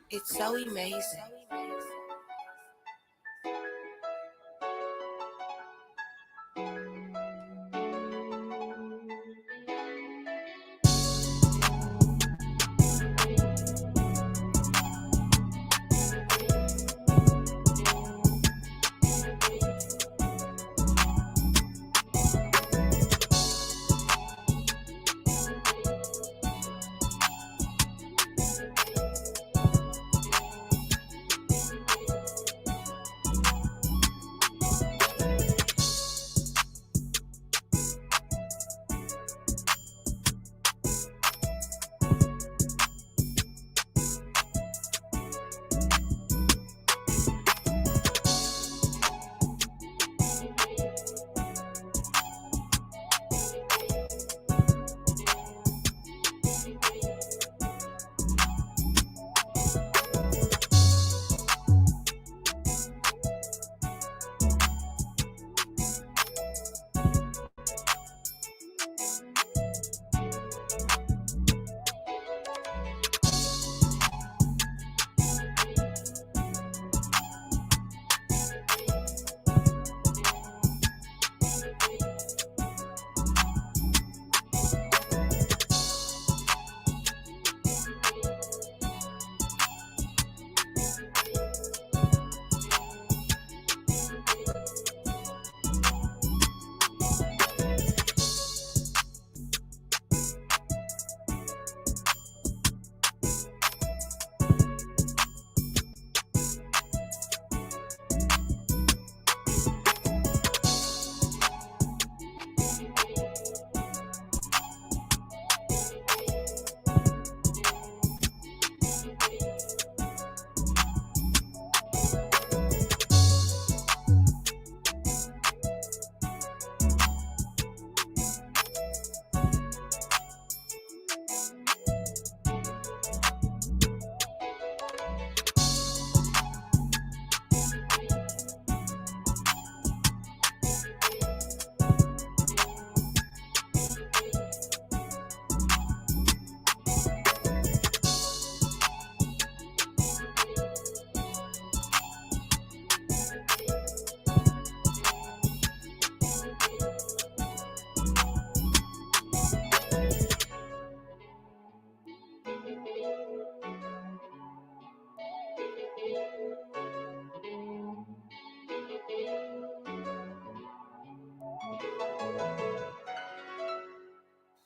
It's so amazing.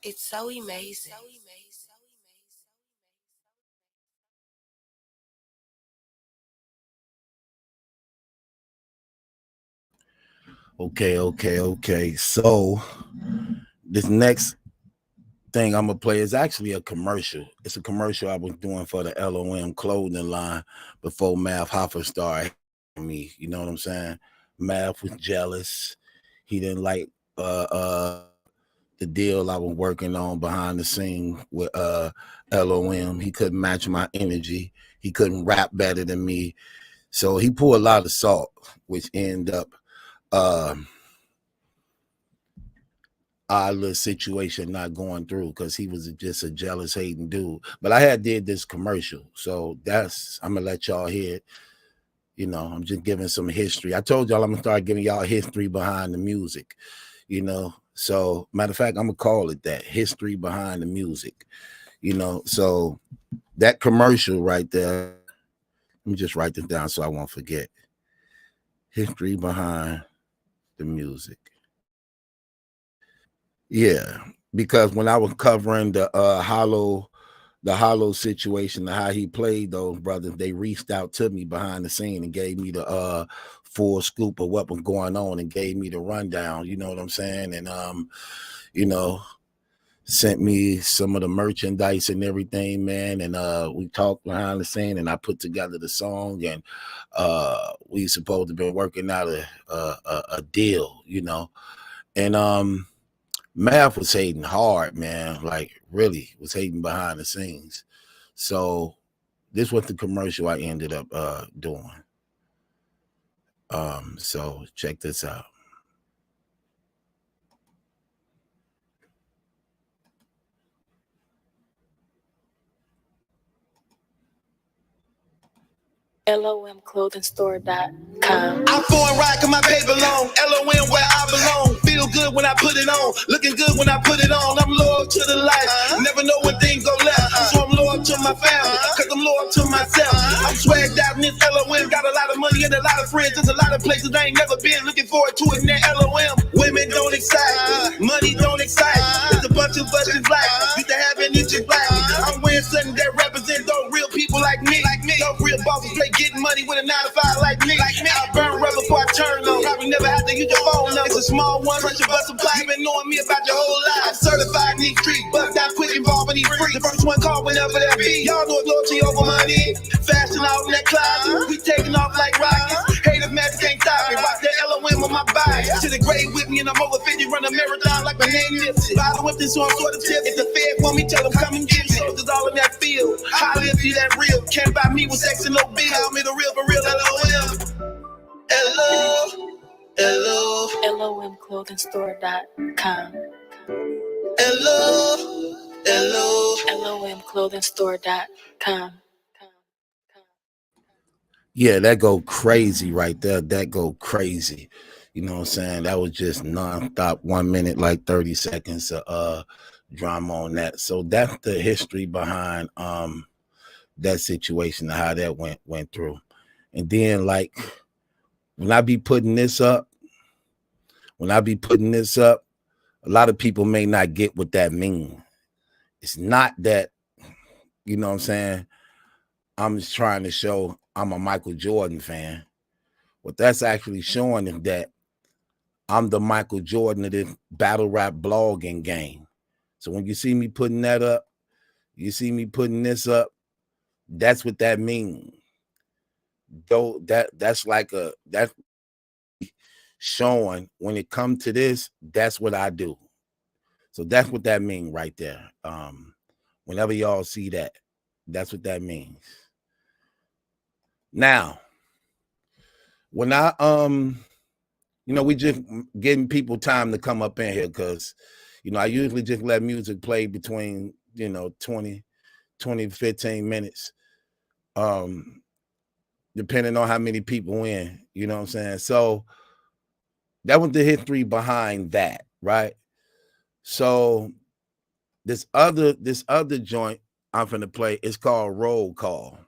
It's so amazing. Okay. So this next thing I'm gonna play is actually a commercial. It's a commercial I was doing for the LOM clothing line before Math Hoffa started me. You know what I'm saying? Math was jealous. He didn't like uh uh the deal I was working on behind the scene with LOM. He couldn't match my energy. He couldn't rap better than me. So he poured a lot of salt, which ended up um our little situation not going through because he was just a jealous hating dude. But I had did this commercial, so that's I'm gonna let y'all hear it. You know, I'm just giving some history. I told y'all I'm gonna start giving y'all history behind the music. You know, so matter of fact, I'm gonna call it that, history behind the music. You know, so that commercial right there. Let me just write this down so I won't forget. History behind the music. Yeah, because when I was covering the hollow situation, how he played those brothers, they reached out to me behind the scene and gave me the full scoop of what was going on and gave me the rundown, you know what I'm saying? And you know, sent me some of the merchandise and everything, man. And we talked behind the scene and I put together the song and we supposed to be working out a deal, you know. And Math was hating hard, man. Like really was hating behind the scenes. So this was the commercial I ended up doing. So check this out. LOMclothingstore.com. I'm foreign rock my paper long. LOM where I belong. Feel good when I put it on. Looking good when I put it on. I'm loyal to the life. Never know when things go left. So I'm loyal to my family. Cause I'm loyal to myself. I'm swagged out in this LOM. Got a lot of money and a lot of friends. There's a lot of places I ain't never been. Looking forward to it in that LOM. Women don't excite. Money don't excite. There's a bunch of us in black. Used to have an inch of black. I'm wearing something that represents those real people like me. Those real bosses play getting money with a 9-to-5 like me. I burn rubber before I turn on. Probably never have to use your phone number. It's a small one, pressure bust supply. You been knowing me about your whole life. I'm certified in these streets, but not quick involved in these freaks. The first one called whenever that be. Y'all know loyalty over money. Fashion out in that closet. We taking off like rockets. Haters mad can't stop me. Watch that LOM on my body. To the grave with me and I'm over 50. Run a marathon like my name Nipsey. Bottle with this on sort of tip. If the Fed want me, tell them come and get me. Soldiers all in that field. I live see that real. Can't buy me with sex and no bill. Tell me the real for real LOM. LOMclothingstore.com. LOMclothingstore.com. Yeah, that go crazy right there. That go crazy. You know what I'm saying? That was just non-stop 1 minute, like 30 seconds of drama on that. So that's the history behind that situation and how that went through. And then like when I be putting this up, a lot of people may not get what that means. It's not that, you know what I'm saying, I'm just trying to show I'm a Michael Jordan fan. What that's actually showing is that I'm the Michael Jordan of this battle rap blogging game. So when you see me putting that up, you see me putting this up, that's what that means. Though that's showing when it comes to this, that's what I do. So that's what that means right there. Whenever y'all see that, that's what that means. Now, when I we just getting people time to come up in here because I usually just let music play between 20 to 15 minutes. Depending on how many people in, you know what I'm saying? So that was the history behind that, right? So this other joint I'm finna play is called Roll Call.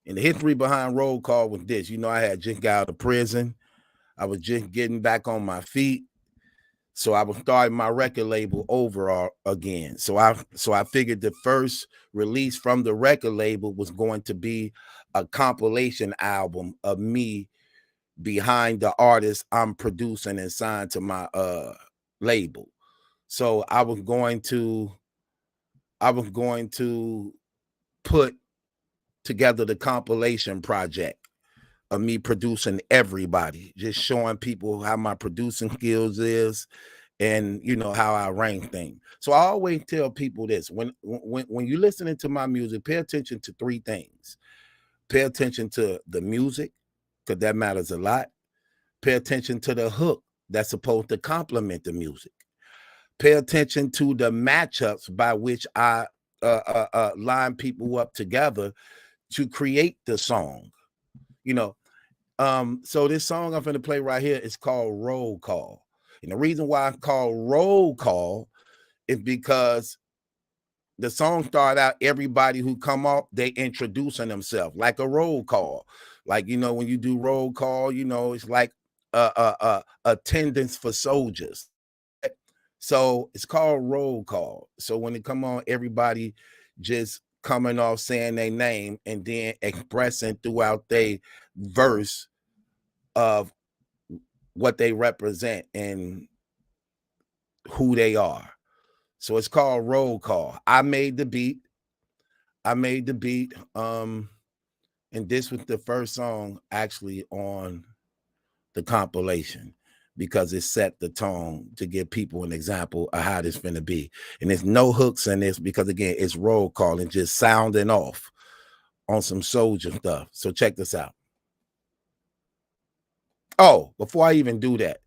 And the history behind Roll Call was this. I had just got out of prison. I was just getting back on my feet. So I was starting my record label over again. So I figured the first release from the record label was going to be a compilation album of me behind the artist I'm producing and signed to my label. So I was going to put together the compilation project of me producing everybody, just showing people how my producing skills is and how I arrange things. So I always tell people this: when you're listening to my music, pay attention to three things. Pay attention to the music, because that matters a lot. Pay attention to the hook that's supposed to complement the music. Pay attention to the matchups by which I line people up together to create the song. So this song I'm going to play right here is called Roll Call. And the reason why I call Roll Call is because the song started out, everybody who come off, they introducing themselves like a roll call. Like, when you do roll call, it's like attendance for soldiers. So it's called Roll Call. So when it come on, everybody just coming off saying their name and then expressing throughout their verse of what they represent and who they are. So it's called Roll Call. I made the beat. And this was the first song actually on the compilation because it set the tone to give people an example of how this finna be. And there's no hooks in this because, again, it's roll call and just sounding off on some soldier stuff. So check this out. Oh, before I even do that,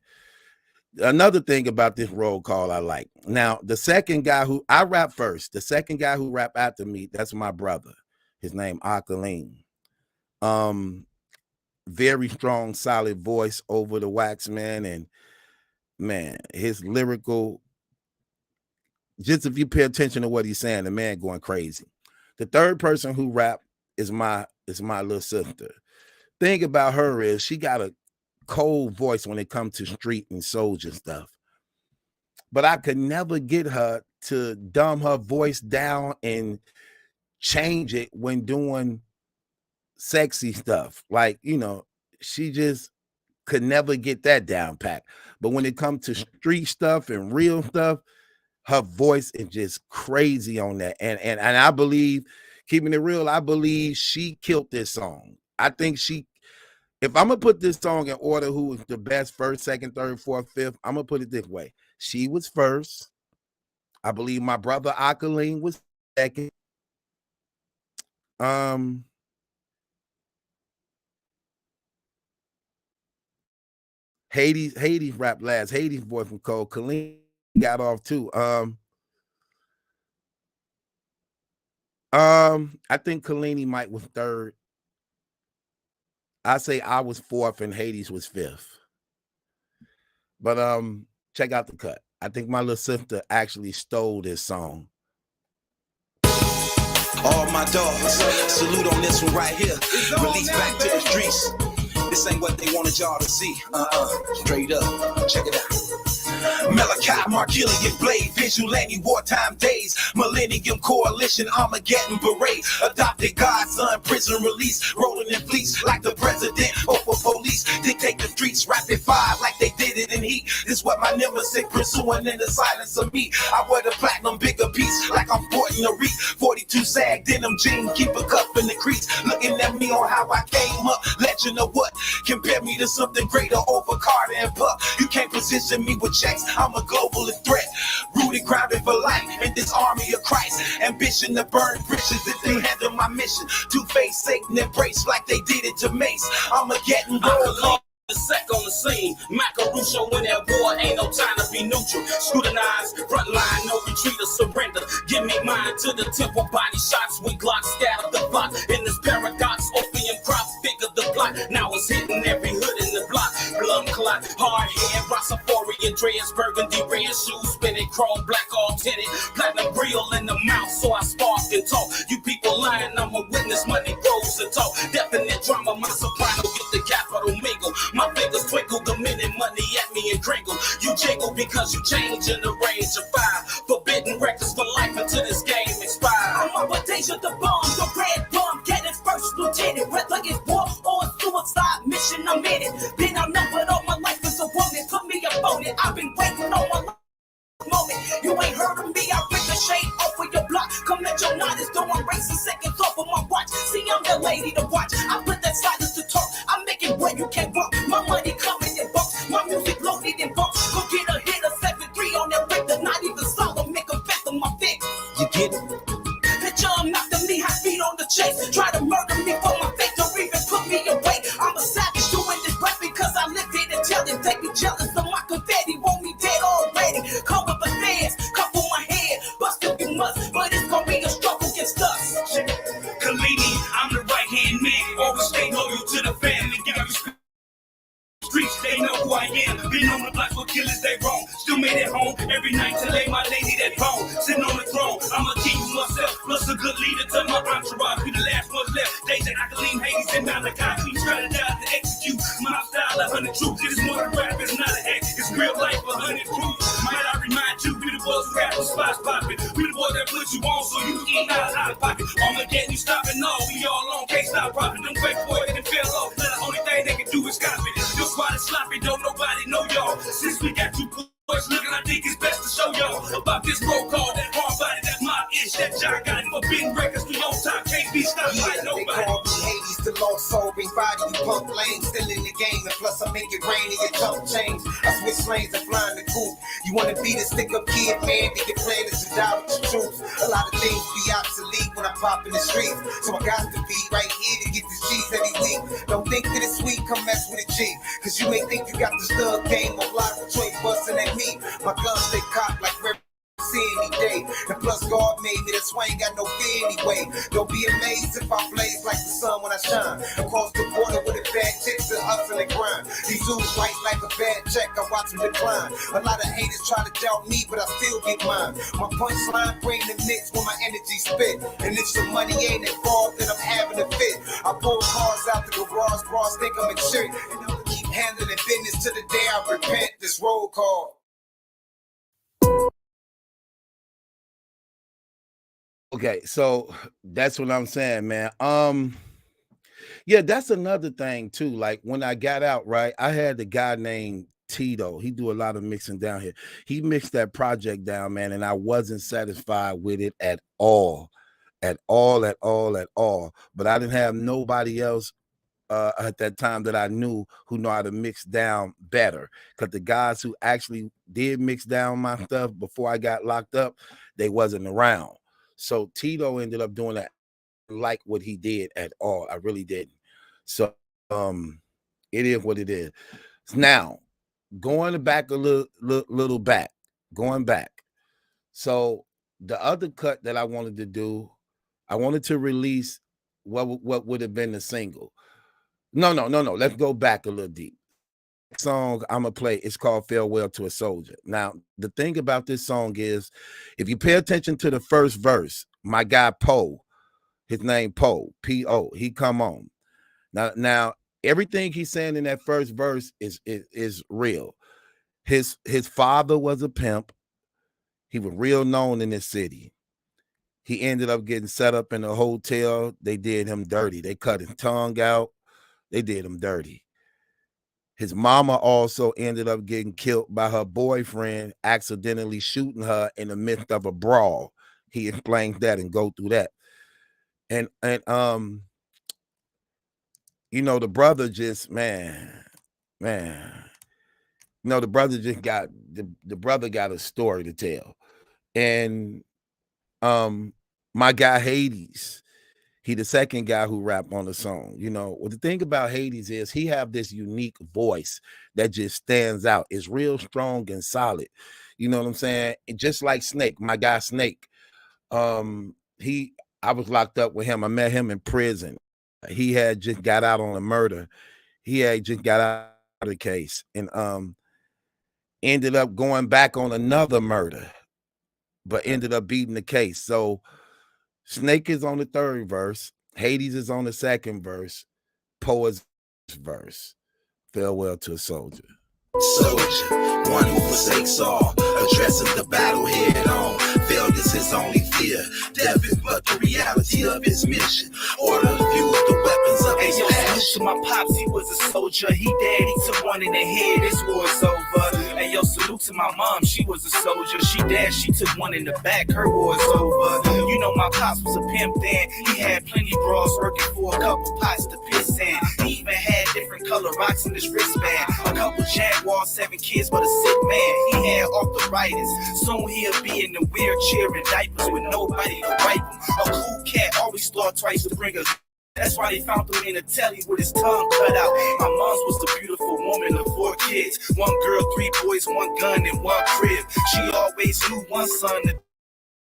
another thing about this roll call I like. Now, the second guy who I rap first, the second guy who rap after me, that's my brother. His name Akaleen. Very strong, solid voice over the wax, man. And man, his lyrical, just if you pay attention to what he's saying, the man going crazy. The third person who rap is my little sister. Thing about her is she got a cold voice when it comes to street and soldier stuff. But I could never get her to dumb her voice down and change it when doing sexy stuff. Like, you know, she just could never get that down pat. But when it comes to street stuff and real stuff, her voice is just crazy on that. And I believe, keeping it real, I believe she killed this song. I think if I'm gonna put this song in order, who was the best first, second, third, fourth, fifth, I'm gonna put it this way. She was first. I believe my brother Akaleen was second. Hades rap last. Hades boy from Cole. Kaleen got off too. I think Kalini Mike was third. I say I was fourth and Hades was fifth. But check out the cut. I think my little sister actually stole this song. All my dogs, salute on this one right here. Release back to the streets. This ain't what they wanted y'all to see. Straight up, check it out. Malachi, Margillian Blade, Vigilante, Wartime Days, Millennium Coalition, Armageddon Parade, Adopted Godson, Prison Release, rolling in fleets like the president over police, dictate the streets, rapid fire like they did it in heat. This what my nemesis pursuing in the silence of me. I wear the platinum bigger piece like I'm sporting a wreath, 42 sag denim jean, keep a cup in the crease, looking at me on how I came up, legend of what, compare me to something greater over Carter and Puck. You can't position me with checks, I'm a global threat, rooted, grounded for life in this army of Christ. Ambition to burn bridges if they handle my mission. Two-face Satan embrace like they did it to Mace. Armageddon roll. The sec on the scene, Macaruso in that war, ain't no time to be neutral. Scrutinize, front line, no retreat or surrender. Give me mine to the temple, body shots with Glocks, scatter the block. In this paradox, opium crop, figure the block. Now it's hitting every hood in the block. Blood clot, hard head, Rossaforian, Dreas, Burgundy, red shoes, spinning chrome, black all tinted. Platinum grill in the mouth, so I spark and talk. You people lying, I'm a witness, money grows and talk. Definite drama, my soprano get the capital mingle. My fingers twinkle the minute money at me and crinkle. You jingle because you change in the range of 5. Forbidden records for life until this game expires. I'm on Deja the bomb, the red bomb, get it first lieutenant. Whether it's war or a suicide mission, I'm in it. Been outnumbered all my life as a woman, put me up on it. I've been waiting on my life. Moment. You ain't heard of me, I ricochet off of your block. Come at your notice, though I'm racing seconds off of my watch. See, I'm the lady to watch. I put that silence to talk. I make it where you can't walk. My money coming in bucks. My music loaded in bucks. Go get a hit of 7-3 on that record. Not even solid, make them fast on my fix. You get it? Picture I'm knocking me high speed on the chase. Try to murder me for my fate or even put me away. I'm a savage doing this rap because I live it and tell it. They be jealous of my confetti, want me dead already. Come with the fans, cup on my head. Bust if you must, but it's gonna be a struggle against us. Kalini, I'm the right hand man. Always stay loyal to the family. Give respect. Streets, they know who I am. Been on the block for killers, they wrong. Still made it home every night to lay my lady that bone. Sitting on the throne, I'm a king myself. Plus a good leader to my entourage. Be the last ones left. Deja, Akaleen, Hades, and Malachi. We try to die to execute. My style, 100 troops. It is more than rap, it's not an act. It's real life, 100 proof. Might I remind you, we the boys who rap with spots popping. We the boys that put you on so you can eat out of pocket. Armageddon, you stopping all. We all on, can't stop popping. Them fake boys that fell off. Now the only thing they can do is copy. Your squad is sloppy, don't nobody know y'all. Since we got you boys looking, I think it's best to show y'all about this roll call, that hard body, that mob ish, that John got it for big records. We on top, can't be stopped by nobody. They call me Hades, the lost soul, bring body, you pump lanes, still in the game, and plus I make it rain and your jump change. I switch lanes and fly in the coop. You wanna be the stick up kid, man, think your plan is to die with your troops. A lot of things be obsolete when I pop in the streets, so I got to be right here to get this cheese every week. Don't think that it's sweet, come mess with a G, cause you may think you got the stud game of life between busting at me. My guns stay cocked like Rip C. see any day. And plus God made me, that's why I ain't got no fear anyway. Don't be amazed if I blaze like the sun when I shine. Across the border with a bad chicks and hustle and grind. These dudes white like a bad check, I watch them decline. A lot of haters try to doubt me, but I still get mine. My punchline bring the mix when my energy spit. And if some money ain't involved, then I'm having a fit. I pull cars out the garage, bros think I'm in shit. And I'm gonna keep handling business to the day I repent. This roll call. Okay, so that's what I'm saying, man. Yeah, that's another thing too. Like when I got out, right, I had the guy named Tito. He do a lot of mixing down here. He mixed that project down, man, and I wasn't satisfied with it at all. But I didn't have nobody else at that time that I knew who know how to mix down better. Because the guys who actually did mix down my stuff before I got locked up, they wasn't around. So Tito ended up doing that. Like what he did at all. I really didn't. So it is what it is. Now, going back a little back. So the other cut that I wanted to do, I wanted to release what would have been the single. No. Let's go back a little deep. Song I'm gonna play, it's called Farewell to a Soldier. Now, the thing about this song is, if you pay attention to the first verse, my guy Poe, his name Poe, P-O, he come on. Now everything he's saying in that first verse is real. His father was a pimp. He was real known in this city. He ended up getting set up in a hotel. They did him dirty. They cut his tongue out. They did him dirty. His mama also ended up getting killed by her boyfriend, accidentally shooting her in the midst of a brawl. He explains that and go through that. And you know, the brother just, man, you know, the brother just got, the brother got a story to tell. And my guy Hades, he the second guy who rapped on the song. You know, well, the thing about Hades is he have this unique voice that just stands out. It's real strong and solid. You know what I'm saying? And just like Snake, my guy Snake, I was locked up with him. I met him in prison. He had just got out on a murder. He had just got out of the case and ended up going back on another murder, but ended up beating the case. So Snake is on the third verse. Hades is on the second verse. Poe's verse. Farewell to a Soldier. Soldier, one who forsakes all, addressing the battle head on. Failure's his only fear. Death is but the reality of his mission. Order to use the weapons of his passion. To my pops, he was a soldier. He dead, he took one in the head. This war's over. Hey, yo, salute to my mom. She was a soldier. She dead, she took one in the back. Her war's over. You know my pops was a pimp then. He had plenty bras working for a couple pots to piss in. He even had different color rocks in his wristband. A couple Jaguars, 7 kids, but a sick man. He had arthritis. Soon he'll be in the wheelchair and diapers with nobody to wipe him. A cool cat always thought twice to bring us. That's why they found him in a telly with his tongue cut out. My mom's was the beautiful woman of 4 kids. 1 girl, 3 boys, 1 gun, and 1 crib. She always knew one son to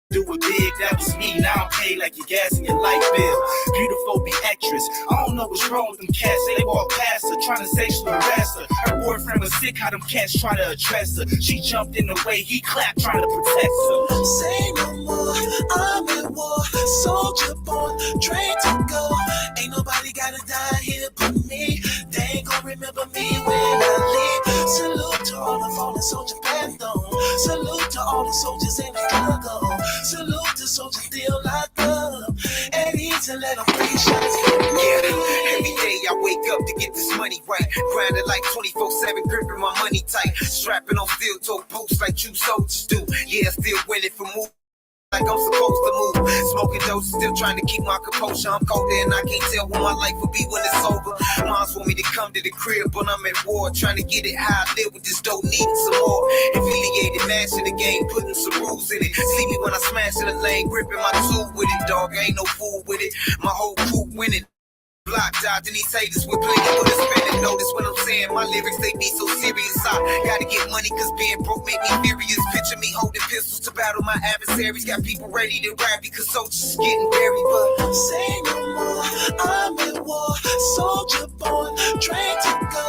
do it big, that was me. Now I'm paid like your gas and your light bill. Beautiful be actress. I don't know what's wrong with them cats. They walk past her, trying to sexually harass her. Her boyfriend was sick, how them cats try to address her. She jumped in the way, he clapped, trying to protect her. Say no more, I'm at war. Soldier born, trained to go. Ain't nobody gotta die here but me. They ain't gonna remember me when I leave. Salute to all the fallen soldier phantom. Salute to all the soldiers in the struggle. Salute to soldiers still locked up. And easy to let them free shots. Yeah, every day I wake up to get this money right. Grinding like 24/7, gripping my money tight. Strapping on steel toe boots like true soldiers do. Yeah, still winning for move like I'm supposed to move. Smoking doses, still trying to keep my composure. I'm colder and I can't tell what my life will be when it's over. Moms want me to come to the crib, but I'm at war. Trying to get it how I live with this dope, needing some more. Affiliated match in the game, putting some rules in it. See me when I smash in the lane, gripping my tool with it, dog. I ain't no fool with it. My whole crew winning. Block dodging these haters with plenty of the spending. Notice what I'm saying, my lyrics they be so serious. I gotta get money cause being broke make me furious. Picture me holding pistols to battle my adversaries. Got people ready to rap because soldiers getting buried. But say no more, I'm at war. Soldier born, trained to go.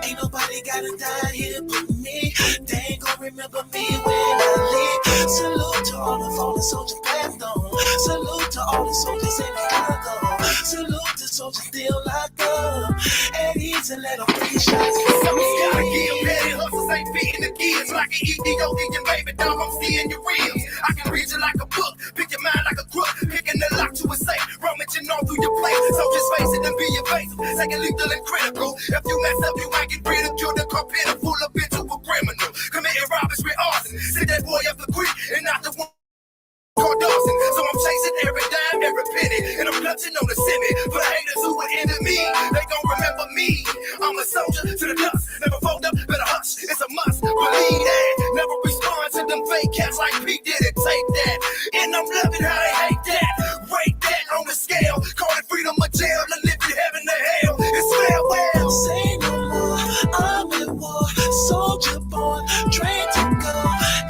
Ain't nobody gotta die here but me. They ain't gon' remember me when I leave. Salute to all the fallen soldiers passed on. Salute to all the soldiers in the cargo. Salute to soldiers still locked up. And he's a let them free shots. Someone's gotta give petty hustles ain't fitting the kids. Like an Ethiopian baby dog, I'm seeing your ribs. I can read you like a book, pick your mind like a crook. Picking the lock to a safe, rummaging all through your plate. So just face it and be evasive. Second lethal and critical. If you mess up, you might get ridiculed. The carpenter full of into a criminal. Committing robberies with arson. Sit that boy up the creek and not the one. Called Dawson, so I'm chasing every dime, every penny, and I'm clutching on the semi. For the haters who were into me, they gon' remember me. I'm a soldier to the dust, never fold up, better hush. It's a must, believe that. Never respond to them fake cats like P did it. Take that, and I'm loving how they hate that. Rate that on the scale, call it freedom or jail, to live in heaven to hell. It's farewell. Say no more, I'm at war. Soldier born, trained to go.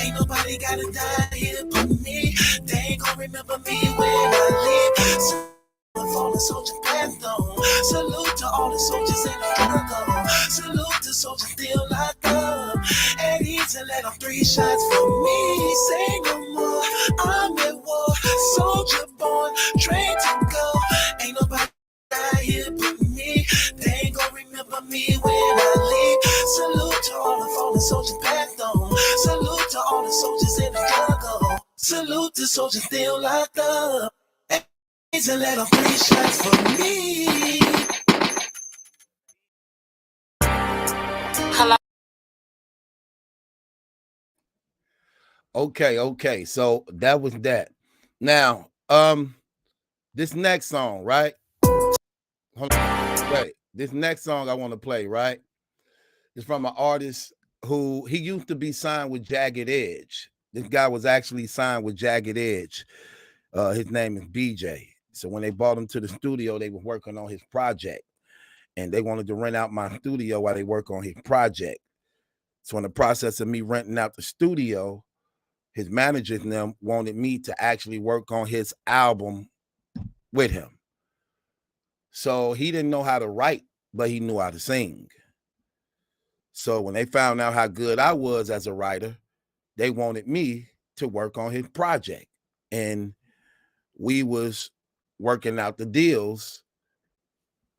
Ain't nobody gotta die here but me. They ain't gon' remember me when I leave. Salute to all the soldiers passed on. Salute to all the soldiers in the cargo. Salute to soldiers still locked up. And he's a let them 3 shots for me. Say no more, I'm at war. Soldier born, trained to go. Ain't nobody die here but me. They ain't gon' remember me when I leave. Salute to all the fallen soldiers passed on. Salute to all the soldiers in the cargo. Salute to soldiers still locked up. And he's a let them 3 shots for me. Okay. So that was that. Now, this next song, right? Hold on. Wait, this next song I want to play, right? Is from an artist who he used to be signed with Jagged Edge. This guy was actually signed with Jagged Edge. His name is BJ. So when they brought him to the studio, they were working on his project. And they wanted to rent out my studio while they work on his project. So in the process of me renting out the studio, his managers and them wanted me to actually work on his album with him. So he didn't know how to write, but he knew how to sing. So when they found out how good I was as a writer, they wanted me to work on his project. And we was working out the deals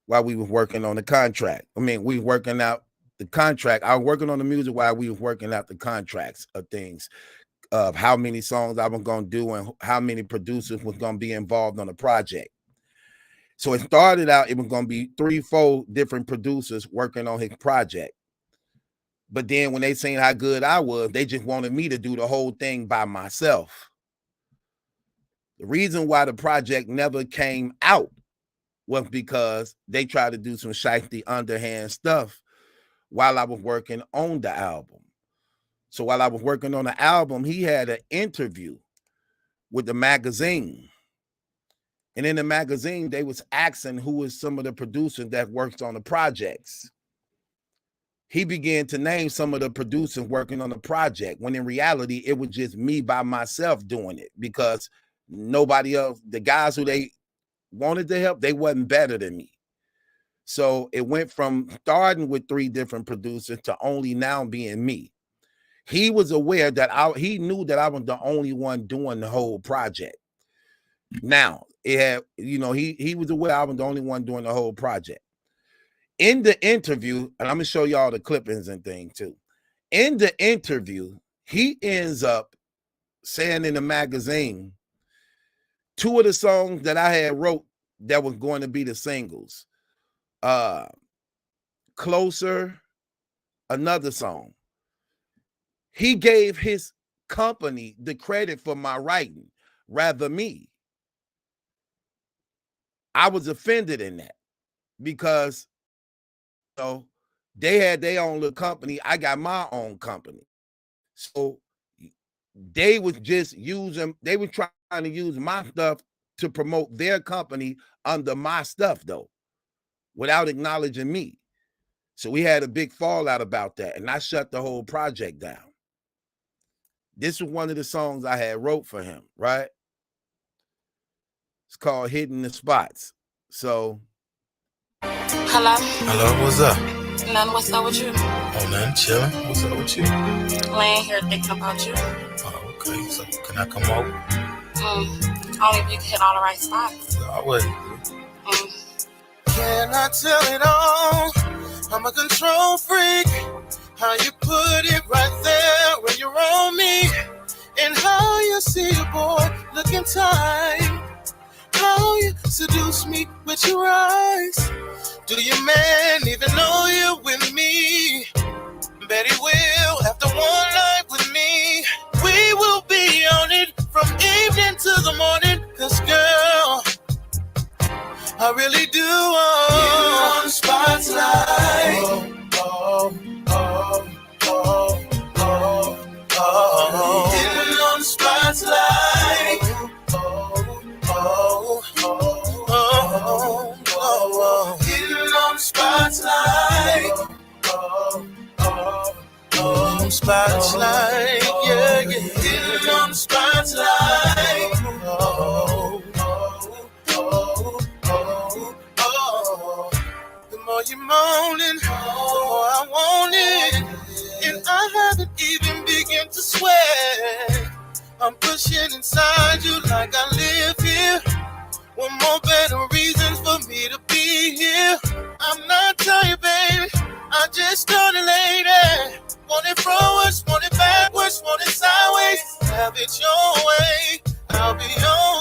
while we were working on the contract. I mean, we were working out the contract. I was working on the music while we were working out the contracts of things, of how many songs I was going to do and how many producers was going to be involved on the project. So it started out, it was going to be 3-4 different producers working on his project. But then when they seen how good I was, they just wanted me to do the whole thing by myself. The reason why the project never came out was because they tried to do some shifty underhand stuff while I was working on the album. So while I was working on the album, he had an interview with the magazine. And in the magazine, they was asking who was some of the producers that worked on the projects. He began to name some of the producers working on the project, when in reality, it was just me by myself doing it, because nobody else, the guys who they wanted to help, they wasn't better than me. So it went from starting with 3 different producers to only now being me. He was aware that he knew that I was the only one doing the whole project. Now, it had, he was aware I was the only one doing the whole project. In the interview, and I'm gonna show y'all the clippings and things too. In the interview, he ends up saying in the magazine, 2 of the songs that I had wrote that was going to be the singles, Closer, another song. He gave his company the credit for my writing, rather me. I was offended in that because they had their own little company. I got my own company. So they was just they were trying to use my stuff to promote their company under my stuff though. without acknowledging me. So we had a big fallout about that, and I shut the whole project down. This was one of the songs I had wrote for him, right? It's called Hitting the Spots. So. Hello? Hello, what's up? None, what's up with you? Oh, nothing, chilling. What's up with you? Laying here thinking about you. Oh, okay. So can I come over? Only if you can hit all the right spots. I would. Can I tell it all? I'm a control freak. How you put it right there when you're on me. And how you see your boy looking tight. How you seduce me with your eyes. Do your man even know you're with me? Bet he will after one night with me. We will be on it from evening to the morning. Cause girl, I really do want you on the spotlight. Hitting on the spotlight. Hitting on the spotlight. Spotlight, yeah, yeah. Hitting on the spotlight. The more you're moaning, the more I want it. And I haven't even begun to sweat. I'm pushing inside you like I live here. One more better reasons for me to be here. I'm not tired, baby. I just started lady. Want it forwards, want it backwards, want it sideways. Have it your way, I'll be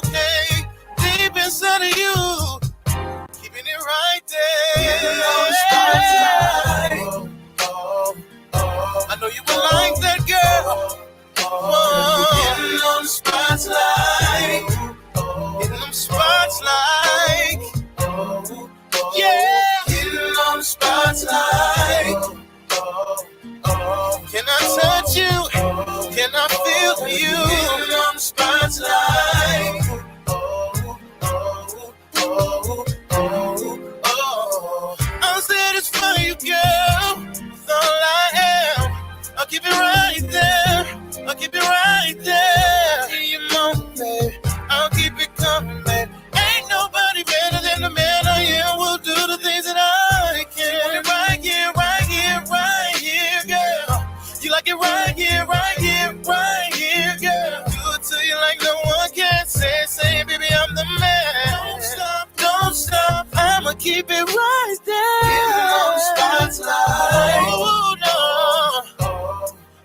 okay. Deep inside of you, keeping it right there. Getting on the spotlight. I know you would like that, girl. Getting on the spotlight. Hitting them spots like, yeah. Hitting on the spotlight. Can I touch you? Can I feel you? Hitting on the spotlight. I'll satisfy you, girl. With all I am, I'll keep it right there. I'll keep it right there. In your moment, baby. I'll keep it coming, man. Ain't nobody better than the man I am. Will do the things that I can. Right here, right here, right here, girl. You like it right here, right here, right here, girl. Do it to you like no one can. Say, baby, I'm the man. Don't stop. I'ma keep it right there. Getting on the spotlight. Oh, no.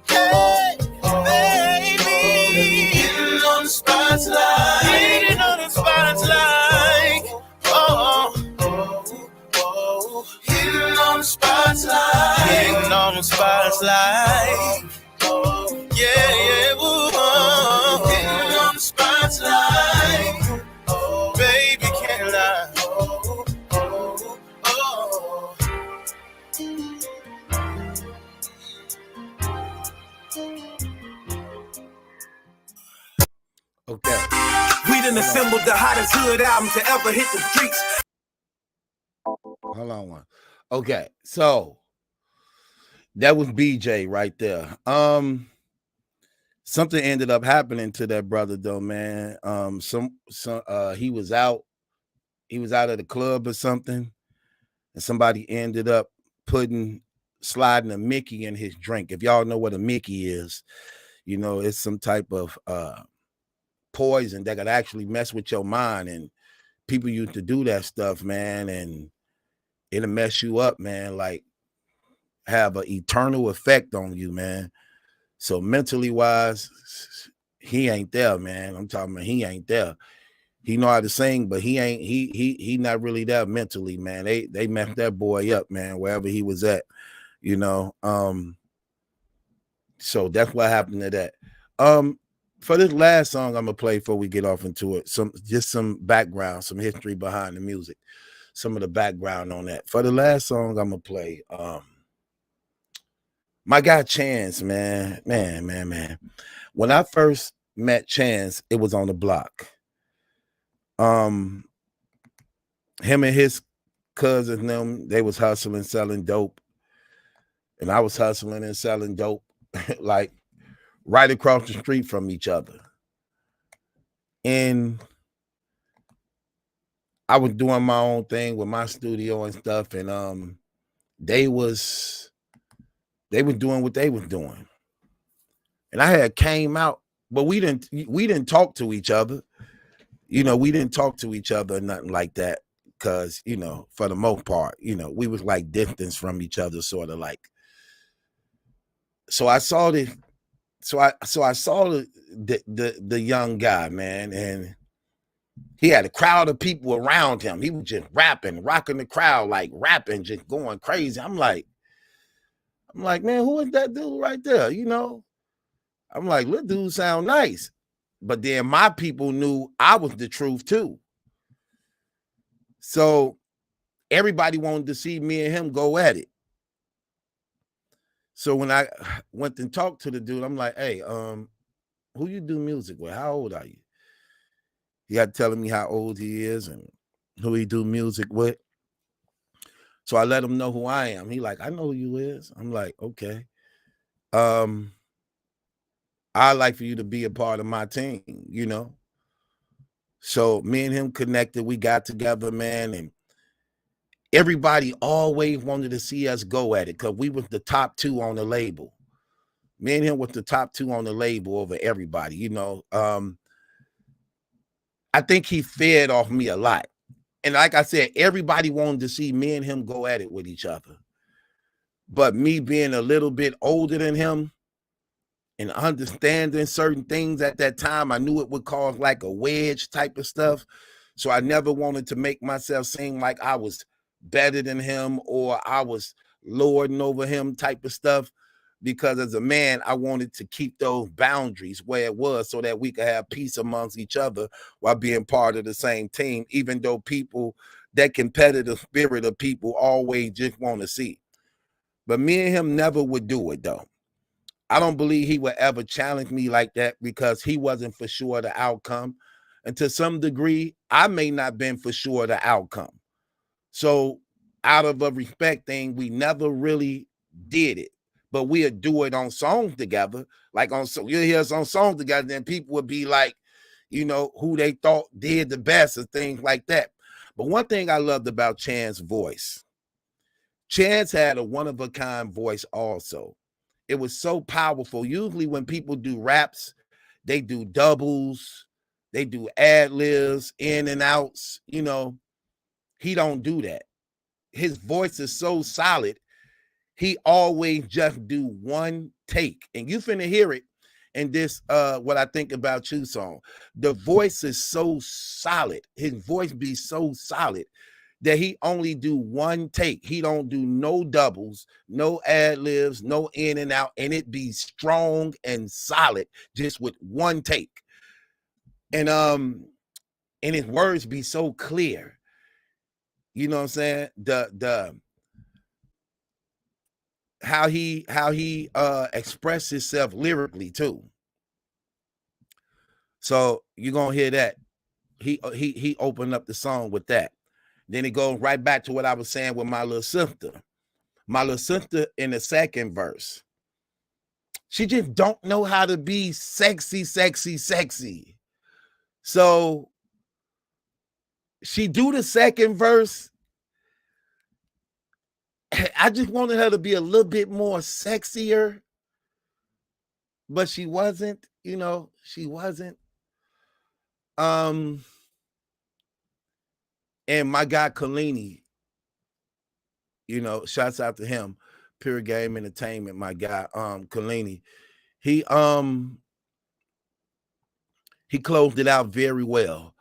Hey, baby. Getting on the spotlight. Hitting on the spotlight. Oh, hitting on the spotlight. Hitting on the spotlight. Yeah, yeah, ooh. Hitting on the spotlight. Baby, can't lie. Okay. We done assembled the hottest hood album to ever hit the streets. Hold on one. Okay, so that was BJ right there. Something ended up happening to that brother though, man. He was out at the club or something, and somebody ended up sliding a Mickey in his drink. If y'all know what a Mickey is, you know, it's some type of poison that could actually mess with your mind, and people used to do that stuff, man, and it'll mess you up, man, like have an eternal effect on you, man. So mentally wise, he ain't there, man. I'm talking about he ain't there. He know how to sing, but he not really there mentally, man. They messed that boy up, man, wherever he was at, you know. So that's what happened to that. For this last song I'm gonna play before we get off into it, just some background, some history behind the music, some of the background on that. For the last song I'm gonna play, my guy Chance, man. When I first met Chance, it was on the block. Him and his cousins, them, they was hustling, selling dope. And I was hustling and selling dope, like right across the street from each other. And I was doing my own thing with my studio and stuff. And they was doing what they was doing. And I had came out, but we didn't talk to each other. You know, we didn't talk to each other or nothing like that. Cause, you know, for the most part, you know, we was like distance from each other, sort of like. So I saw the young guy, man, and he had a crowd of people around him. He was just rapping, rocking the crowd, like rapping, just going crazy. I'm like, man, who is that dude right there? You know, I'm like, little dude sound nice. But then my people knew I was the truth too. So everybody wanted to see me and him go at it. So when I went and talked to the dude, I'm like, hey, who you do music with? How old are you? He got telling me how old he is and who he do music with. So I let him know who I am. He like, I know who you is. I'm like, okay. I'd like for you to be a part of my team, you know? So me and him connected. We got together, man, and everybody always wanted to see us go at it because we was the top 2 on the label. Me and him was the top 2 on the label over everybody, you know? I think he fed off me a lot. And like I said, everybody wanted to see me and him go at it with each other. But me being a little bit older than him and understanding certain things at that time, I knew it would cause like a wedge type of stuff. So I never wanted to make myself seem like I was better than him or I was lording over him type of stuff. Because as a man, I wanted to keep those boundaries where it was so that we could have peace amongst each other while being part of the same team, even though people, that competitive spirit of people always just want to see. But me and him never would do it, though. I don't believe he would ever challenge me like that because he wasn't for sure the outcome. And to some degree, I may not been for sure the outcome. So out of a respect thing, we never really did it. But we'll do it on songs together. Like you'll hear us on songs together, then people would be like, you know, who they thought did the best or things like that. But one thing I loved about Chan's voice, Chance had a one-of-a-kind voice also. It was so powerful. Usually when people do raps, they do doubles, they do ad-libs, in and outs, you know. He don't do that. His voice is so solid. He always just do one take. And you finna hear it in this What I Think About You song. The voice is so solid. His voice be so solid that he only do one take. He don't do no doubles, no ad-libs, no in and out, and it be strong and solid just with one take. And his words be so clear. You know what I'm saying? How he expressed himself lyrically too. So you're gonna hear that. He opened up the song with that. Then it goes right back to what I was saying with my little sister. My little sister in the second verse, she just don't know how to be sexy. So she do the second verse. I just wanted her to be a little bit more sexier, but she wasn't, you know, she wasn't. And my guy Kalini, you know, shouts out to him, Pure Game Entertainment, my guy, Kalini. He closed it out very well.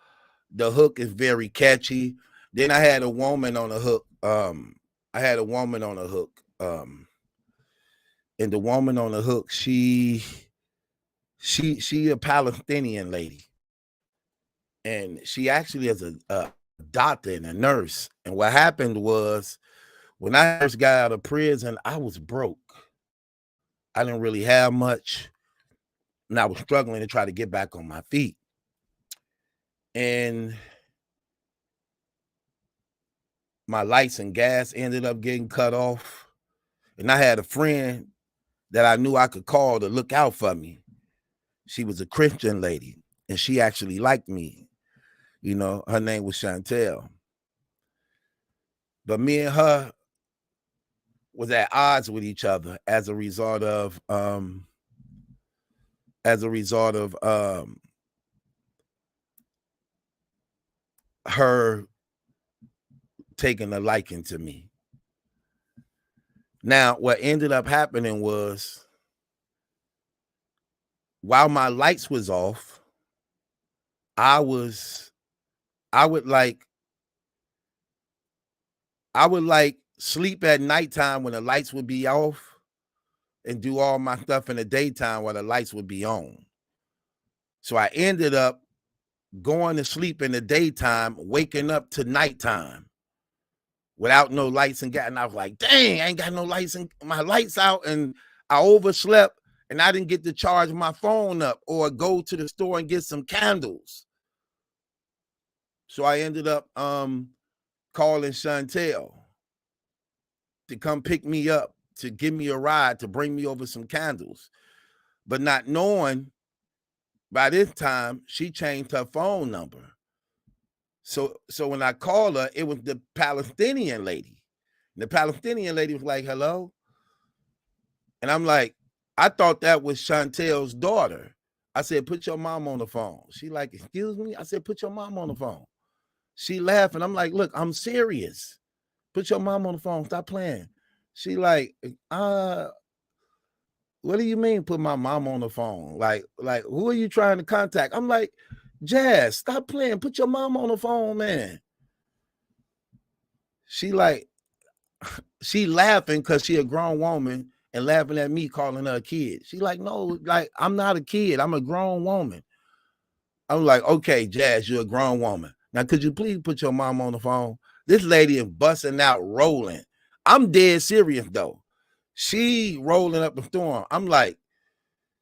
The hook is very catchy. Then I had a woman on the hook. And the woman on the hook, she a Palestinian lady. And she actually is a doctor and a nurse. And what happened was, when I first got out of prison, I was broke. I didn't really have much. And I was struggling to try to get back on my feet. And my lights and gas ended up getting cut off. And I had a friend that I knew I could call to look out for me. She was a Christian lady, and she actually liked me. You know, her name was Chantel. But me and her was at odds with each other as a result of her taking a liking to me. Now, what ended up happening was, while my lights was off, I would sleep at nighttime when the lights would be off and do all my stuff in the daytime while the lights would be on. So I ended up going to sleep in the daytime, waking up to nighttime without no lights and gas. And I was like, dang, I ain't got no lights and my lights out, and I overslept and I didn't get to charge my phone up or go to the store and get some candles. So I ended up calling Chantel to come pick me up, to give me a ride, to bring me over some candles. But not knowing, by this time, she changed her phone number. So when I called her, it was the Palestinian lady. And the Palestinian lady was like, hello? And I'm like, I thought that was Chantel's daughter. I said, put your mom on the phone. She like, excuse me? I said, put your mom on the phone. She laughed, and I'm like, look, I'm serious. Put your mom on the phone. Stop playing. She like, what do you mean put my mom on the phone? Like, who are you trying to contact? I'm like, Jess, stop playing. Put your mom on the phone, man. She like, she laughing because she a grown woman and laughing at me calling her a kid. She like, no, like, I'm not a kid. I'm a grown woman. I'm like, okay, Jess, you're a grown woman. Now, could you please put your mom on the phone? This lady is busting out rolling. I'm dead serious, though. She rolling up the storm. I'm like,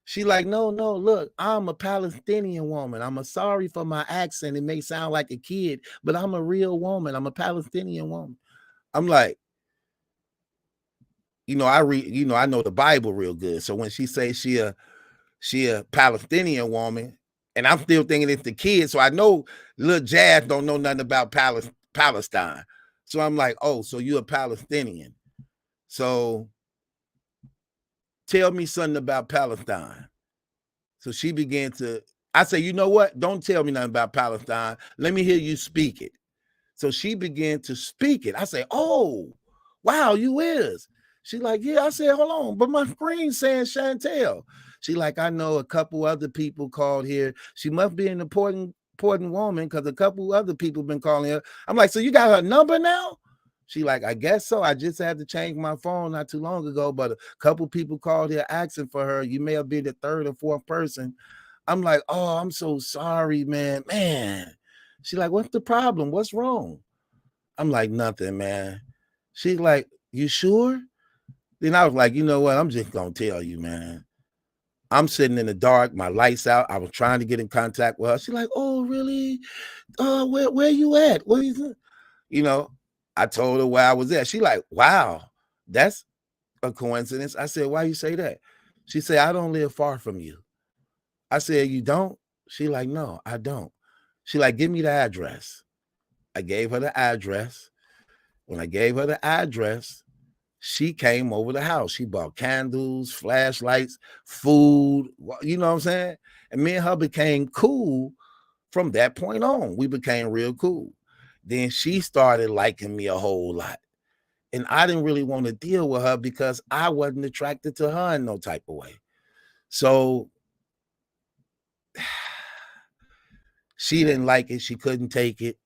she like, no, look, I'm a Palestinian woman. I'm sorry for my accent. It may sound like a kid, but I'm a real woman. I'm a Palestinian woman. I'm like, I know the Bible real good. So when she says she a Palestinian woman, and I'm still thinking it's the kid, so I know little Jazz don't know nothing about Palestine. So I'm like, oh, so you're a Palestinian. So tell me something about Palestine. So she began to, I say, you know what? Don't tell me nothing about Palestine. Let me hear you speak it. So she began to speak it. I say, oh, wow, you is. She like, yeah. I said, hold on, but my screen's saying Chantel. She like, I know a couple other people called here. She must be an important woman because a couple other people been calling her. I'm like, so you got her number now? She like, I guess so. I just had to change my phone not too long ago, but a couple people called here asking for her. You may have been the third or fourth person. I'm like, oh, I'm so sorry, man. She like, what's the problem? What's wrong? I'm like, nothing, man. She's like, you sure? Then I was like, you know what? I'm just going to tell you, man. I'm sitting in the dark, my lights out. I was trying to get in contact with her. She's like, oh, really? Where you at? What is it? I told her where I was at. She like, wow, that's a coincidence. I said, why you say that? She said, I don't live far from you. I said, you don't? She like, no, I don't. She like, give me the address. I gave her the address. When I gave her the address, she came over the house. She bought candles, flashlights, food, you know what I'm saying? And me and her became cool from that point on. We became real cool. Then she started liking me a whole lot. And I didn't really want to deal with her because I wasn't attracted to her in no type of way. So she didn't like it. She couldn't take it.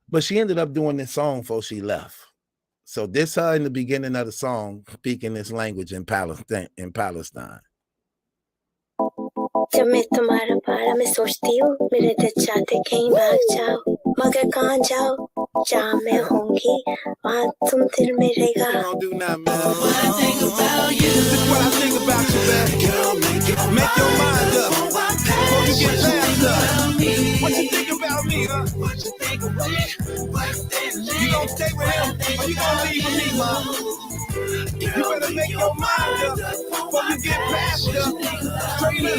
But she ended up doing this song before she left. So this her in the beginning of the song, speaking this language in Palestine. जब मैं तुम्हारा बारे में सोचती हूँ मेरे दिल चाहते कहीं भाग जाओ मगर कहाँ जाओ जहाँ मैं होंगी वहाँ तुम दिल में रहेगा What I think about you, man. Girl, make your mind up before you get laughed up. What you think about me, huh? What you think about You gonna stay with him or you gonna leave with me, mom? You better make your mind up before you get past up. Straight up.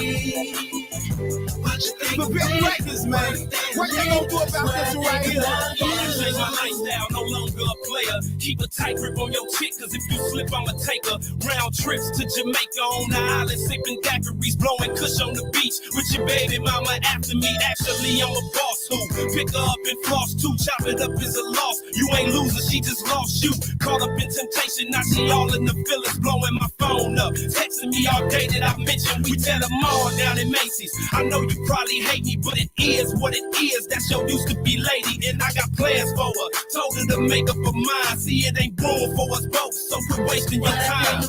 The big records, man. What they gonna do about this right here? Change my lifestyle, no longer a player. Keep a tight grip on your chick, cause if you slip, I'ma take her. Round trips to Jamaica on the island, sipping daiquiris, blowing kush on the beach with your baby mama after me. Actually, I'm a boss who pick her up and floss too. Chop it up is a loss. You ain't loser, she just lost you. Caught up in temptation, now she all in the feelings, blowing my phone up. Texting me all day that I mentioned, we tell them all down in Macy's. I know you probably hate me, but it is what it is. That's your used to be lady, and I got plans for her. Told her to make up her mind. See, it ain't room for us both, so quit wasting your time.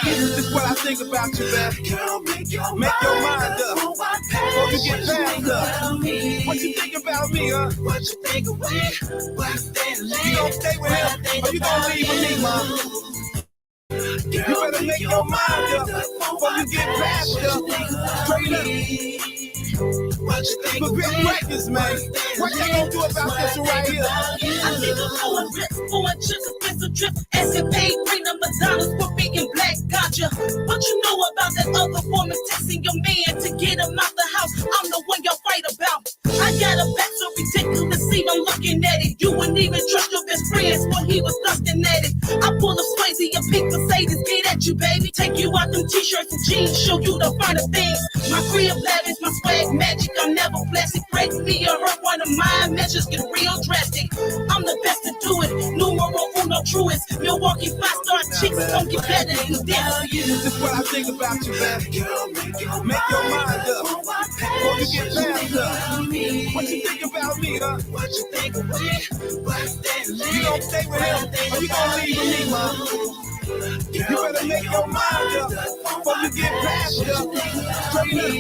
This is what I think about you, man. Girl, make your mind up before you get past up. What you think about me, huh? What you think of me? You gonna stay with him or you gonna leave with me, mom? You better make your mind up before you get past up. Straight up. What you think of big records, man? What they gonna do about this right here? I think I'm going rips, going chips, expensive trips, escapade, $3 for being black gotcha. What you know about that other woman texting your man to get him out the house? I'm the one y'all fight about. I got a back so ridiculous, even looking at it. You wouldn't even trust your best friends when he was thrusting at it. I pull up Swayze, a pink Mercedes, get at you, baby. Take you out them t-shirts and jeans, show you the finer things. My crib lavish, my swag magic, I'm never plastic. Break me or hurt one of my measures get real drastic. I'm the best to do it, numero uno truest. Milwaukee 5-star chicks don't get better than this. This is what I think about you, man. Make your mind up before you get past up. What you think about me, huh? What you think of me? You gonna stay with him or you gonna leave with me, mom? You better make your mind up before you get past up. Straight up.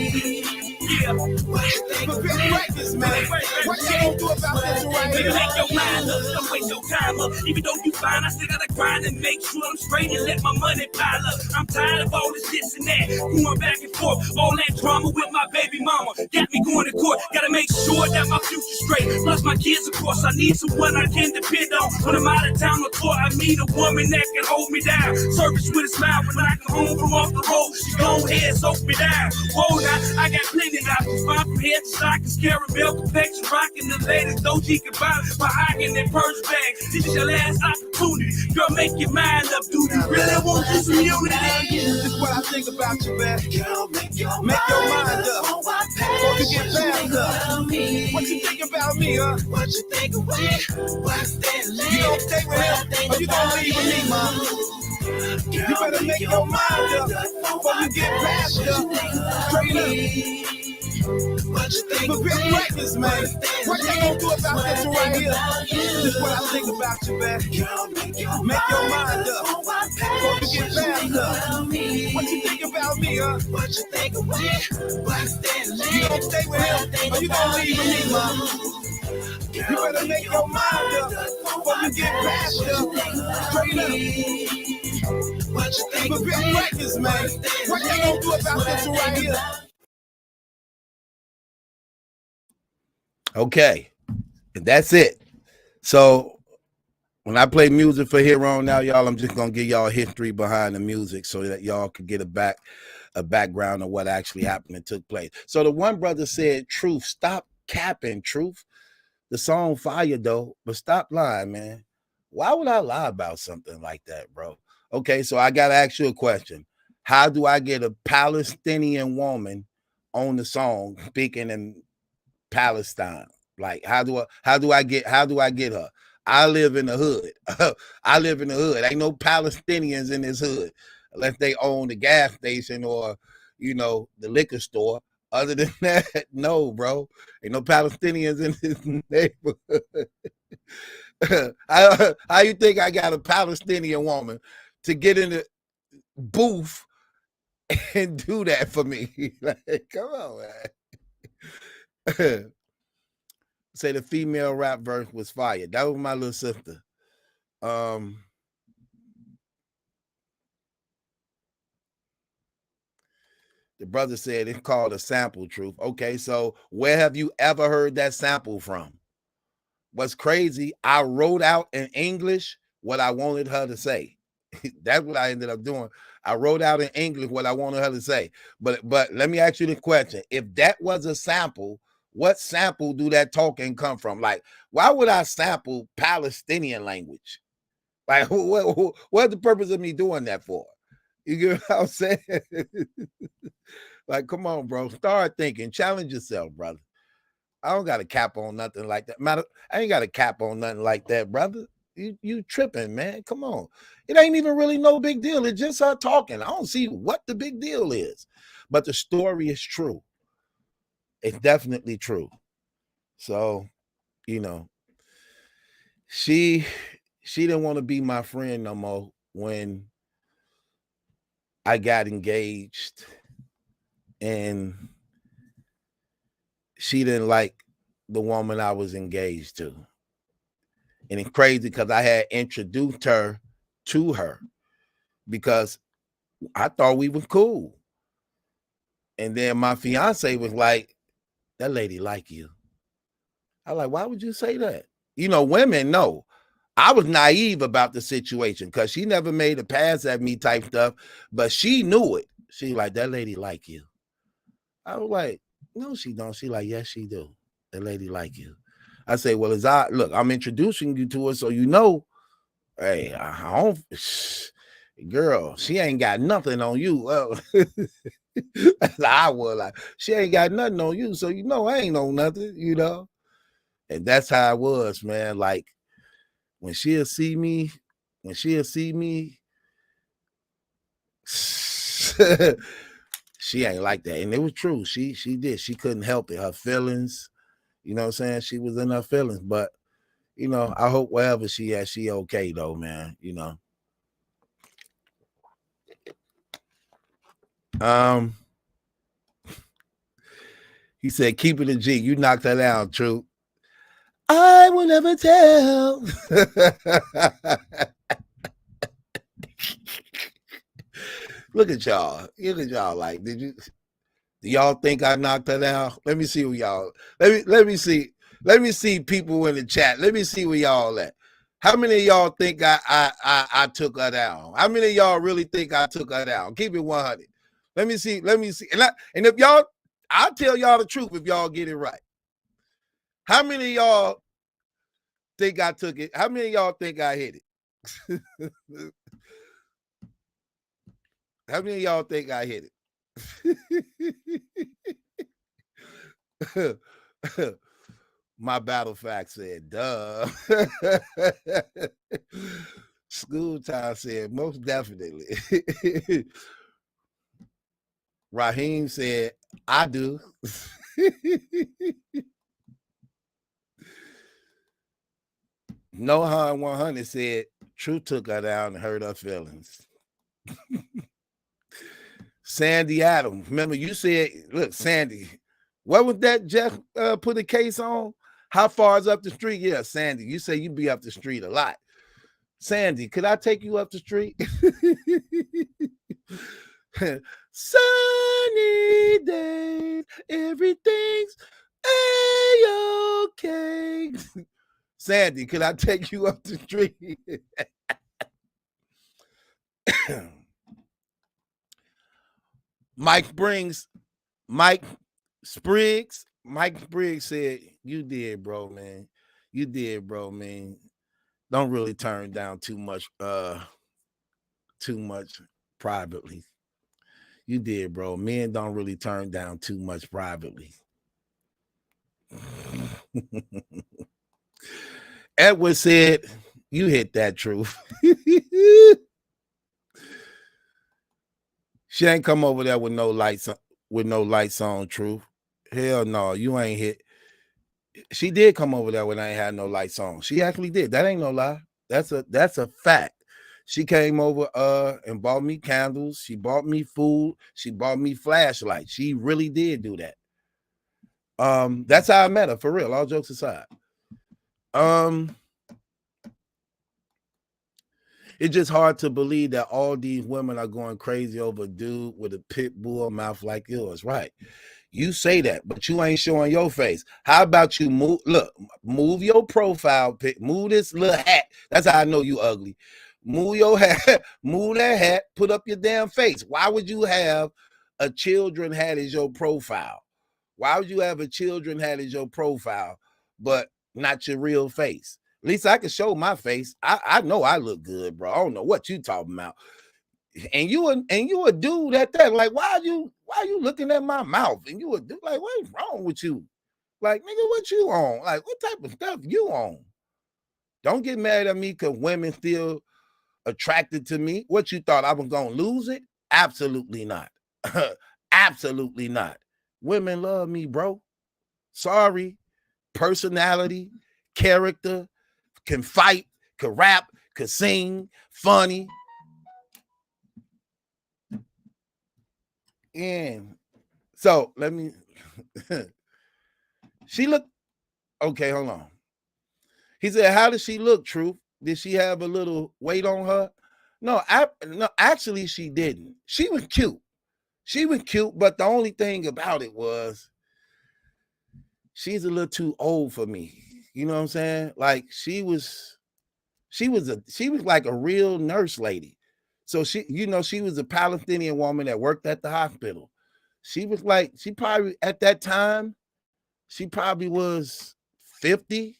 Yeah. But big records, man. What you gonna do about this right here? Make your mind up, don't waste your time up. Even though you fine, I still gotta grind and make sure I'm straight and let my money pile up. I'm tired of all this and that, going back and forth. All that drama with my baby mama got me going to court. Gotta make sure that my future's straight. Plus my kids, of course, I need someone I can depend on. When I'm out of town or court, I need a woman that can hold me down. Service with a smile when I come home from off the road. She go ahead, soak me down. Whoa, now I got plenty options. Fine from head to stockings, caramel complexion, rocking the latest Doji can buy my hocking and purse bag. This is your last opportunity. Girl, make your mind up. Do you really want this unity? This is what I think about you, man. Make your mind up before you get past up. What you think about me, huh? What you think of me? You gonna stay with him or you gonna leave with me, mom? You better make your mind up before you get past up. Straight up. What you think of big records, man? What they gonna do about this right here? This is what I think about you, man. Make your mind up before you get past up. What you think about me, huh? What you think of me? You gonna stay with him or you gonna leave with me, mom? You better make your mind up before you get past up. Straight up. What you think of big records, man? What they gonna do about this right here? Okay, and that's it. So when I play music for here on now, y'all, I'm just gonna give y'all history behind the music so that y'all could get a background of what actually happened and took place. So the one brother said, "Truth, stop capping, Truth. The song fire though, but stop lying, man. Why would I lie about something like that, bro?" Okay, so I gotta ask you a question. How do I get a Palestinian woman on the song speaking in Palestine? Like, how do I get her? I live in the hood. I live in the hood. Ain't no Palestinians in this hood unless they own the gas station or, you know, the liquor store. Other than that, no, bro. Ain't no Palestinians in this neighborhood. How you think I got a Palestinian woman to get in the booth and do that for me? Like, come on, man. Say the female rap verse was fire. That was my little sister. The brother said it's called a sample, Truth. Okay, so where have you ever heard that sample from? what's crazy, I wrote out in English what I wanted her to say. That's what I ended up doing. I wrote out in English what I wanted her to say. But let me ask you the question. If that was a sample, what sample do that talking come from? Like, why would I sample Palestinian language? Like, what's the purpose of me doing that for? You get what I'm saying? Like, come on, bro. Start thinking. Challenge yourself, brother. I don't got a cap on nothing like that. I ain't got a cap on nothing like that, brother. You tripping, man. Come on. It ain't even really no big deal. It's just her talking. I don't see what the big deal is. But the story is true. It's definitely true. So, you know, she didn't want to be my friend no more when I got engaged, and she didn't like the woman I was engaged to. And it's crazy because I had introduced her to her because I thought we were cool. And then my fiance was like, that lady like you. I was like, why would you say that? You know, women know. I was naive about the situation because she never made a pass at me type stuff, but she knew it. She like, that lady like you. I was like, no, she don't. She like, yes, she do. That lady like you. I say, well, look, I'm introducing you to her so you know, hey, I don't, girl, she ain't got nothing on you. Well, I was like, she ain't got nothing on you, so you know I ain't on nothing, you know. And that's how it was, man. Like when she'll see me, she ain't like that. And it was true. She did. She couldn't help it. Her feelings, you know what I'm saying? She was in her feelings. But, you know, I hope wherever she at, she okay though, man. You know. He said, keep it a G. You knocked her down, True. I will never tell. Look at y'all. Look at y'all. Like, do y'all think I knocked her down? Let me see who y'all. Let me see. Let me see people in the chat. Let me see where y'all at. How many of y'all think I took her down? How many of y'all really think I took her down? Keep it 100. Let me see. And if y'all, I'll tell y'all the truth if y'all get it right. How many of y'all think I took it? How many of y'all think I hit it? How many of y'all think I hit it? My battle fact said, duh. School time said, most definitely. Raheem said, I do. No Han 100 said, True took her down and hurt her feelings. Sandy Adams, remember you said, look, Sandy, what was that Jeff put a case on? How far is up the street? Yeah, Sandy, you say you be up the street a lot. Sandy, could I take you up the street? Sunny day, everything's A-okay. Sandy, could I take you up the street? Mike Spriggs said, you did, bro, man. You did, bro, man. Don't really turn down too much privately. You did, bro. Men don't really turn down too much privately. Edward said, you hit that truth. She ain't come over there with no lights on, Truth. Hell no, you ain't hit. She did come over there when I ain't had no lights on. She actually did. That ain't no lie. That's a fact. She came over and bought me candles. She bought me food. She bought me flashlights. She really did do that. That's how I met her, for real. All jokes aside. It's just hard to believe that all these women are going crazy over a dude with a pit bull mouth like yours. Right. You say that, but you ain't showing your face. How about you move your profile pic, move this little hat. That's how I know you ugly. Move your hat, move that hat, put up your damn face. Why would you have a children hat as your profile? Why would you have a children hat as your profile, but not your real face? At least I can show my face. I know I look good, bro. I don't know what you talking about. And you a dude at that. Like, why you looking at my mouth? And you a dude, like, what's wrong with you? Like, nigga, what you on? Like, what type of stuff you on? Don't get mad at me because women still attracted to me. What you thought I was gonna lose it? Absolutely not. Absolutely not. Women love me, bro. Sorry. Personality, character, can fight, can rap, can sing, funny. And so let me she looked okay, hold on. He said, how does she look, Truth? Did she have a little weight on her? No, actually she didn't. She was cute. She was cute, but the only thing about it was she's a little too old for me. You know what I'm saying? Like she was like a real nurse lady. So she was a Palestinian woman that worked at the hospital. She was like, she probably at that time, she probably was 50.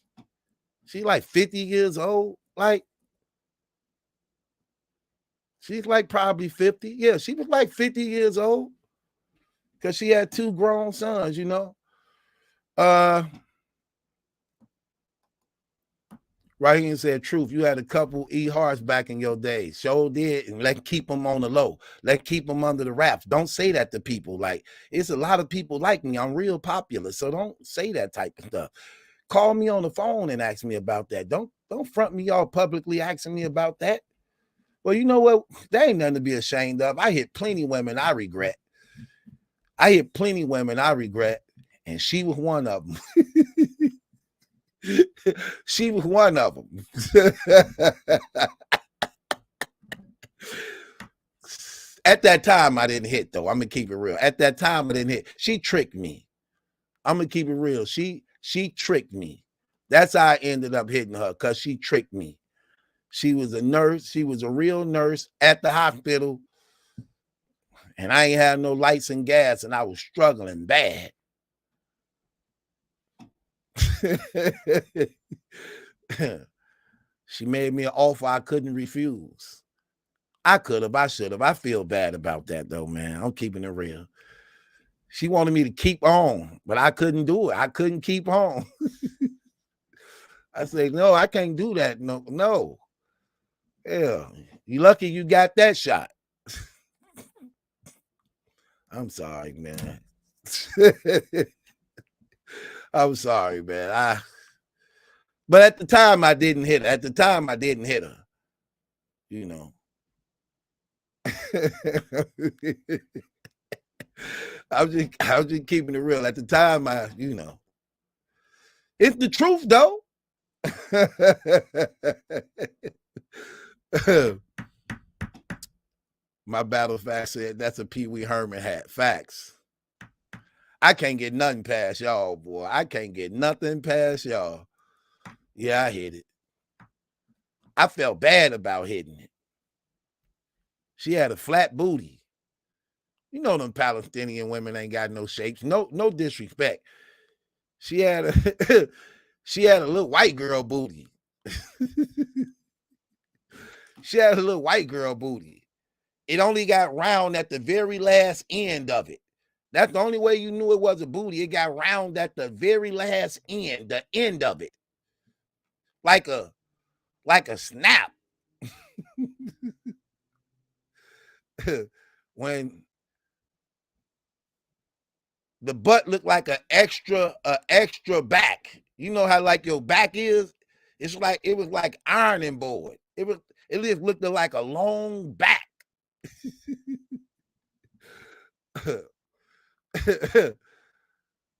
She like 50 years old. Like, she's like probably 50. Yeah, she was like 50 years old. Because she had 2 grown sons, you know. Right here said, Truth, you had a couple E-Hearts back in your days. Sure did. And let's keep them on the low. Let's keep them under the wraps. Don't say that to people. Like, it's a lot of people like me. I'm real popular. So don't say that type of stuff. Call me on the phone and ask me about that. Don't front me all publicly asking me about that. Well, you know what? That ain't nothing to be ashamed of. I hit plenty of women I regret. And she was one of them. She was one of them. At that time, I didn't hit, though. I'm going to keep it real. At that time, I didn't hit. She tricked me. I'm going to keep it real. She tricked me. That's how I ended up hitting her, because she tricked me. She was a nurse. She was a real nurse at the hospital. And I ain't had no lights and gas, and I was struggling bad. She made me an offer I couldn't refuse. I could have, I should have. I feel bad about that, though, man. I'm keeping it real. She wanted me to keep on, but I couldn't do it. I couldn't keep on. I said, no, I can't do that. No. Yeah, you lucky you got that shot. I'm sorry, man. I'm sorry, man. But at the time, I didn't hit her. You know. I was just keeping it real. At the time, it's the truth, though. My battle fact said that's a Pee Wee Herman hat. Facts. I can't get nothing past y'all, boy. I can't get nothing past y'all. Yeah, I hit it. I felt bad about hitting it. She had a flat booty. You know them Palestinian women ain't got no shapes. No disrespect. She had a little white girl booty. She had a little white girl booty. It only got round at the very last end of it. That's the only way you knew it was a booty. It got round at the very last end, the end of it. Like a snap. When the butt looked like an extra back. You know how like your back is? It was like ironing board. It just looked like a long back.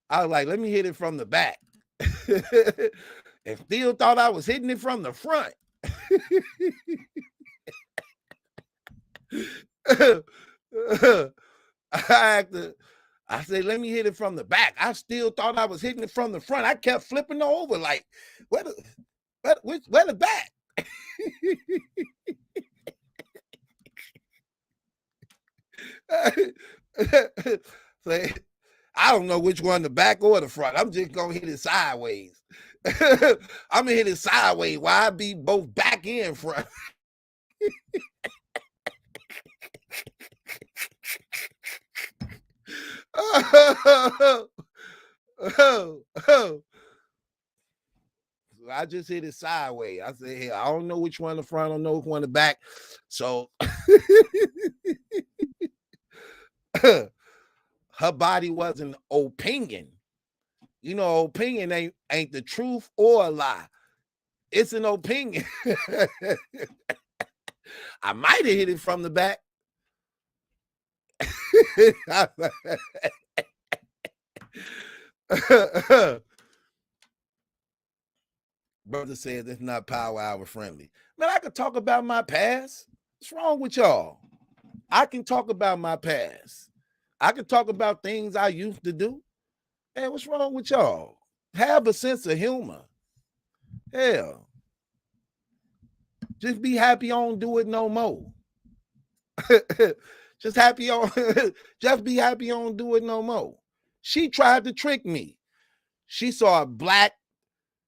I was like, let me hit it from the back. And still thought I was hitting it from the front. I said, let me hit it from the back. I still thought I was hitting it from the front. I kept flipping over like, where the back? So, I don't know which one, the back or the front. I'm just gonna hit it sideways. I'm gonna hit it sideways. Why I be both back and front? I just hit it sideways. I said, hey, I don't know which one the front, I don't know which one the back. So her body was an opinion. You know, opinion ain't the truth or a lie. It's an opinion. I might have hit it from the back. Brother says it's not power hour friendly. Man, I could talk about my past. What's wrong with y'all? I can talk about my past. I can talk about things I used to do. Hey, what's wrong with y'all? Have a sense of humor. Hell. Just be happy on do it no more. Just be happy on do it no more. She tried to trick me. She saw a black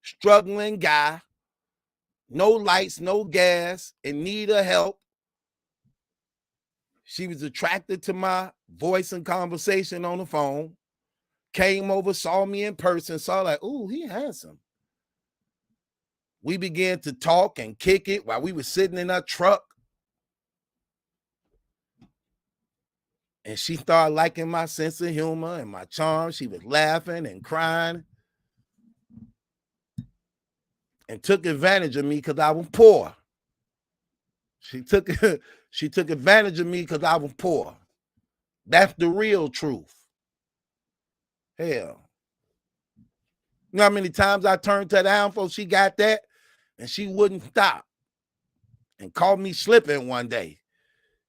struggling guy, no lights, no gas, in need of help. She was attracted to my voice and conversation on the phone, came over, saw me in person, saw like, ooh, he handsome. We began to talk and kick it while we were sitting in our truck. And she started liking my sense of humor and my charm. She was laughing and crying and took advantage of me because I was poor. She took advantage of me because I was poor. That's the real truth. Hell. You know how many times I turned her down before she got that? And she wouldn't stop. And called me slipping one day.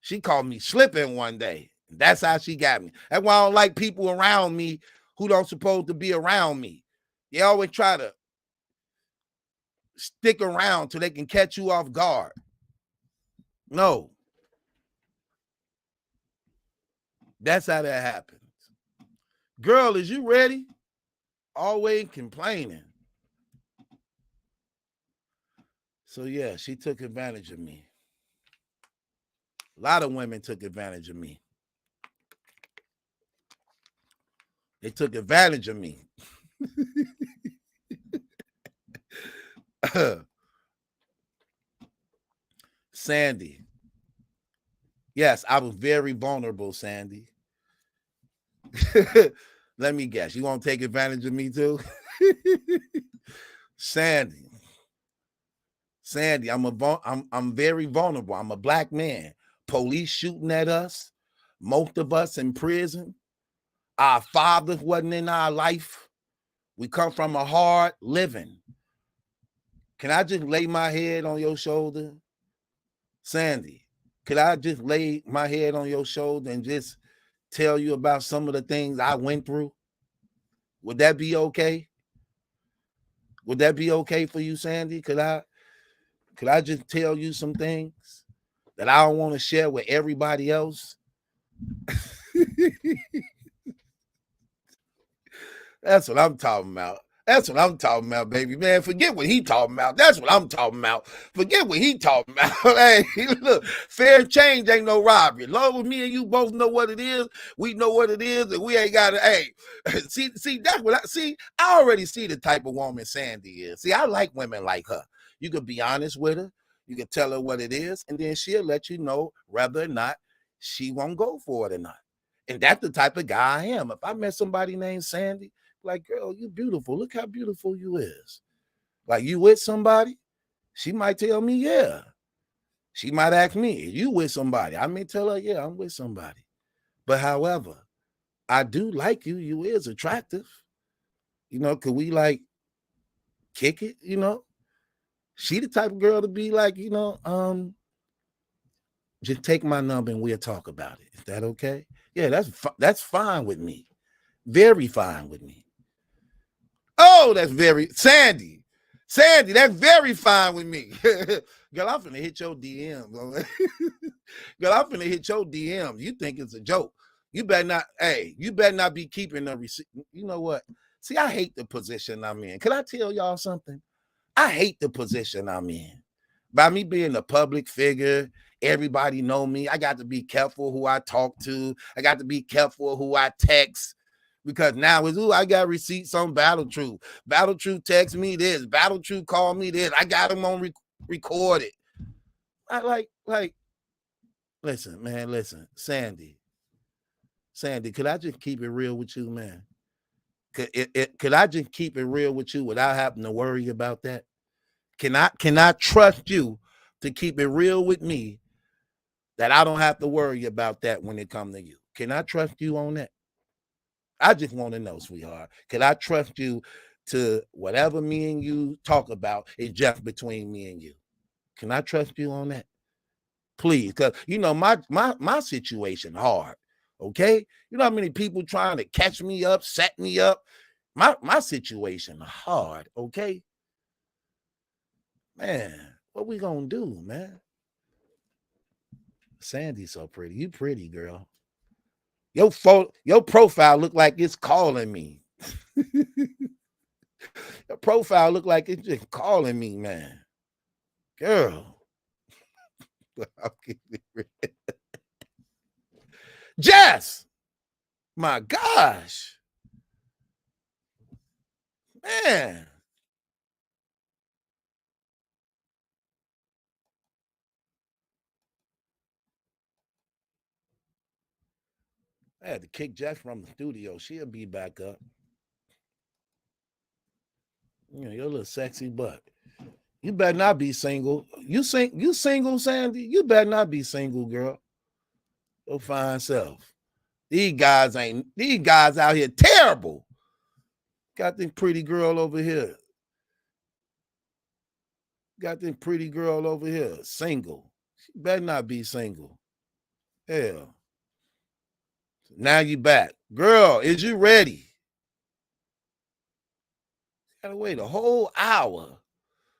She called me slipping one day. That's how she got me. That's why I don't like people around me who don't supposed to be around me. They always try to stick around till they can catch you off guard. No. That's how that happens. Girl, is you ready? Always complaining. So yeah, she took advantage of me. A lot of women took advantage of me. They took advantage of me. Sandy. Yes, I was very vulnerable, Sandy. Let me guess. You want to take advantage of me too? Sandy, I'm very vulnerable. I'm a black man. Police shooting at us. Most of us in prison. Our fathers wasn't in our life. We come from a hard living. Can I just lay my head on your shoulder? Sandy, could I just lay my head on your shoulder and just tell you about some of the things I went through? Would that be okay? Would that be okay for you, Sandy? Could I just tell you some things that I don't want to share with everybody else? That's what I'm talking about. That's what I'm talking about, baby. Man, forget what he talking about. That's what I'm talking about. Forget what he talking about. Hey, look, fair change ain't no robbery. Long as me and you both know what it is, we know what it is, and we ain't got to, hey, see, that's what I already see the type of woman Sandy is. See, I like women like her. You could be honest with her. You can tell her what it is, and then she'll let you know whether or not she won't go for it or not. And that's the type of guy I am. If I met somebody named Sandy, like, girl, you beautiful. Look how beautiful you is. Like, you with somebody? She might tell me, yeah. She might ask me, you with somebody? I may tell her, yeah, I'm with somebody. But however, I do like you. You is attractive. You know, could we like kick it? You know, she the type of girl to be like, you know, Just take my number and we'll talk about it. Is that okay? Yeah, that's fine with me. Very fine with me. Oh, that's very Sandy, that's very fine with me. Girl, I'm finna hit your DMs. Girl, I'm finna hit your DMs. You think it's a joke. You better not be keeping the receipt. You know what? See, I hate the position I'm in. Can I tell y'all something? I hate the position I'm in. By me being a public figure, everybody know me. I got to be careful who I talk to. I got to be careful who I text. Because now it's, I got receipts on Battle Truth. Battle Truth text me this. Battle Truth call me this. I got them on recorded. I like, listen, Sandy, could I just keep it real with you, man? Could I just keep it real with you without having to worry about that? Can I trust you to keep it real with me that I don't have to worry about that when it comes to you? Can I trust you on that? I just want to know, sweetheart. Can I trust you to whatever me and you talk about is just between me and you? Can I trust you on that? Please, because you know my situation hard. Okay, you know how many people trying to catch me up, set me up. My situation hard. Okay, man, what we gonna do, man? Sandy's so pretty. You pretty, girl. Your profile look like it's calling me. Your profile look like it's just calling me, man. Girl. Jess. My gosh. Man. I had to kick Jess from the studio. She'll be back up. You know, your little sexy butt. You better not be single. You single, Sandy? You better not be single, girl. Your fine self. These guys out here terrible. Got this pretty girl over here. Single. She better not be single. Hell. Now you back. Girl, is you ready? Gotta wait a whole hour.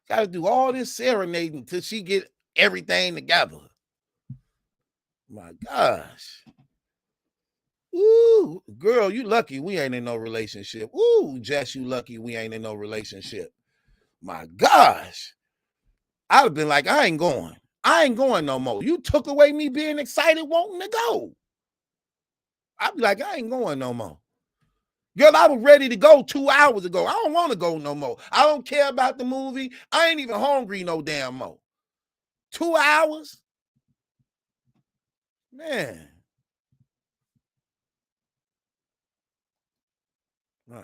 Gotta do all this serenading till she get everything together. My gosh. Ooh, girl, you lucky we ain't in no relationship. Ooh, Jess, you lucky we ain't in no relationship. My gosh. I'd have been like, I ain't going no more. You took away me being excited, wanting to go. I'd be like, I ain't going no more. Girl, I was ready to go 2 hours ago. I don't want to go no more. I don't care about the movie. I ain't even hungry no damn more. 2 hours? Man.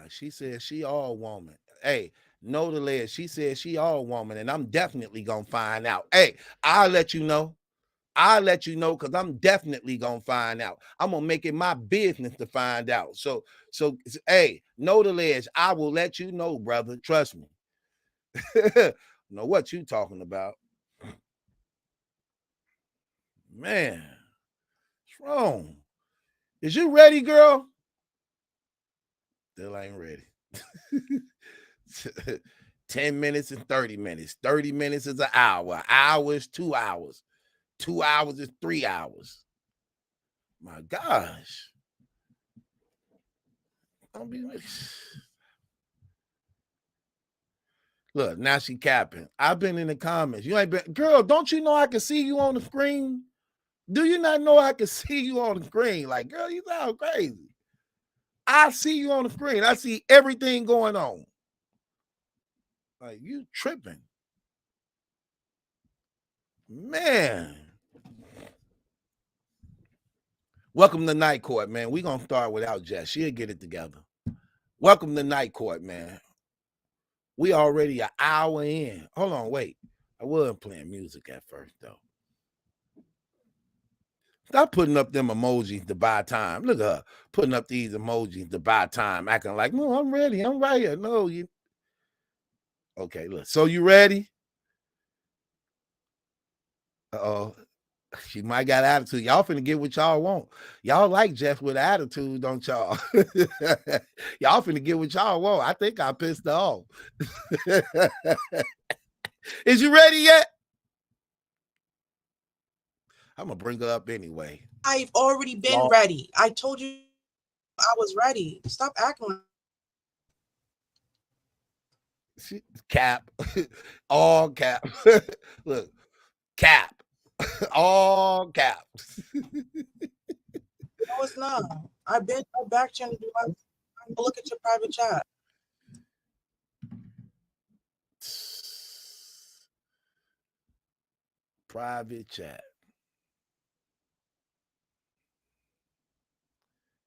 She said she all woman. Hey, know the leg. She said she all woman, and I'm definitely going to find out. Hey, I'll let you know. Because I'm definitely going to find out. I'm going to make it my business to find out. So, hey, know the ledge. I will let you know, brother. Trust me. Know what you talking about. Man, what's wrong? Is you ready, girl? Still ain't ready. 10 minutes and 30 minutes. 30 minutes is an hour. An hour is 2 hours. 2 hours is 3 hours. My gosh. Don't be. Look, now she capping. I've been in the comments. You ain't been, girl, don't you know I can see you on the screen? Do you not know I can see you on the screen? Like, girl, you sound crazy. I see you on the screen. I see everything going on. Like, you tripping. Man. Welcome to Night Court, man. We're going to start without Jess. She'll get it together. Welcome to Night Court, man. We already an hour in. Hold on, wait. I wasn't playing music at first, though. Stop putting up them emojis to buy time. Look at her putting up these emojis to buy time, acting like, no, I'm ready. I'm right here. No, you. Okay, look. So you ready? Uh-oh. She might got attitude. Y'all finna get what y'all want. Y'all like Jess with attitude, don't y'all? Y'all finna get what y'all want. I think I pissed her off. Is you ready yet? I'm gonna bring her up anyway. I've already been ready. I told you I was ready. Stop acting like Cap. All cap. Look, cap. All cap. no, it's not. I've been back channel. I'm gonna look at your private chat. Private chat.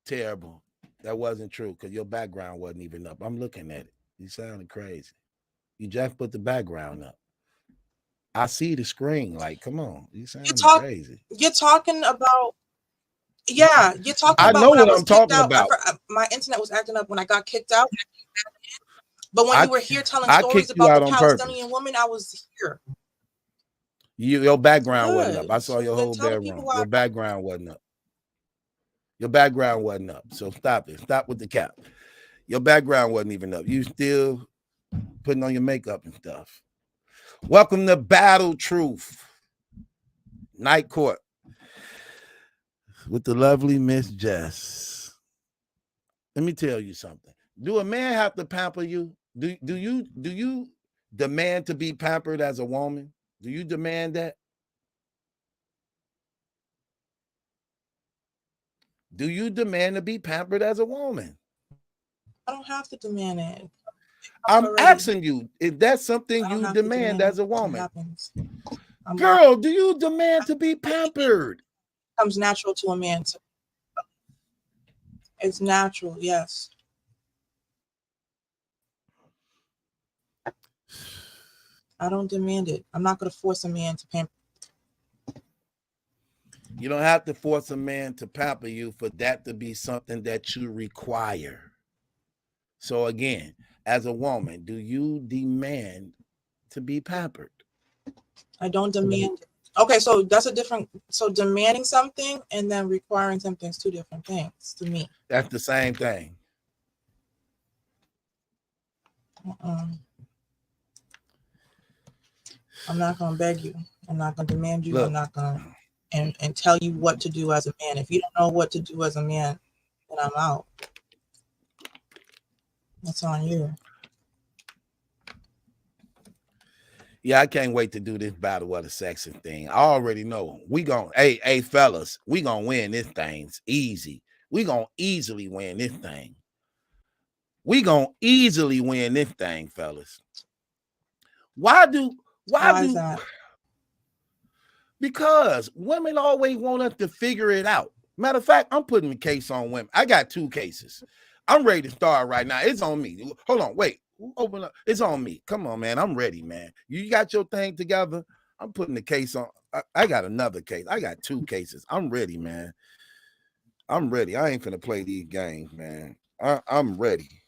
Terrible. That wasn't true because your background wasn't even up. I'm looking at it. You sounded crazy. You just put the background up. I see the screen. Like, come on. You sound crazy. You're talking about, yeah, you're talking about I know when what I was I'm talking out, about. My internet was acting up when I got kicked out. But when you were here telling stories kicked you about out the on Palestinian purpose. woman, I was here. Your background wasn't Good. up. I saw your Then whole tell the bedroom. people why Your background wasn't up. Your background wasn't up. So stop it. Stop with the cap. Your background wasn't even up. You still putting on your makeup and stuff. Welcome to Battle Truth Night Court with the lovely Miss Jess. Let me tell you something. Do a man have to pamper you? Do you demand to be pampered as a woman? Do you demand that? Do you demand to be pampered as a woman? I don't have to demand it. I'm asking you, is that something you demand as a woman? Girl, do you demand to be pampered? It comes natural to a man. It's natural, yes. I don't demand it. I'm not going to force a man to pamper. You don't have to force a man to pamper you for that to be something that you require. So again, as a woman, do you demand to be pampered? I don't demand it. Okay, so that's a different, so demanding something and then requiring something is two different things to me. That's the same thing. I'm not going to beg you. I'm not going to demand you. Look, I'm not going to and tell you what to do as a man. If you don't know what to do as a man, then I'm out. That's on you. Yeah, I can't wait to do this battle of the sexing thing. I already know we gonna, hey fellas, we gonna win this thing. It's easy. We gonna easily win this thing. We gonna easily win this thing, fellas. Why is that? Because women always want us to figure it out. Matter of fact, I'm putting the case on women. I got 2 cases. I'm ready to start right now. It's on me. Hold on, wait. Open up. It's on me. Come on, man. I'm ready, man. You got your thing together. I'm putting the case on. I got another case. I got 2 cases. I'm ready, man. I'm ready. I ain't finna play these games, man. I'm ready.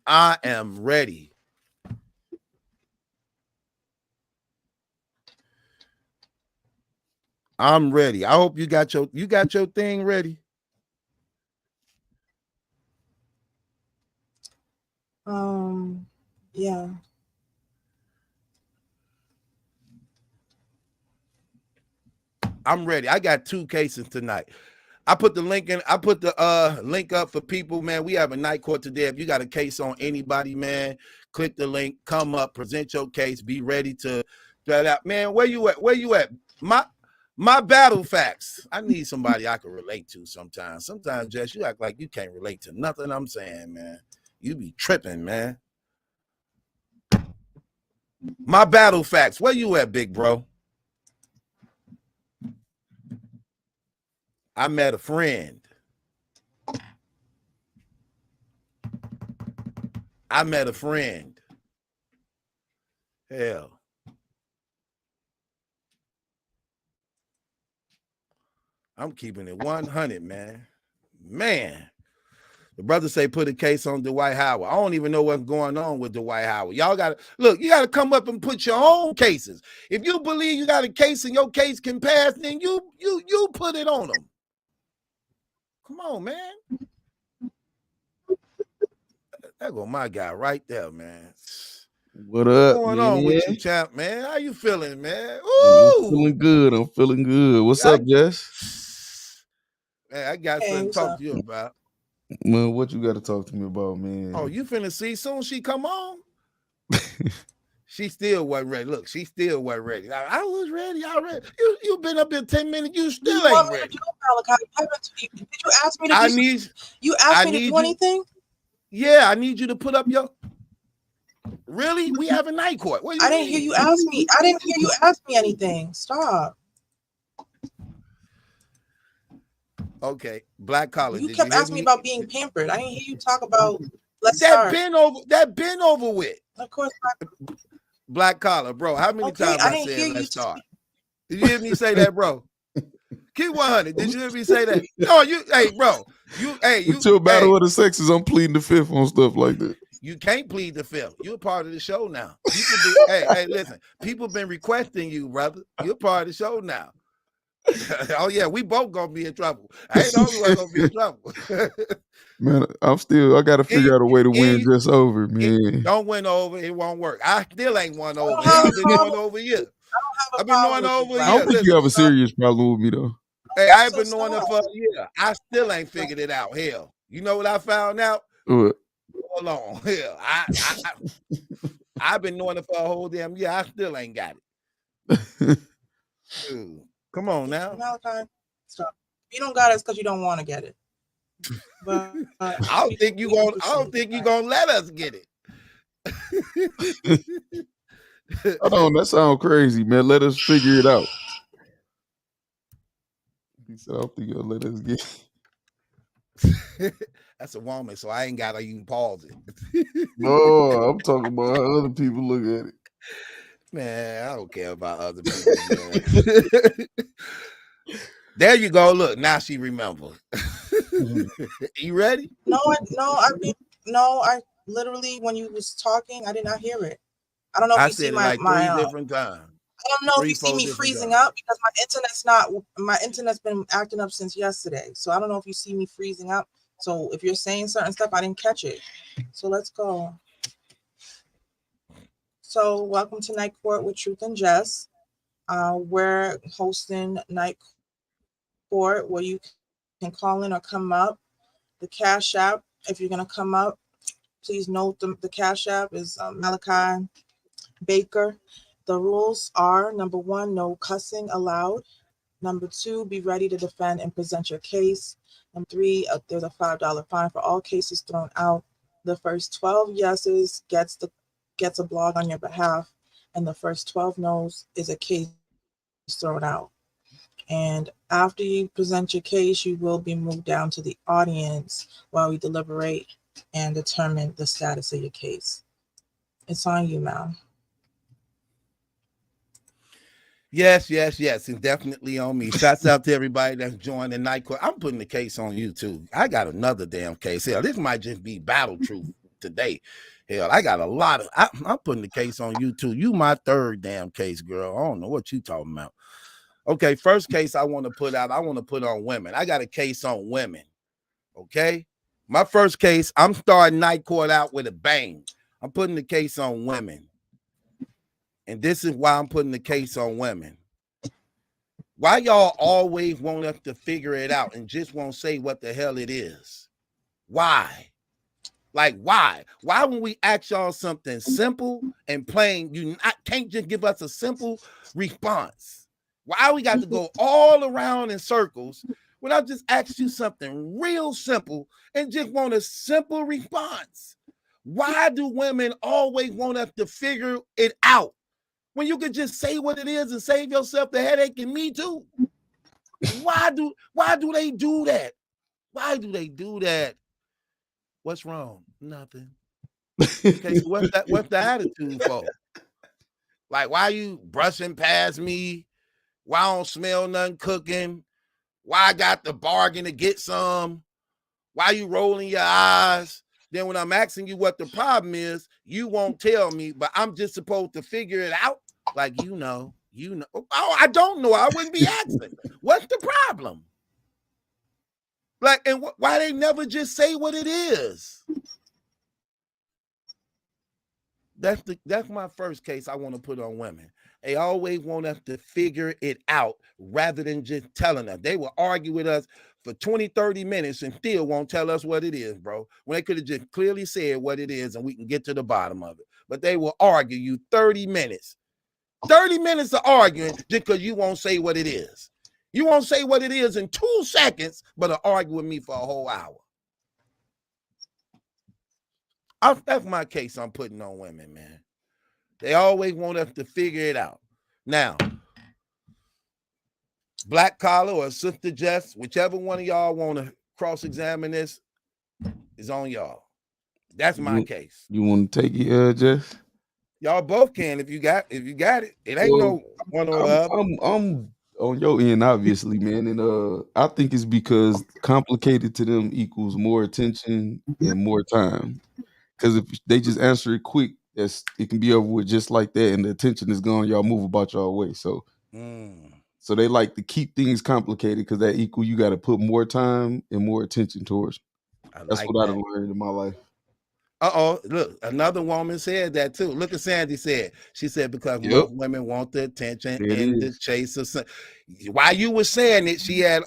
I am ready. I'm ready. I hope you got your thing ready. Yeah. I'm ready. I got 2 cases tonight. I put the link in. I put the link up for people, man. We have a night court today. If you got a case on anybody, man, click the link, come up, present your case, be ready to that out. Man, where you at? Where you at? My battle facts. I need somebody I can relate to sometimes. Sometimes, Jess, you act like you can't relate to nothing I'm saying, man. You be tripping, man. My battle facts. Where you at, big bro? I met a friend. I met a friend. Hell. I'm keeping it 100, man. Man. The brother say put a case on Dwight Howard. I don't even know what's going on with Dwight Howard. Y'all got to look. You got to come up and put your own cases. If you believe you got a case and your case can pass, then you put it on them. Come on, man. There go my guy right there, man. What up, What's going on with you, champ, man? How you feeling, man? Ooh. I'm feeling good. I'm feeling good. What's up, Jess? Man, I got something to talk to you about. Man, what you got to talk to me about, man? Oh, you finna see soon she come on? She still wasn't ready. Look, she still wasn't ready. I was ready already. You been up here 10 minutes. You still ain't ready. Did you ask me to you asked me to do anything? Yeah, I need you to put up your. Really? We have a night court. I didn't hear you ask me. I didn't hear you ask me anything. Stop. Okay, black collar. You kept asking me about being pampered. I didn't hear you talk about. That been over with. Of course. Black collar, bro. How many times I said let's start? Did you hear me say that, bro? Keep 100. Did you hear me say that? No, hey, bro. Until Battle of the Sexes, I'm pleading the fifth on stuff like that. You can't plead the fifth. You're part of the show now. Hey, listen. People been requesting you, brother. You're part of the show now. Oh yeah, we both gonna be in trouble. I ain't the only one gonna be in trouble. Man, I gotta figure out a way to win Jess over, man. Don't win over, it won't work. I still ain't won over. I've been going over you. I've been going over you. I don't think you have a serious problem with me though. Hey, I've been knowing it for a year. I still ain't figured it out. Hell, you know what I found out? What? Hold on. Hell, I've been knowing it for a whole damn year. I still ain't got it. Dude. Come on now. Malachi, stop. You don't got it because you don't want to get it. But I don't think you gonna let us get it. Hold on, that sounds crazy, man. Let us figure it out. He said, I don't think you'll let us get it. That's a woman, so I ain't gotta even pause it. No, I'm talking about how other people look at it. Man, I don't care about other people, man. There you go. Look, now she remembers. You ready? No, I literally, when you was talking, I did not hear it. I don't know if you see my three different times. I don't know if you see me freezing up because my internet's been acting up since yesterday. So I don't know if you see me freezing up. So if you're saying certain stuff, I didn't catch it. So let's go. So welcome to Night Court with Truth and Jess. We're hosting Night Court where you can call in or come up. The Cash App, if you're going to come up, please note the Cash App is MallikiBaker. The rules are, number 1, no cussing allowed. Number 2, be ready to defend and present your case. Number 3, there's a $5 fine for all cases thrown out. The first 12 yeses gets a blog on your behalf, and the first 12 no's is a case thrown out. And after you present your case, you will be moved down to the audience while we deliberate and determine the status of your case. It's on you, Mal. Yes, it's definitely on me. Shouts out to everybody that's joined the Night Court. I'm putting the case on you too. I got another damn case. Hell, this might just be battle truth today. Hell, I got a lot of. I'm putting the case on you too. You my third damn case, girl. I don't know what you talking about. Okay, first case I want to put out. I want to put on women. I got a case on women. Okay, my first case. I'm starting Night Court out with a bang. I'm putting the case on women. And this is why I'm putting the case on women. Why y'all always want us to figure it out and just won't say what the hell it is? Why? Like, why? Why when we ask y'all something simple and plain, you can't just give us a simple response? Why we got to go all around in circles when I just asked you something real simple and just want a simple response? Why do women always want us to figure it out when you could just say what it is and save yourself the headache and me too? Why do they do that? Why do they do that? What's wrong? Nothing. Okay, so what's the attitude for? Like, why you brushing past me? Why I don't smell nothing cooking? Why I got the bargain to get some? Why you rolling your eyes? Then when I'm asking you what the problem is, you won't tell me, but I'm just supposed to figure it out. Like, you know. Oh, I don't know. I wouldn't be asking. What's the problem? Like, and why they never just say what it is? That's my first case I want to put on women. They always want us to figure it out rather than just telling us. They will argue with us for 20, 30 minutes and still won't tell us what it is, bro. When they could have just clearly said what it is and we can get to the bottom of it. But they will argue you 30 minutes. 30 minutes of arguing just because you won't say what it is. You won't say what it is in 2 seconds, but argue with me for a whole hour. That's my case I'm putting on women, man. They always want us to figure it out. Now, Black Collar or Sister Jess, whichever one of y'all want to cross-examine this, is on y'all. That's my case. You want to take it, Jess? Y'all both can if you got it. It ain't no one or the other. I'm on your end, obviously, man. And I think it's because complicated to them equals more attention and more time. Because if they just answer it quick, it can be over with just like that, and the attention is gone. Y'all move about y'all way. So they like to keep things complicated because that equal you got to put more time and more attention towards. That's what I've learned in my life. Look, another woman said that too. Look at Sandy said. She said because most women want the attention and the chase of some. While you were saying it, she had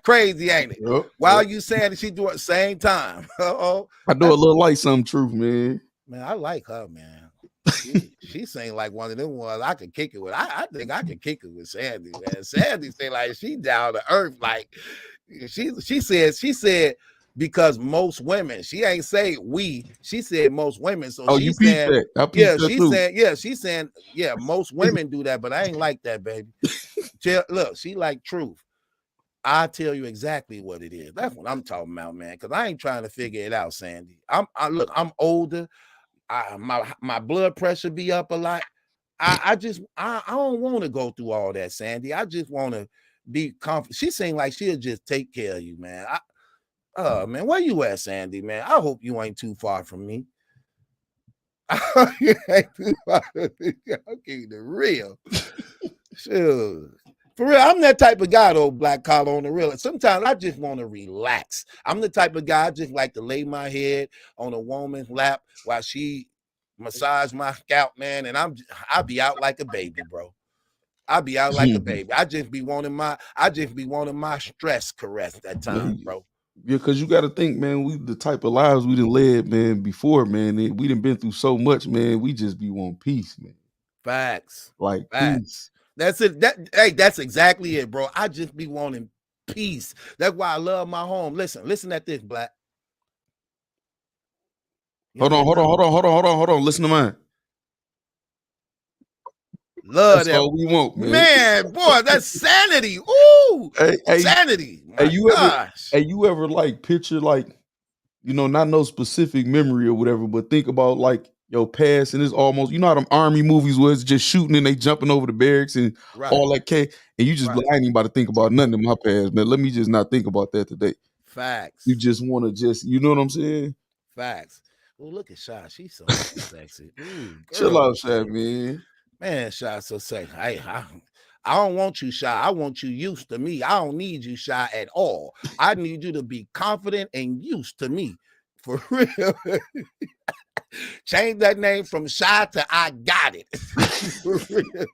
crazy, ain't it? While you saying it, she do it same time. I do a little like some truth, man. Man, I like her, man. She seemed like one of them ones I could kick it with. I think I could kick it with Sandy, man. Sandy say like she down to earth, like she said. Because most women, she ain't say we, she said most women. So you peeped that. She's saying, most women do that, but I ain't like that, baby. Look, she like truth. I tell you exactly what it is. That's what I'm talking about, man. Because I ain't trying to figure it out, Sandy. I'm older. My blood pressure be up a lot. I don't want to go through all that, Sandy. I just want to be confident. She seemed like she'll just take care of you, man. Man, where you at, Sandy, man? I hope you ain't too far from me. You ain't too far from me. I'll keep it real. Sure. For real, I'm that type of guy, though, Black Collar, on the real. Sometimes I just want to relax. I'm the type of guy I just like to lay my head on a woman's lap while she massage my scalp, man, and I'll be out like a baby, bro. I'll be out like a baby. I just be wanting my stress caressed that time, bro. Yeah, because you got to think, man, we the type of lives we done led, man, before, man. We done been through so much, man. We just be wanting peace, man. Facts. Like peace. That's it. That's exactly it, bro. I just be wanting peace. That's why I love my home. Listen at this, Black. Hold on. Listen to mine. Love that's that. all we want, man. Boy, that's sanity. Ooh, sanity. You ever like picture like, not no specific memory or whatever, but think about like your past, and it's almost, how them army movies where it's just shooting and they jumping over the barracks and all that and you just I ain't about to think about nothing in my past, man. Let me just not think about that today. Facts. You just want to you know what I'm saying? Facts. Oh, look at Shy. She's so sexy. Ooh, chill out, Shy, man. Man, Shy so sexy. I don't want you, Shy. I want you used to me. I don't need you, Shy, at all. I need you to be confident and used to me. For real. Change that name from Shy to I got it. For real.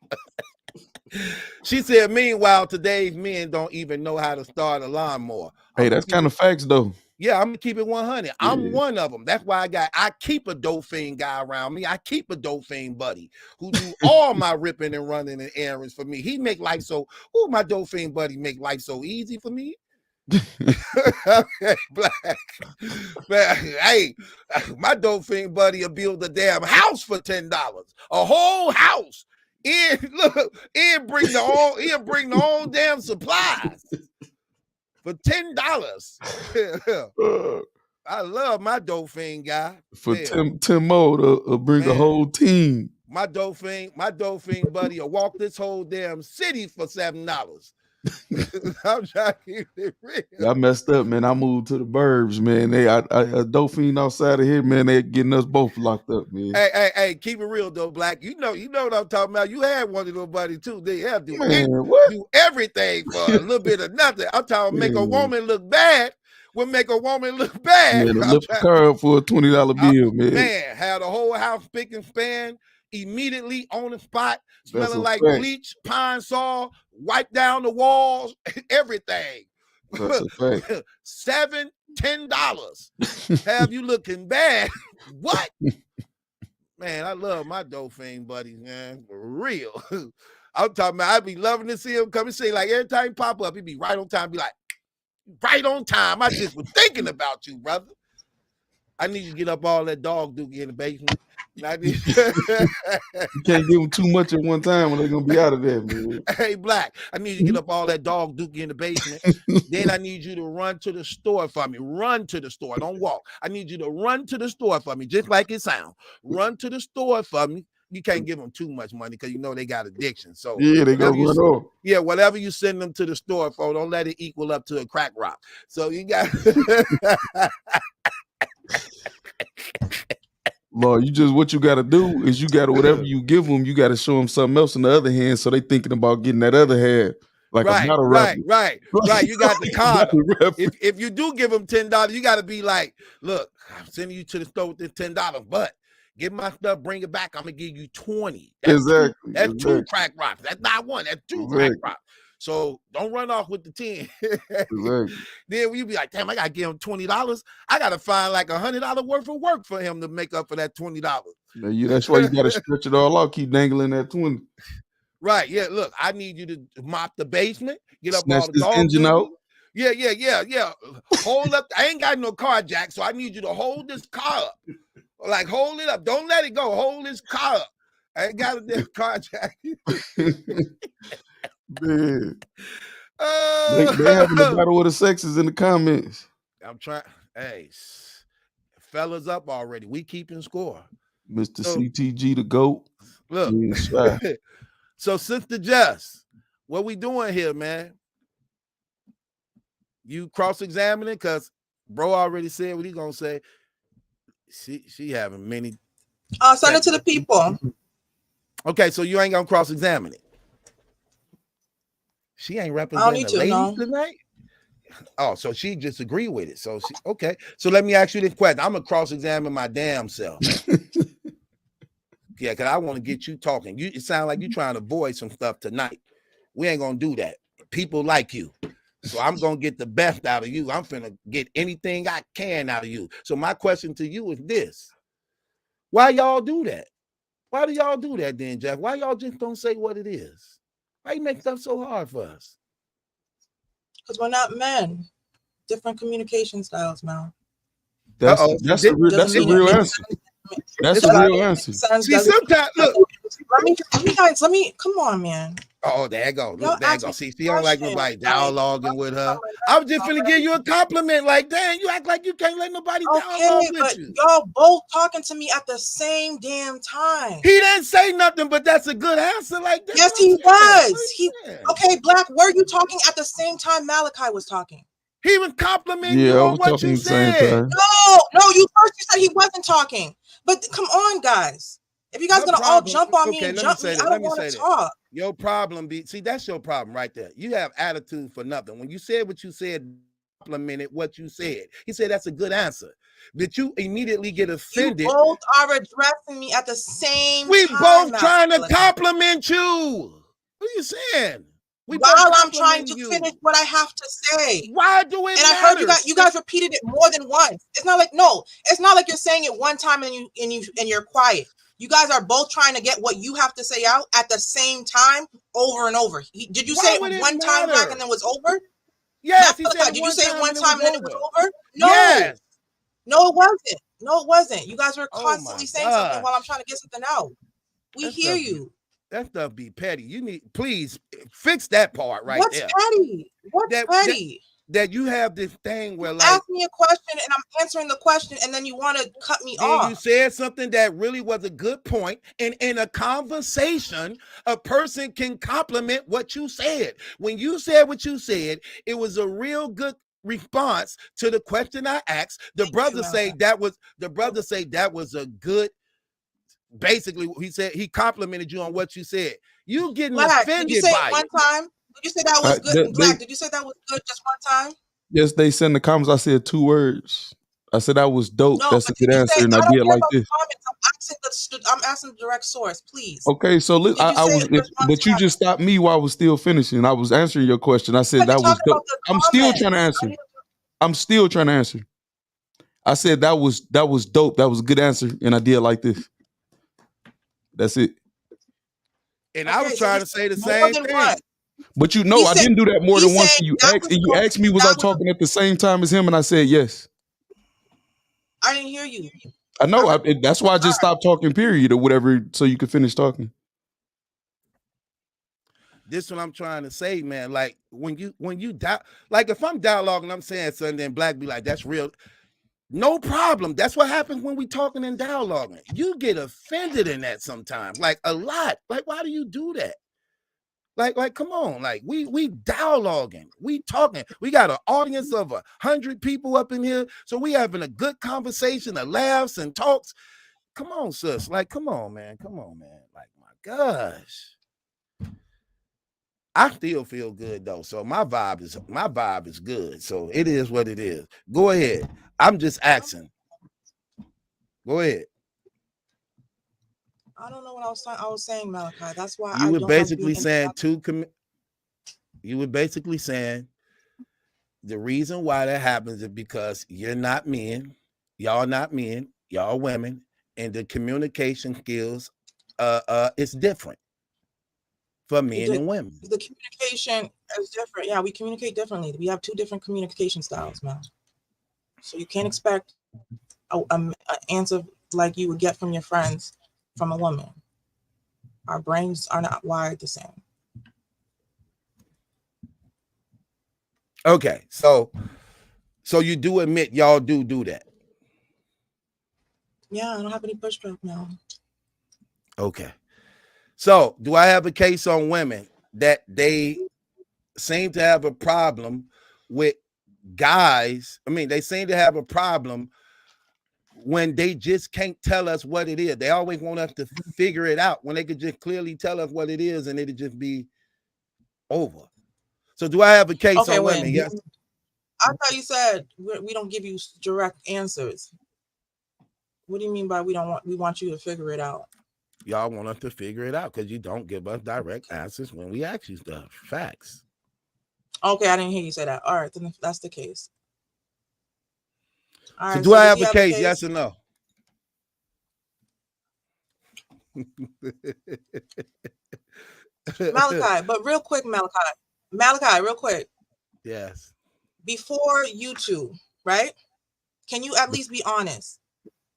She said, meanwhile, today's men don't even know how to start a lawnmower. Hey, that's kind of facts, though. Yeah, I'm gonna keep it 100. I'm one of them. That's why I keep a Dauphine guy around me. I keep a Dauphine buddy who do all my ripping and running and errands for me. He make life my Dauphine buddy make life so easy for me. Black. Man, hey, my Dauphine buddy will build a damn house for $10. A whole house. He'll bring the whole damn supplies. For $10. I love my Dauphine guy. For Tim Mo to bring a whole team. My Dauphine buddy will walk this whole damn city for $7. I'm trying to keep it real. I messed up, man. I moved to the burbs, man. A dope fiend outside of here, man. They getting us both locked up, man. Hey, keep it real though, Black. You know what I'm talking about. You had one of those buddies too. They have do everything for a little bit of nothing. I'm talking make a woman look bad. Will make a woman look bad. Yeah, lift the car up for a $20 bill, man. Man, had the whole house spick and span immediately on the spot, smelling like bleach, pine saw, wipe down the walls, everything. That's a fact. $7, $10. Have you looking bad? What? Man, I love my Dolphin buddies, man. For real. I'm talking about, I'd be loving to see him come and say, like, every time he pop up, he'd be right on time, be like, right on time. I just was thinking about you, brother. I need you to get up all that dog dookie in the basement. You can't give them too much at one time when they're gonna be out of there, man. Hey, Black, I need you to get up all that dog dookie in the basement. Then I need you to run to the store for me. Run to the store. Don't walk. I need you to run to the store for me, just like it sounds. Run to the store for me. You can't give them too much money because you know they got addiction. So yeah, they go run off. Yeah, whatever you send them to the store for, don't let it equal up to a crack rock. So you got Lord, what you got to do is you got to, whatever you give them, you got to show them something else in the other hand, so they thinking about getting that other hand. Like right. You got the card. If you do give them $10, you got to be like, look, I'm sending you to the store with this $10, but get my stuff, bring it back. I'm gonna give you 20. That's two crack rocks. That's not one. That's two crack rocks. So don't run off with the 10. Then you be like, damn, I gotta give him $20. I gotta find like $100 worth of work for him to make up for that $20. Yeah, that's why you gotta stretch it all out. Keep dangling that 20. Right. Yeah. Look, I need you to mop the basement. Get up Snatch all the this dogs engine out. Yeah. Hold up. I ain't got no car jack, so I need you to hold this car up. Like, hold it up. Don't let it go. Hold this car up. I ain't got a damn car jack. Man. They having the battle of the sexes in the comments. I'm trying. Hey, fellas up already. We keeping score. Mr. CTG the GOAT. Look. So, Sister Jess, what we doing here, man? You cross-examining? Because bro already said what he gonna say. She having many. Send it to the people. Okay, so you ain't gonna cross-examine it. She ain't representing the ladies tonight. Oh, so she just agree with it. So okay. So let me ask you this question. I'm gonna cross-examine my damn self. Yeah, because I want to get you talking. It sounds like you trying to avoid some stuff tonight. We ain't gonna do that. People like you. So I'm gonna get the best out of you. I'm finna get anything I can out of you. So my question to you is this: why y'all do that? Why do y'all do that then, Jeff? Why y'all just don't say what it is? Why you make stuff so hard for us? Because we're not men. Different communication styles, man. That's the real answer. That's the real answer. See, sometimes look. Let me come on, man. Oh, there you go. Look, there you go. See, she don't like nobody dialoguing with her. I was just finna give you a compliment. Like, dang, you act like you can't let nobody dialogue with you. Y'all both talking to me at the same damn time. He didn't say nothing, but that's a good answer. Like that. Yes, he was. Okay, Black, were you talking at the same time Malachi was talking? He was complimenting you on what you said. No, you said he wasn't talking. But come on, guys. If you guys gonna all jump on me and jump me, I don't want to talk. Your problem see, that's your problem right there. You have attitude for nothing. When you said what you said, complimented what you said. He said that's a good answer. But you immediately get offended. You both are addressing me at the same time. We both trying to compliment you. What are you saying? While I'm trying to finish what I have to say. Why do it? And I heard you guys repeated it more than once. It's not like you're saying it one time and you're quiet. You guys are both trying to get what you have to say out at the same time over and over. Did you say it one time, Black, and then was over? Yes. Did you say it one time and then it was over? No. Yes. No, it wasn't. No, it wasn't. You guys were constantly saying something while I'm trying to get something out. We hear you. That stuff be petty. You need, please fix that part right there. What's petty? What's petty? that you have this thing where like ask me a question and I'm answering the question and then you want to cut me then off. you said something that really was a good point, and in a conversation a person can compliment what you said. When you said what you said, it was a real good response to the question I asked. The brother say that was a good, basically he said he complimented you on what you said. You getting Black, offended did you say by it one it. time? Did you say that was good? Black, did you say that was good just one time? Yes, they send the comments. I said 2 words. I said that was dope. No, That's a but did good you answer, say, and I I don't did care like about the this. comments. I'm asking the direct source, please. Okay, so Did you I say was, it just one but you time? just stopped me while I was still finishing. I was answering your question. I said But you're that was talking about dope. the I'm still trying to comments. answer. I'm still trying to answer. I said that was dope. That was a good answer, and I did like this. That's it. And I was trying to say the same thing. What? But you know, I didn't do that more than once. And you asked me, was I talking at the same time as him? And I said yes. I didn't hear you. I know. That's why I just stopped talking, period, or whatever, so you could finish talking. This is what I'm trying to say, man. Like when you like if I'm dialoguing, I'm saying something, then Black be like, that's real. No problem. That's what happens when we talking and dialoguing. You get offended in that sometimes, like a lot. Like, why do you do that? Like, come on. Like, we dialoguing, we talking. We got an audience of 100 people up in here, so we having a good conversation, the laughs and talks. Come on, sis. Like, come on, man. Come on, man. Like, my gosh. I still feel good though, so my vibe is good. So it is what it is. Go ahead. I'm just asking. Go ahead. I don't know what I was saying, Malachi. That's why You were basically saying you were basically saying the reason why that happens is because you're not men, y'all not men, y'all women, and the communication skills it's different for men and women. The communication is different. Yeah, we communicate differently. We have 2 different communication styles, man. So you can't expect an answer like you would get from your friends from a woman. Our brains are not wired the same. Okay, so you do admit y'all do that. Yeah, I don't have any pushback now. Okay. So, do I have a case on women that they seem to have a problem with guys? I mean, they seem to have a problem when they just can't tell us what it is. They always want us to figure it out when they could just clearly tell us what it is and it'd just be over. So, do I have a case on women? Yes. I thought you said we don't give you direct answers. What do you mean by we want you to figure it out? Y'all want us to figure it out because you don't give us direct answers when we ask you stuff. Facts. Okay, I didn't hear you say that. All right, then if that's the case. All So right, do I have you a case? Yes or no? Malachi, but real quick, Malachi, real quick. Yes. Before YouTube, right? Can you at least be honest?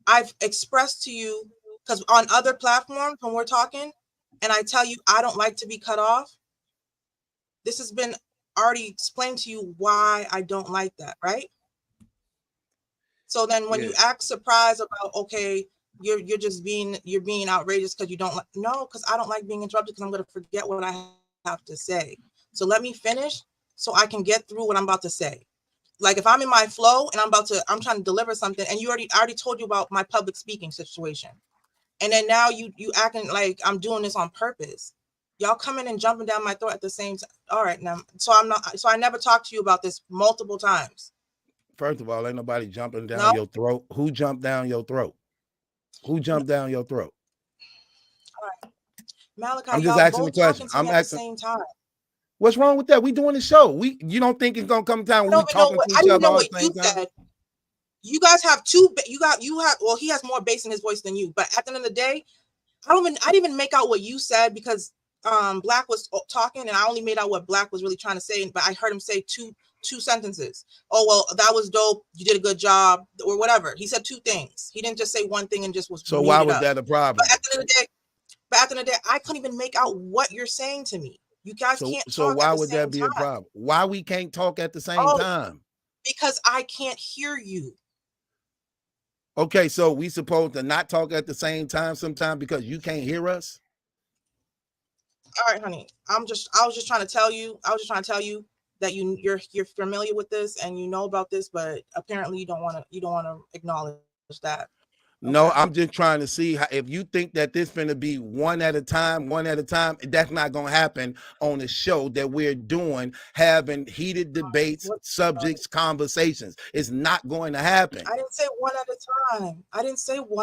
I've expressed to you, because on other platforms when we're talking and I tell you I don't like to be cut off, this has been already explained to you why I don't like that, right? So then when you act surprised about, okay, you're being outrageous because you don't like, no, because I don't like being interrupted because I'm going to forget what I have to say. So let me finish so I can get through what I'm about to say. Like if I'm in my flow and I'm trying to deliver something, and I already told you about my public speaking situation. And then now you acting like I'm doing this on purpose. Y'all coming and jumping down my throat at the same time. All right, now, so I never talked to you about this multiple times. First of all, ain't nobody jumping down your throat. Who jumped down your throat? Who jumped down your throat? All right. Malachi, I'm just y'all asking the both question. talking to me at the same time. What's wrong with that? We doing the show. You don't think it's gonna come time when we talking to each other all the same time? You guys have well, he has more bass in his voice than you, but at the end of the day, I didn't even make out what you said because Black was talking and I only made out what Black was really trying to say, but I heard him say two sentences. Oh, well, that was dope. You did a good job or whatever. He said 2 things. He didn't just say one thing and just was. So why was that a problem? But at the end of the day, I couldn't even make out what you're saying to me. You guys can't So talk why at the would same that be a time. problem? Why we can't talk at the same time? Because I can't hear you. Okay, so we supposed to not talk at the same time sometime because you can't hear us? All right, honey. I was just trying to tell you that you're familiar with this and you know about this, but apparently you don't want to acknowledge that. No, I'm just trying to see how, if you think that this finna be one at a time, that's not gonna happen on a show that we're doing, having heated debates, subjects, conversations. It's not going to happen. I didn't say one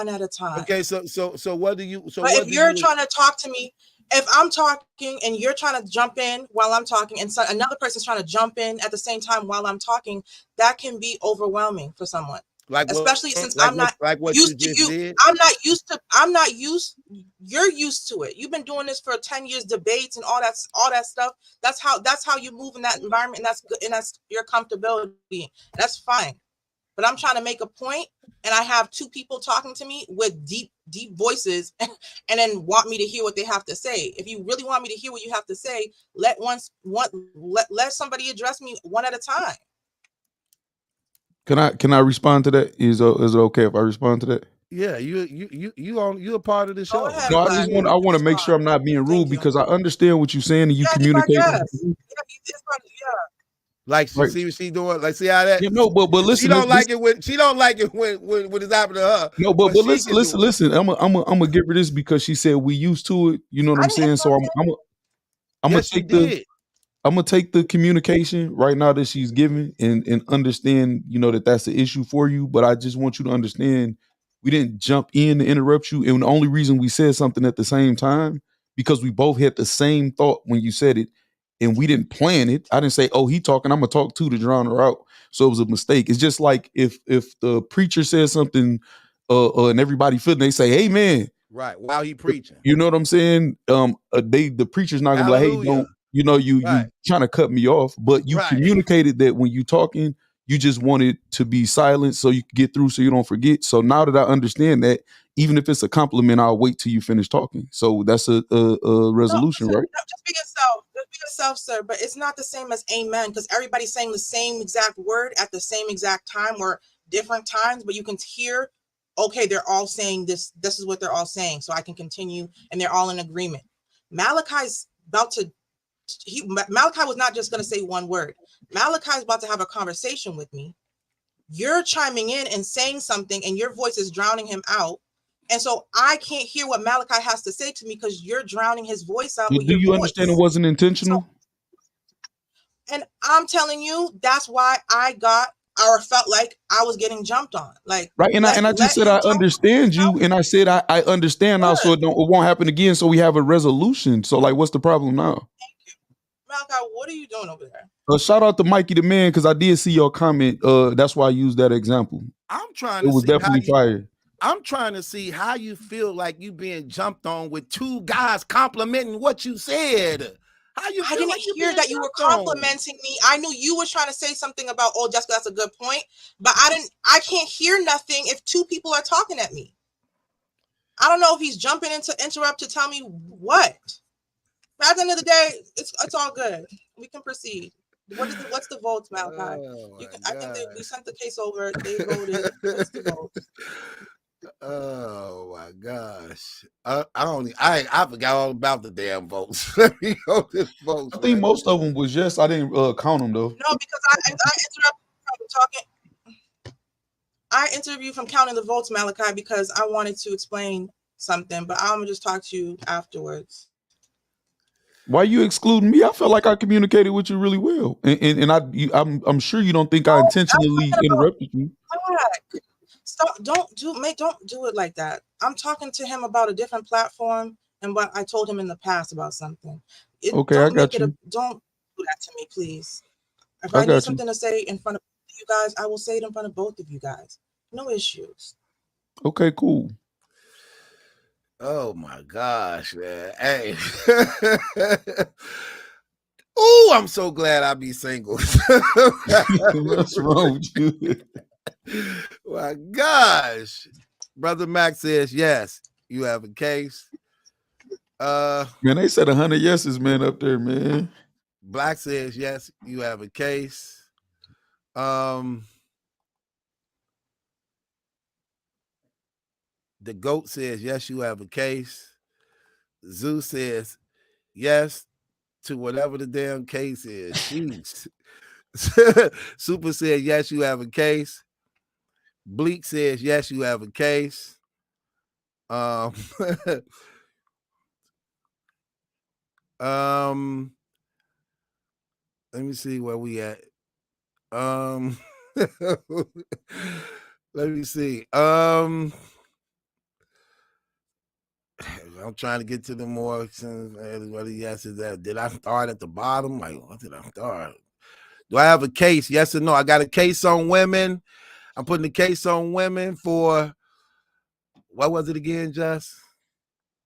at a time. Okay, so what do you? But if you're trying to talk to me, if I'm talking and you're trying to jump in while I'm talking, and another person's trying to jump in at the same time while I'm talking, that can be overwhelming for someone. Like especially what, since like I'm not what used you to just you. did? You're used to it. You've been doing this for 10 years, debates and all that stuff. That's how you move in that environment, and that's good, and that's your comfortability. That's fine. But I'm trying to make a point, and I have two people talking to me with deep voices and then want me to hear what they have to say. If you really want me to hear what you have to say, let somebody address me one at a time. Can I respond to that? Is it okay if I respond to that? Yeah, you're a part of the show. Ahead, No, I want to make sure I'm not being rude because I understand what you're saying and you communicate. Like she see what she doing. Like see how that. Yeah, no, but listen, she don't like it when it's happening to her. No, but listen. I'm gonna give her this because she said we used to it. You know what I'm saying? So I'm gonna take the communication right now that she's giving and understand, you know, that's the issue for you. But I just want you to understand we didn't jump in to interrupt you. And the only reason we said something at the same time, because we both had the same thought when you said it and we didn't plan it. I didn't say, oh, he talking, I'm gonna talk too to drown her out. So it was a mistake. It's just like if the preacher says something and everybody feel, they say, hey man. Right, while he preaching. You know what I'm saying? The preacher's not gonna be like, hey, don't. You know, you trying to cut me off, but you communicated that when you talking, you just wanted to be silent so you can get through so you don't forget. So now that I understand that, even if it's a compliment, I'll wait till you finish talking. So that's a resolution, right? Just be yourself, sir. But it's not the same as amen, because everybody's saying the same exact word at the same exact time or different times, but you can hear, okay, they're all saying this. This is what they're all saying. So I can continue and they're all in agreement. Malachi's about to Malachi was not just going to say one word. Malachi is about to have a conversation with me. You're chiming in and saying something and your voice is drowning him out. And so I can't hear what Malachi has to say to me because you're drowning his voice out. Do you understand it wasn't intentional? And I'm telling you, that's why I got or felt like I was getting jumped on. Like right. And I just said I understand you. And I said I understand now, so it won't happen again. So we have a resolution. So like what's the problem now? Malachi, what are you doing over there? Shout out to Mikey the man, because I did see your comment. That's why I used that example. I'm trying to see definitely fire. I'm trying to see how you feel like you being jumped on with two guys complimenting what you said. How you? I didn't hear that you were complimenting me. I knew you were trying to say something about, oh, Jessica, that's a good point. But I can't hear nothing if two people are talking at me. I don't know if he's jumping in to interrupt to tell me what. But at the end of the day, it's all good. We can proceed. What's the votes, Malachi? I think we sent the case over. They voted. What's the votes? Oh my gosh! I forgot all about the damn votes. Let me go this votes. I think most of them was Jess. I didn't count them though. No, because I interrupted from talking. I interrupted you from counting the votes, Malachi, because I wanted to explain something, but I'm gonna just talk to you afterwards. Why are you excluding me? I felt like I communicated with you really well, and I'm sure you don't think I intentionally interrupted you. Stop! Don't do it like that. I'm talking to him about a different platform and what I told him in the past about something. Okay, I got you. Don't do that to me, please. If I need something to say in front of you guys, I will say it in front of both of you guys. No issues. Okay, cool. Oh my gosh, man. Hey. Oh, I'm so glad I be single. What's wrong with you? My gosh. Brother Max says, yes, you have a case. Man, they said 100 yeses, man, up there, man. Black says yes, you have a case. The GOAT says yes, you have a case. Zeus says yes to whatever the damn case is. Jeez. Super said yes, you have a case. Bleak says yes, you have a case. Let me see where we at. Let me see. I'm trying to get to the more. Everybody yes is that. Did I start at the bottom? Like, what did I start? Do I have a case? Yes or no? I got a case on women. I'm putting the case on women for what was it again, Jess?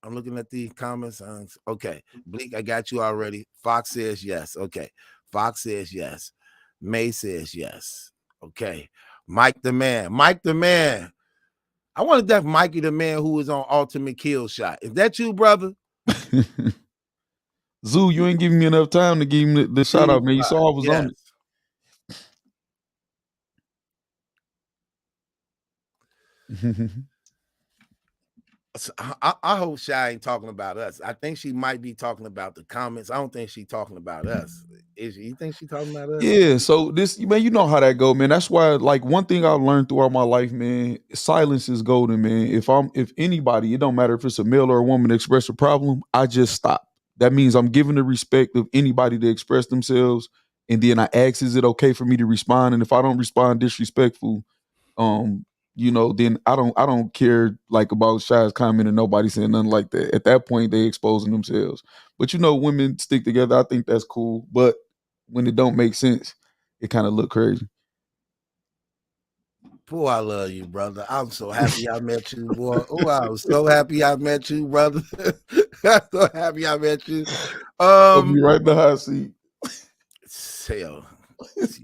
I'm looking at the comments. Okay. Bleak, I got you already. Fox says yes. Okay. Fox says yes. May says yes. Okay. Mike the man. Mike the man. I wanted that Mikey the man who was on Ultimate Kill Shot. Is that you, brother? Zoo, you ain't giving me enough time to give him the shout out, man. You saw I was on it. I hope Shy ain't talking about us. I think she might be talking about the comments. I don't think she's talking about us. Is she? You think she's talking about us? Yeah, so this, man, you know how that go, man. That's why, like, one thing I've learned throughout my life, man, silence is golden, man. If anybody, it don't matter if it's a male or a woman, express a problem, I just stop. That means I'm giving the respect of anybody to express themselves, and then I ask, is it okay for me to respond? And if I don't respond disrespectful, then I don't care, like, about Shy's comment and nobody saying nothing like that. At that point, they exposing themselves. But women stick together. I think that's cool. But when it don't make sense, it kind of look crazy. Boy, I love you, brother. I'm so happy I met you, boy. Oh, I was so happy I met you, brother. I'm so happy I met you. I'll be right in the hot seat. Hell,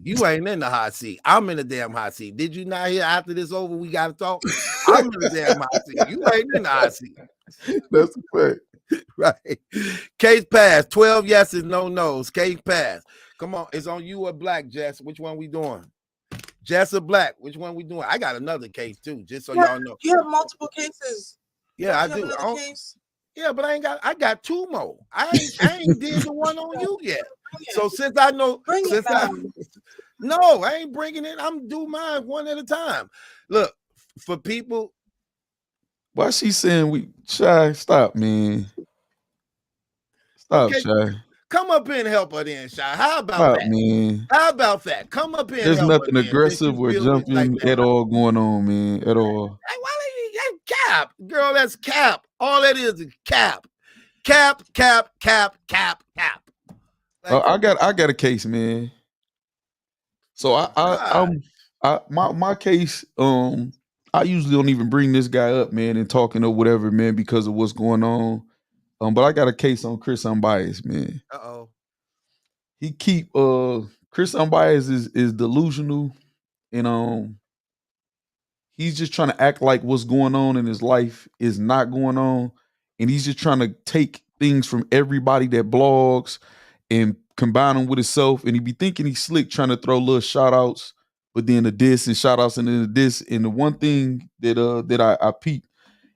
you ain't in the hot seat. I'm in the damn hot seat. Did you not hear after this over? We got to talk. I'm in the damn hot seat. You ain't in the hot seat. That's a fact. Right. Case pass. 12 yeses, no nos. Case pass. Come on. It's on you or Black, Jess. Which one we doing? Jess or Black? Which one we doing? I got another case too, just so y'all know. You have multiple cases. Yeah, I do. Yeah, but I got two more. I ain't did the one on you yet. So since I know, no, I ain't bringing it. I'm do mine one at a time. Look, for people. Why she saying Shy? Stop, man. Stop, Shy. Come up here and help her then, Shy. How about that? Man. How about that? Come up here. There's nothing aggressive or jumping at all going on, man. At all. Hey, that's cap, girl. That's cap. All that is cap. Cap. I got a case, man. So my case, I usually don't even bring this guy up, man, and talking or whatever, man, because of what's going on. But I got a case on Chris Unbiased, man. He keep Chris Unbiased is delusional, and he's just trying to act like what's going on in his life is not going on, and he's just trying to take things from everybody that blogs and combine them with himself, and he be thinking he's slick, trying to throw little shout outs, but then the diss and shout outs and then the diss. And the one thing that I peep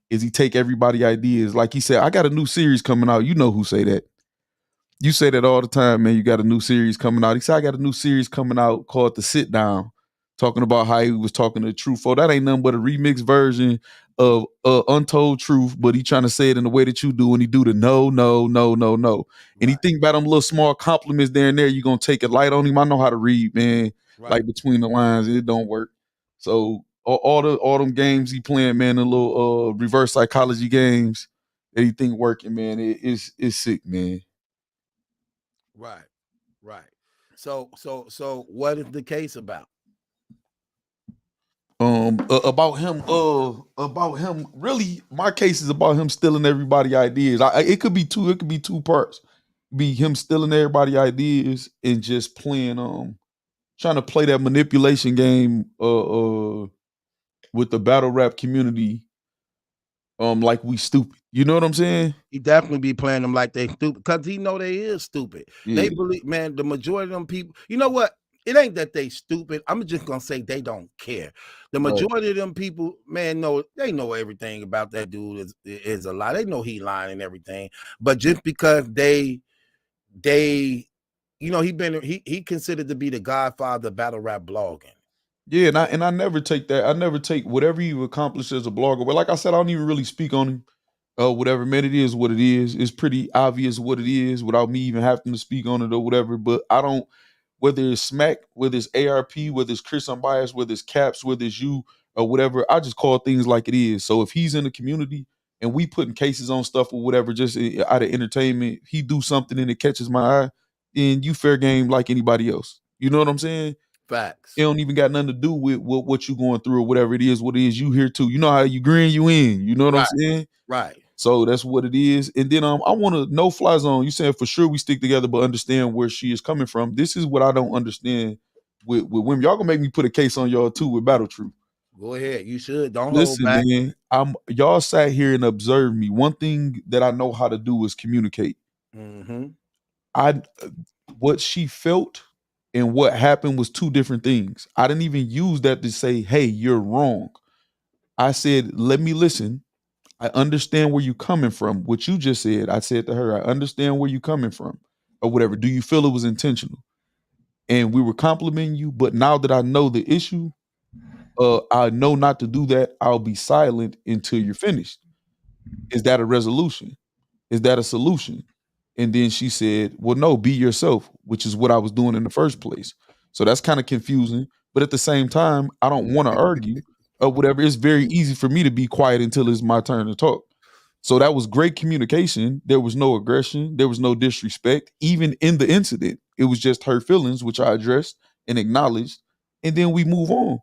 is he take everybody ideas. Like he said, I got a new series coming out. You know who say that. You say that all the time, man. You got a new series coming out. He said, I got a new series coming out called The Sit Down, talking about how he was talking to Truth. Oh, that ain't nothing but a remixed version of Untold Truth, but he trying to say it in the way that you do, and he do the no. Right. And he think about them little small compliments there and there, you gonna take it light on him. I know how to read, man. Right. Like between the lines, it don't work. So all them games he playing, man, the little reverse psychology games that he think working, man, it's sick, man. Right. So what is the case about? About him. Really, my case is about him stealing everybody ideas. It could be two parts. Be him stealing everybody ideas and just playing, trying to play that manipulation game, with the battle rap community, like we stupid. You know what I'm saying? He definitely be playing them like they stupid because he know they is stupid. Yeah. They believe, man, the majority of them people, you know what? It ain't that they stupid. I'm just gonna say they don't care. The majority of them people, man, they know everything about that dude is a lie. They know he lying and everything. But just because they you know, he considered to be the godfather of battle rap blogging. Yeah, and I never take that. I never take whatever you accomplish as a blogger. But like I said, I don't even really speak on him. Whatever, man, it is what it is. It's pretty obvious what it is without me even having to speak on it or whatever. But I don't, whether it's Smack, whether it's ARP, whether it's Chris Unbiased, whether it's Caps, whether it's you or whatever, I just call things like it is. So if he's in the community and we putting cases on stuff or whatever, just out of entertainment, he do something and it catches my eye, then you fair game like anybody else. You know what I'm saying? Facts. It don't even got nothing to do with what you going through or whatever it is, what it is you here too. You know how you grin, you in. You know what I'm saying? Right. So that's what it is. And then I want to no fly zone. You saying for sure we stick together, but understand where she is coming from. This is what I don't understand with women. Y'all gonna make me put a case on y'all too with Battle Truth. Go ahead. You should. Don't Listen, hold back. man. Y'all sat here and observed me. One thing that I know how to do is communicate. Mm-hmm. What she felt and what happened was two different things. I didn't even use that to say, hey, you're wrong. I said, let me listen. I understand where you're coming from. What you just said, I said to her, I understand where you're coming from or whatever. Do you feel it was intentional? And we were complimenting you, but now that I know the issue, I know not to do that. I'll be silent until you're finished. Is that a resolution? Is that a solution? And then she said, well, no, be yourself, which is what I was doing in the first place. So that's kind of confusing. But at the same time, I don't want to argue or whatever. It's very easy for me to be quiet until it's my turn to talk. So that was great communication. There was no aggression. There was no disrespect. Even in the incident, it was just her feelings, which I addressed and acknowledged. And then we move on.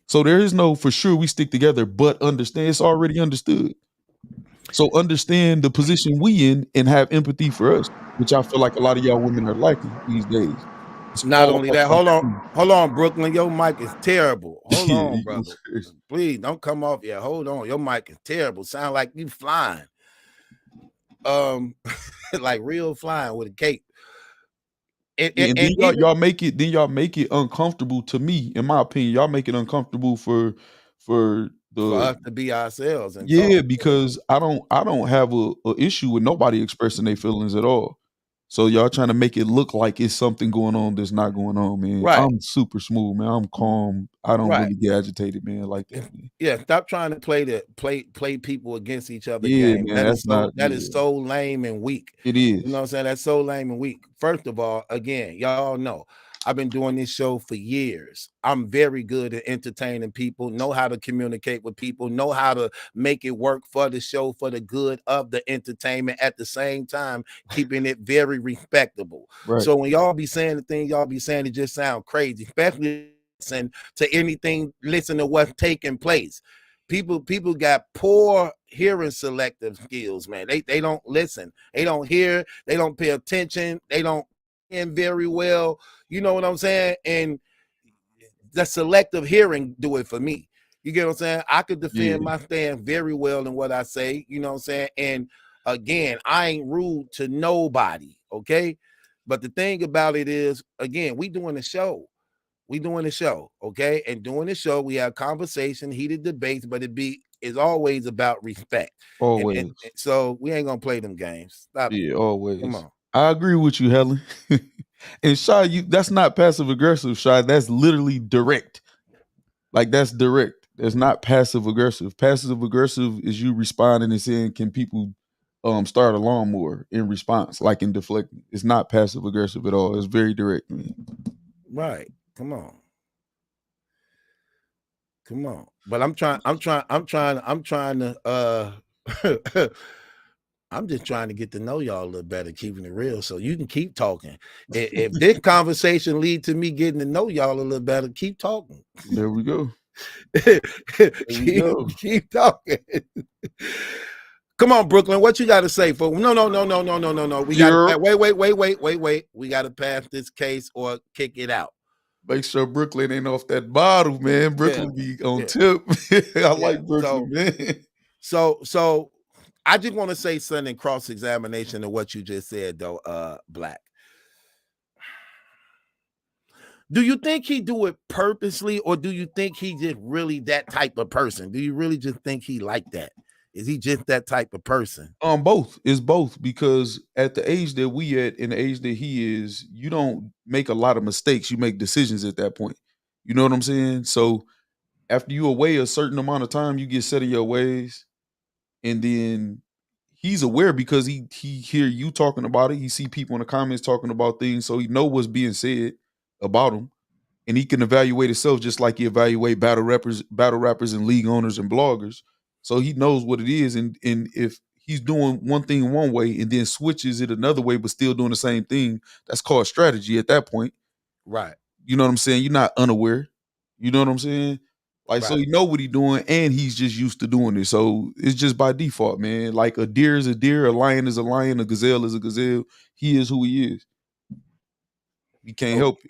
So there is no for sure we stick together, but understand it's already understood. So understand the position we in and have empathy for us, which I feel like a lot of y'all women are lacking these days. Not only that, hold on, Brooklyn. Your mic is terrible. Hold on, brother. Please don't come off. Yeah, hold on. Your mic is terrible. Sound like you flying. Like real flying with a cape. And then y'all make it uncomfortable to me, in my opinion. Y'all make it uncomfortable for us to be ourselves. And because I don't have a issue with nobody expressing their feelings at all. So y'all trying to make it look like it's something going on that's not going on, man. Right. I'm super smooth, man. I'm calm. I don't really get agitated, man, like that. Man. Yeah, stop trying to play people against each other. Yeah, game. Man, that is so lame and weak. It is. You know what I'm saying? That's so lame and weak. First of all, again, y'all know I've been doing this show for years. I'm very good at entertaining people, know how to communicate with people, know how to make it work for the show, for the good of the entertainment, at the same time, keeping it very respectable. Right. So when y'all be saying the thing y'all be saying, it just sound crazy, especially listen to anything, listen to what's taking place. People got poor hearing selective skills, man. They don't listen. They don't hear. They don't pay attention. They don't hear very well. You know what I'm saying? And the selective hearing do it for me. You get what I'm saying? I could defend my stand very well in what I say. You know what I'm saying? And again, I ain't rude to nobody, okay? But the thing about it is, again, we doing a show. We doing a show, okay? And doing the show, we have conversation, heated debates, but it's always about respect. Always. And so we ain't gonna play them games. Stop. Yeah, always. Come on. I agree with you, Helen. And Shy, that's not passive aggressive, Shy. That's literally direct. Like that's direct. That's not passive aggressive. Passive aggressive is you responding and saying, can people start a lawnmower in response, like in deflecting. It's not passive aggressive at all. It's very direct, man. Right. Come on. But I'm trying to I'm just trying to get to know y'all a little better, keeping it real, so you can keep talking. If this conversation lead to me getting to know y'all a little better, keep talking. There we go. Keep talking. Come on, Brooklyn. What you got to say? For no. We got wait. We got to pass this case or kick it out. Make sure Brooklyn ain't off that bottle, man. Brooklyn be on tip. I like Brooklyn, man. So I just want to say something in cross-examination of what you just said, though, Black. Do you think he do it purposely, or do you think he just really that type of person? Do you really just think he like that? Is he just that type of person? Both. It's both, because at the age that we at and the age that he is, you don't make a lot of mistakes. You make decisions at that point. You know what I'm saying? So after you away a certain amount of time, you get set in your ways, and then he's aware because he hear you talking about it. He see people in the comments talking about things, so he know what's being said about him, and he can evaluate himself just like he evaluate battle rappers, and league owners and bloggers. So he knows what it is, and if he's doing one thing one way and then switches it another way, but still doing the same thing, that's called strategy at that point. Right. You know what I'm saying? You're not unaware. You know what I'm saying? Like, Right. so you know what he's doing, and he's just used to doing it. So it's just by default, man. Like a deer is a deer, a lion is a lion, a gazelle is a gazelle. He is who he is. He can't help it.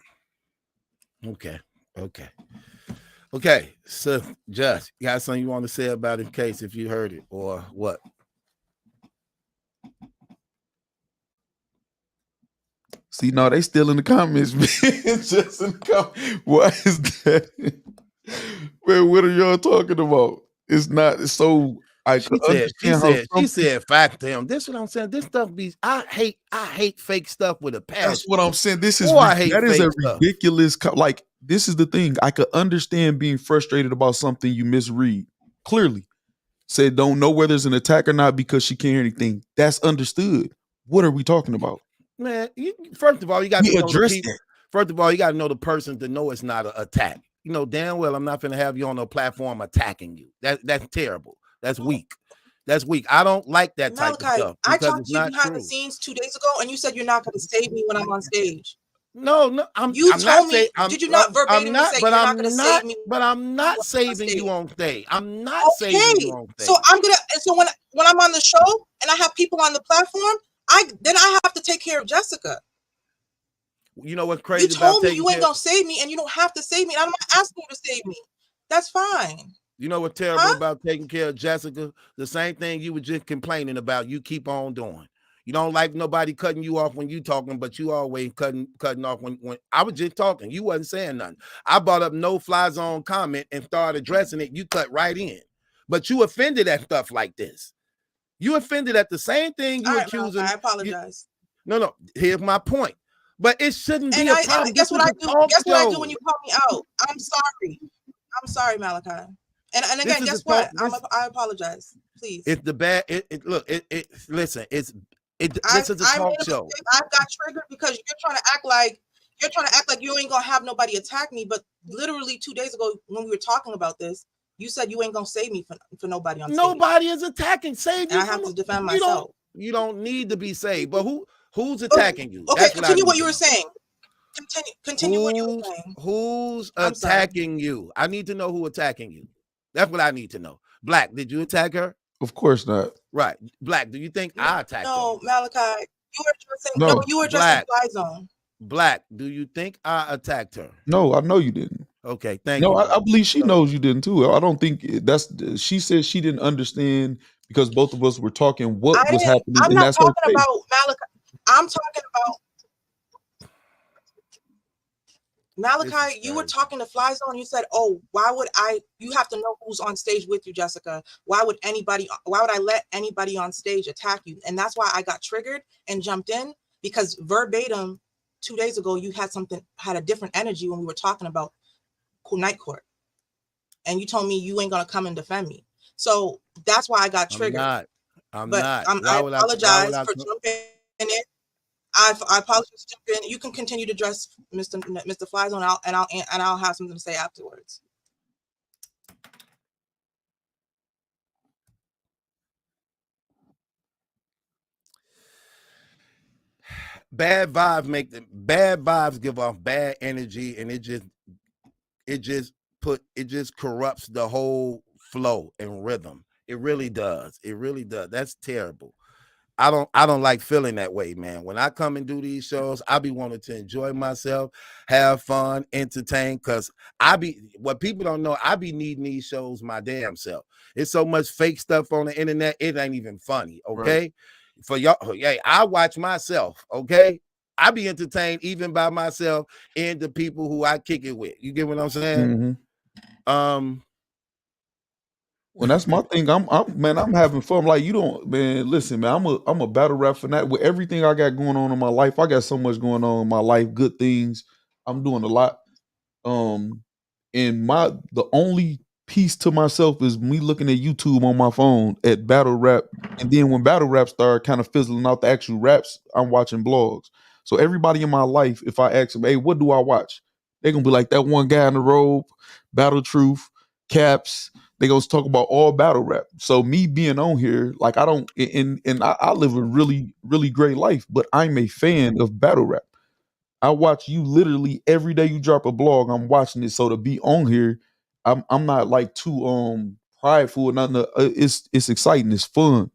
Okay. So, Jess, you got something you want to say about it in case if you heard it or what? See, no, they still in the comments, man. Just in the comments. Why is that? Man, what are y'all talking about? It's not so. She said, fact to him. This is what I'm saying. This stuff be. I hate fake stuff with a passion. That's what I'm saying. This is that is a ridiculous. Like, this is the thing. I could understand being frustrated about something you misread. Clearly, said don't know whether it's an attack or not because she can't hear anything. That's understood. What are we talking about? Man, first of all, you got to know address the people. it. First of all, you got to know the person to know it's not an attack. You know damn well I'm not going to have you on a platform attacking you. That's terrible. That's weak. That's weak. I don't like that type of stuff. I talked to you behind the scenes 2 days ago, and you said you're not going to save me when I'm on stage. No, you told me. Did you not verbatim say you're not going to save me? But I'm not saving you on stage. I'm not saving you on stage. So I'm gonna. And so when I'm on the show and I have people on the platform, I have to take care of Jessica. You know what's crazy? You told me you ain't gonna save me, and you don't have to save me. I'm not asking you to save me. That's fine. You know what's terrible about taking care of Jessica? The same thing you were just complaining about. You keep on doing. You don't like nobody cutting you off when you talking, but you always cutting off when I was just talking. You wasn't saying nothing. I brought up no fly zone comment and started addressing it. You cut right in, but you offended at stuff like this. You offended at the same thing you accusing. I apologize. No. Here's my point. But it shouldn't be a problem. Guess what I do? Guess what I do when you call me out? I'm sorry. I'm sorry, Malachi. And again, guess what? I apologize. Please. It's the bad. Listen. This is a talk show. I got triggered because you're trying to act like you ain't gonna have nobody attack me. But literally 2 days ago, when we were talking about this, you said you ain't gonna save me for nobody on stage. Nobody is attacking. Save you. I have to defend myself. You don't need to be saved. But who's attacking you? Okay, continue what you were saying. Continue what you were saying. Who's attacking you? I need to know who attacking you. That's what I need to know. Black, did you attack her? Of course not. Right. Black, do you think I attacked her? No, Malachi. You were addressing Fly Zone. Black, do you think I attacked her? No, I know you didn't. Okay, thank you. No, I believe she knows you didn't too. I don't think she said she didn't understand because both of us were talking what was happening. I'm not talking about Malachi. I'm talking about Malachi, you were talking to Fly Zone. You said, "Oh, why would you have to know who's on stage with you, Jessica? Why would I let anybody on stage attack you?" And that's why I got triggered and jumped in, because verbatim 2 days ago you had a different energy when we were talking about Night Court, and you told me you ain't gonna come and defend me. So that's why I got triggered. I'm not. I apologize for jumping in it. I apologize for jumping in. You can continue to address Mr. Fly Zone, and I'll have something to say afterwards. Bad vibes give off bad energy, and it just corrupts the whole flow and rhythm. It really does. That's terrible. I don't like feeling that way, man. When I come and do these shows, I be wanting to enjoy myself, have fun, entertain. Cause what people don't know, I be needing these shows my damn self. It's so much fake stuff on the internet, it ain't even funny. Okay. Right. For y'all, yeah, I watch myself. Okay. I be entertained even by myself and the people who I kick it with. You get what I'm saying? Mm-hmm. Well, that's my thing. I'm having fun. Like, you don't, man, listen, man, I'm a battle rap fanatic. With everything I got going on in my life, I got so much going on in my life, good things. I'm doing a lot. And the only piece to myself is me looking at YouTube on my phone at battle rap. And then when battle rap started kind of fizzling out the actual raps, I'm watching blogs. So everybody in my life, if I ask them, hey, what do I watch? They're gonna be like, that one guy in the robe, Battle Truth, Caps. They gonna talk about all battle rap. So me being on here, like, I don't, and I live a really, really great life, but I'm a fan of battle rap. I watch you literally every day you drop a blog. I'm watching it. So to be on here, I'm not like too prideful or nothing. It's exciting. It's fun.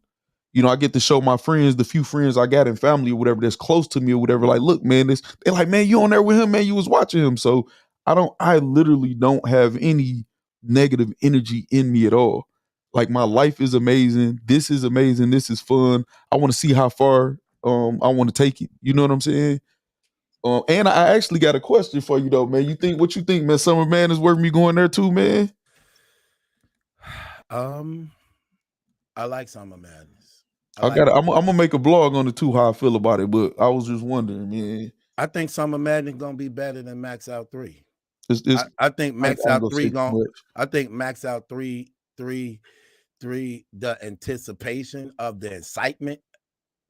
You know, I get to show my friends, the few friends I got in family or whatever that's close to me or whatever. Like, look, man, they're like, man, you on there with him, man. You was watching him. So I literally don't have any negative energy in me at all. Like, my life is amazing. This is amazing. This is fun. I want to see how far I want to take it. You know what I'm saying? And I actually got a question for you though, man. What you think, man? Summer Man is worth me going there too, man? I like Summer Madness. I'm gonna make a blog on the two how I feel about it, but I was just wondering, man. I think Summer Madness gonna be better than Max Out 3. I think Max Out 3 I think Max Out 3, the anticipation of the excitement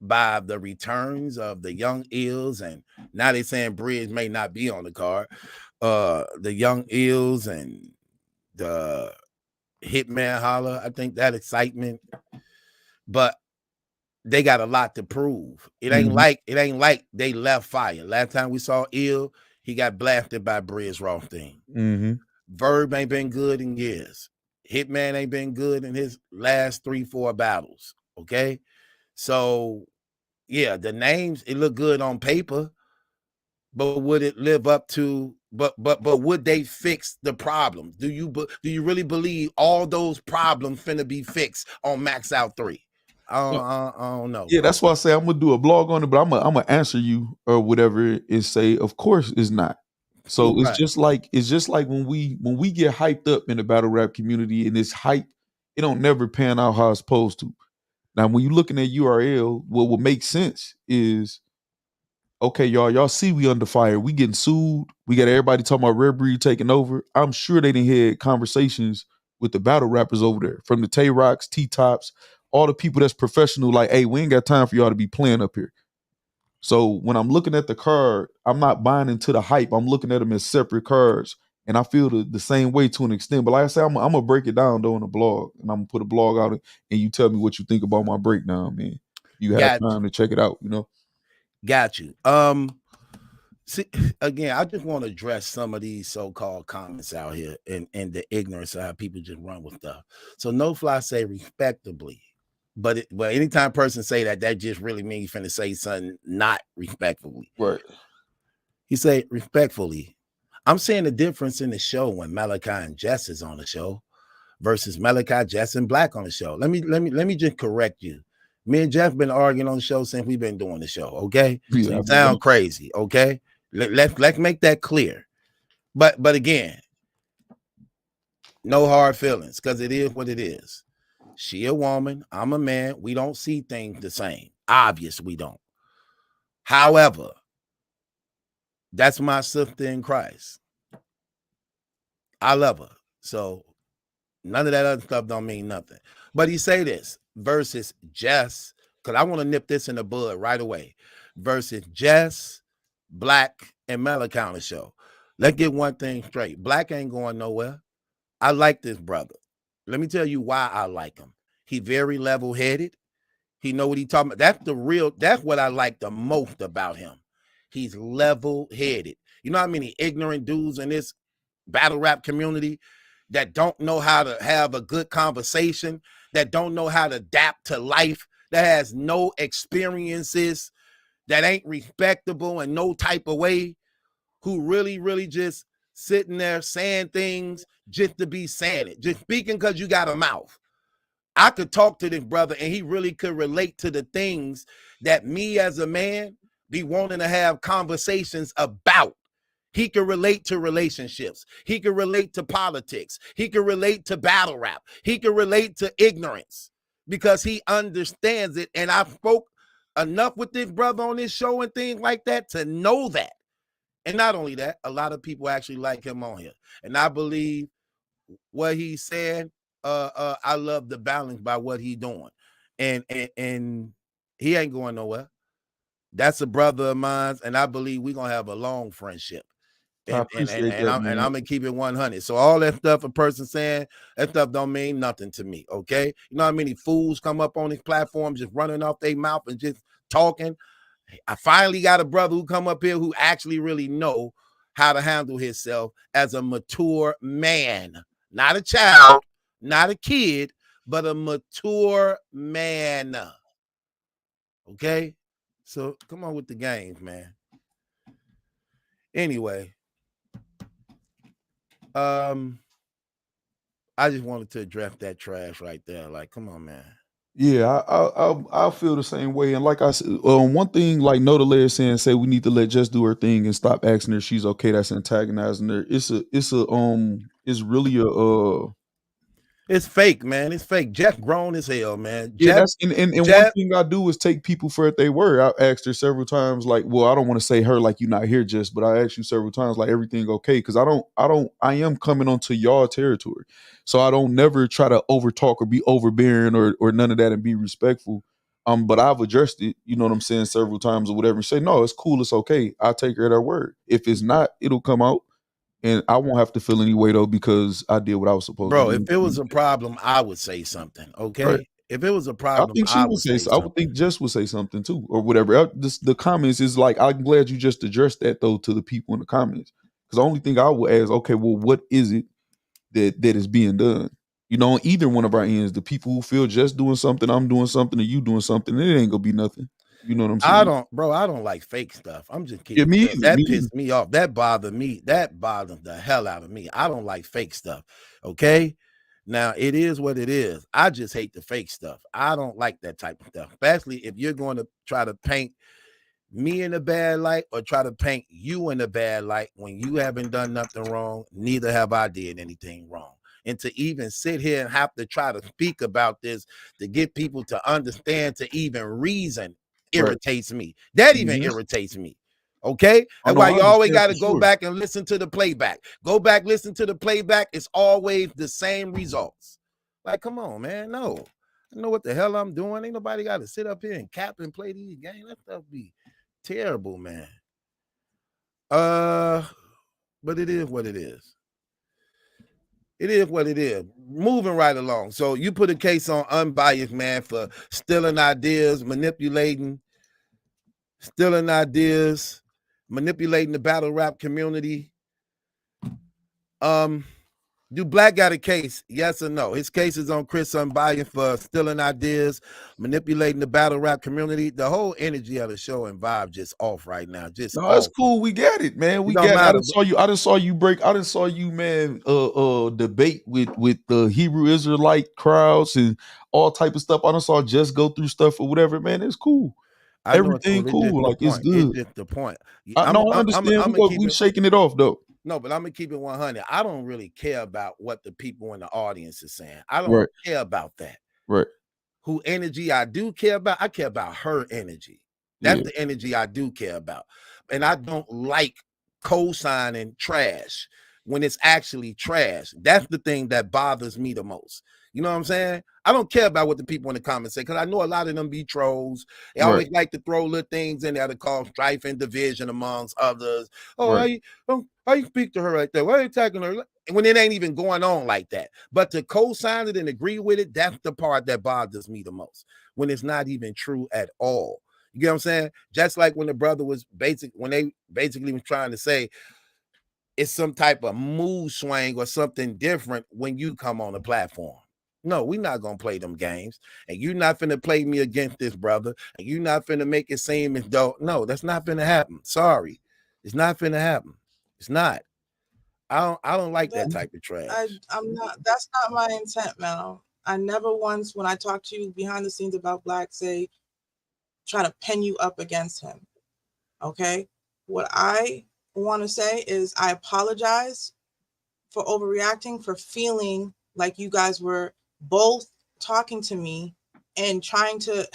by the returns of the Young Ills, and now they saying Bridge may not be on the card. The Young Ills and the Hitman Holla. I think that excitement, but they got a lot to prove. It ain't like they left fire. Last time we saw Ill, he got blasted by Bridge Rothstein. Verb ain't been good in years. Hitman ain't been good in his last 3-4 battles. Okay, so yeah, the names, it look good on paper, but would it live up to? But would they fix the problems? Do you really believe all those problems finna be fixed on Max Out 3? I don't know. Yeah, that's why I say I'm gonna do a blog on it, but I'm gonna answer you or whatever and say, of course it's not. So it's just like when we get hyped up in the battle rap community and it's hype, it don't never pan out how it's supposed to. Now, when you're looking at URL, what would make sense is, okay, y'all see we under fire. We getting sued. We got everybody talking about Rare Breed taking over. I'm sure they didn't hear conversations with the battle rappers over there, from the Tay Rocks, T-Tops, all the people that's professional, like, hey, we ain't got time for y'all to be playing up here. So when I'm looking at the card, I'm not buying into the hype. I'm looking at them as separate cards. And I feel the same way to an extent. But like I said, I'm going to break it down, though, in a blog. And I'm going to put a blog out and you tell me what you think about my breakdown, man. You have time to check it out, you know? Got you. See, again, I just want to address some of these so-called comments out here and the ignorance of how people just run with stuff. So No Fly say respectably. But anytime a person say that just really means you're finna say something not respectfully. Right. He say respectfully. I'm seeing the difference in the show when Maliki and Jess is on the show versus Maliki, Jess, and Black on the show. Let me just correct you. Me and Jeff been arguing on the show since we've been doing the show. Okay, yeah, so you sound crazy. Okay, let's make that clear. But again, no hard feelings, because it is what it is. She a woman, I'm a man. We don't see things the same. Obvious we don't. However, that's my sister in Christ. I love her. So none of that other stuff don't mean nothing. But he say this versus Jess, because I want to nip this in the bud right away. Versus Jess, Black, and Maliki on the show. Let's get one thing straight. Black ain't going nowhere. I like this brother. Let me tell you why I like him. He very level-headed. He know what he talking about. That's what I like the most about him. He's level-headed. You know how many ignorant dudes in this battle rap community that don't know how to have a good conversation, that don't know how to adapt to life, that has no experiences, that ain't respectable in no type of way, who really just sitting there saying things just to be saying it, just speaking because you got a mouth. I could talk to this brother and he really could relate to the things that me as a man be wanting to have conversations about. He could relate to relationships. He could relate to politics. He could relate to battle rap. He could relate to ignorance because he understands it. And I spoke enough with this brother on this show and things like that to know that. And not only that, a lot of people actually like him on here. And I believe what he said, I love the balance by what he doing. And he ain't going nowhere. That's a brother of mine, and I believe we're gonna have a long friendship. I appreciate that, I'm gonna keep it 100. So all that stuff a person saying, that stuff don't mean nothing to me. Okay, you know how many fools come up on these platforms just running off their mouth and just talking. I finally got a brother who come up here who actually really know how to handle himself as a mature man, not a child, not a kid, but a mature man. Okay, so come on with the games, man. Anyway, I just wanted to address that trash right there. Like, come on, man. Yeah, I feel the same way. And like I said, one thing like Noda Lair saying, say we need to let Jess do her thing and stop asking her if she's okay. That's antagonizing her. It's really it's fake, man. It's fake. Jess grown as hell, man. Yeah, Jess, that's and one thing I do is take people for what they were. I asked her several times, like, well, I don't want to say her like you're not here, Jess, but I asked you several times, like, everything okay? Because I am coming onto y'all territory. So I don't never try to overtalk or be overbearing or none of that and be respectful. But I've addressed it, you know what I'm saying, several times or whatever, and say, no, it's cool, it's okay. I'll take her at her word. If it's not, it'll come out. And I won't have to feel any way though, because I did what I was supposed to do. Bro, if it was a problem, I would say something. Okay. Right. If it was a I problem, think she would say so. I would think Jess would say something too, or whatever. The comments is like, I'm glad you just addressed that though to the people in the comments. Because the only thing I would ask, okay, well, what is it that is being done? You know, on either one of our ends, the people who feel just doing something, I'm doing something, or you doing something, it ain't gonna be nothing. You know what I'm saying? I don't like fake stuff. I'm just kidding. Yeah, me either, that me pissed me off. That bothered me. That bothered the hell out of me. I don't like fake stuff. Okay. Now it is what it is. I just hate the fake stuff. I don't like that type of stuff, especially if you're going to try to paint me in a bad light or try to paint you in a bad light when you haven't done nothing wrong. Neither have I did anything wrong. And to even sit here and have to try to speak about this to get people to understand, to even reason, irritates me. That even irritates me. Okay. That's why you always got to go back and listen to the playback. Go back, listen to the playback. It's always the same results. Like, come on, man. No, I know what the hell I'm doing. Ain't nobody got to sit up here and cap and play these games. That stuff be terrible, man. But it is what it is. It is what it is. Moving right along. So you put a case on Unbiased, man, for stealing ideas, manipulating the battle rap community. Do Black got a case? Yes or no? His case is on Chris Unbiased for stealing ideas, manipulating the battle rap community. The whole energy of the show and vibe just off right now. Just no, that's cool. We get it, man. We got it. I didn't saw you, man, debate with the Hebrew Israelite crowds and all type of stuff. I done saw Jess go through stuff or whatever, man. It's cool. Everything cool. Like, it's good. It's just the point. I understand. We shaking it off though. No, but I'm gonna keep it 100. I don't really care about what the people in the audience is saying. I don't care about that. Right. Who energy I do care about? I care about her energy. That's the energy I do care about. And I don't like co-signing trash when it's actually trash. That's the thing that bothers me the most. You know what I'm saying? I don't care about what the people in the comments say, because I know a lot of them be trolls. They always like to throw little things in there to cause strife and division amongst others. Oh, how you speak to her like that? Why are you attacking her? When it ain't even going on like that. But to co-sign it and agree with it, that's the part that bothers me the most. When it's not even true at all. You get what I'm saying? Just like when the brother was when they basically was trying to say it's some type of mood swing or something different when you come on the platform. No, we not gonna play them games. And you not finna play me against this brother. And you not finna make it seem as though, no, that's not finna happen. Sorry. It's not finna happen. It's not. I don't like that type of trash. I'm not, that's not my intent, Mel. I never once, when I talk to you behind the scenes about Black, say, try to pin you up against him. Okay? What I want to say is I apologize for overreacting, for feeling like you guys were both talking to me and trying to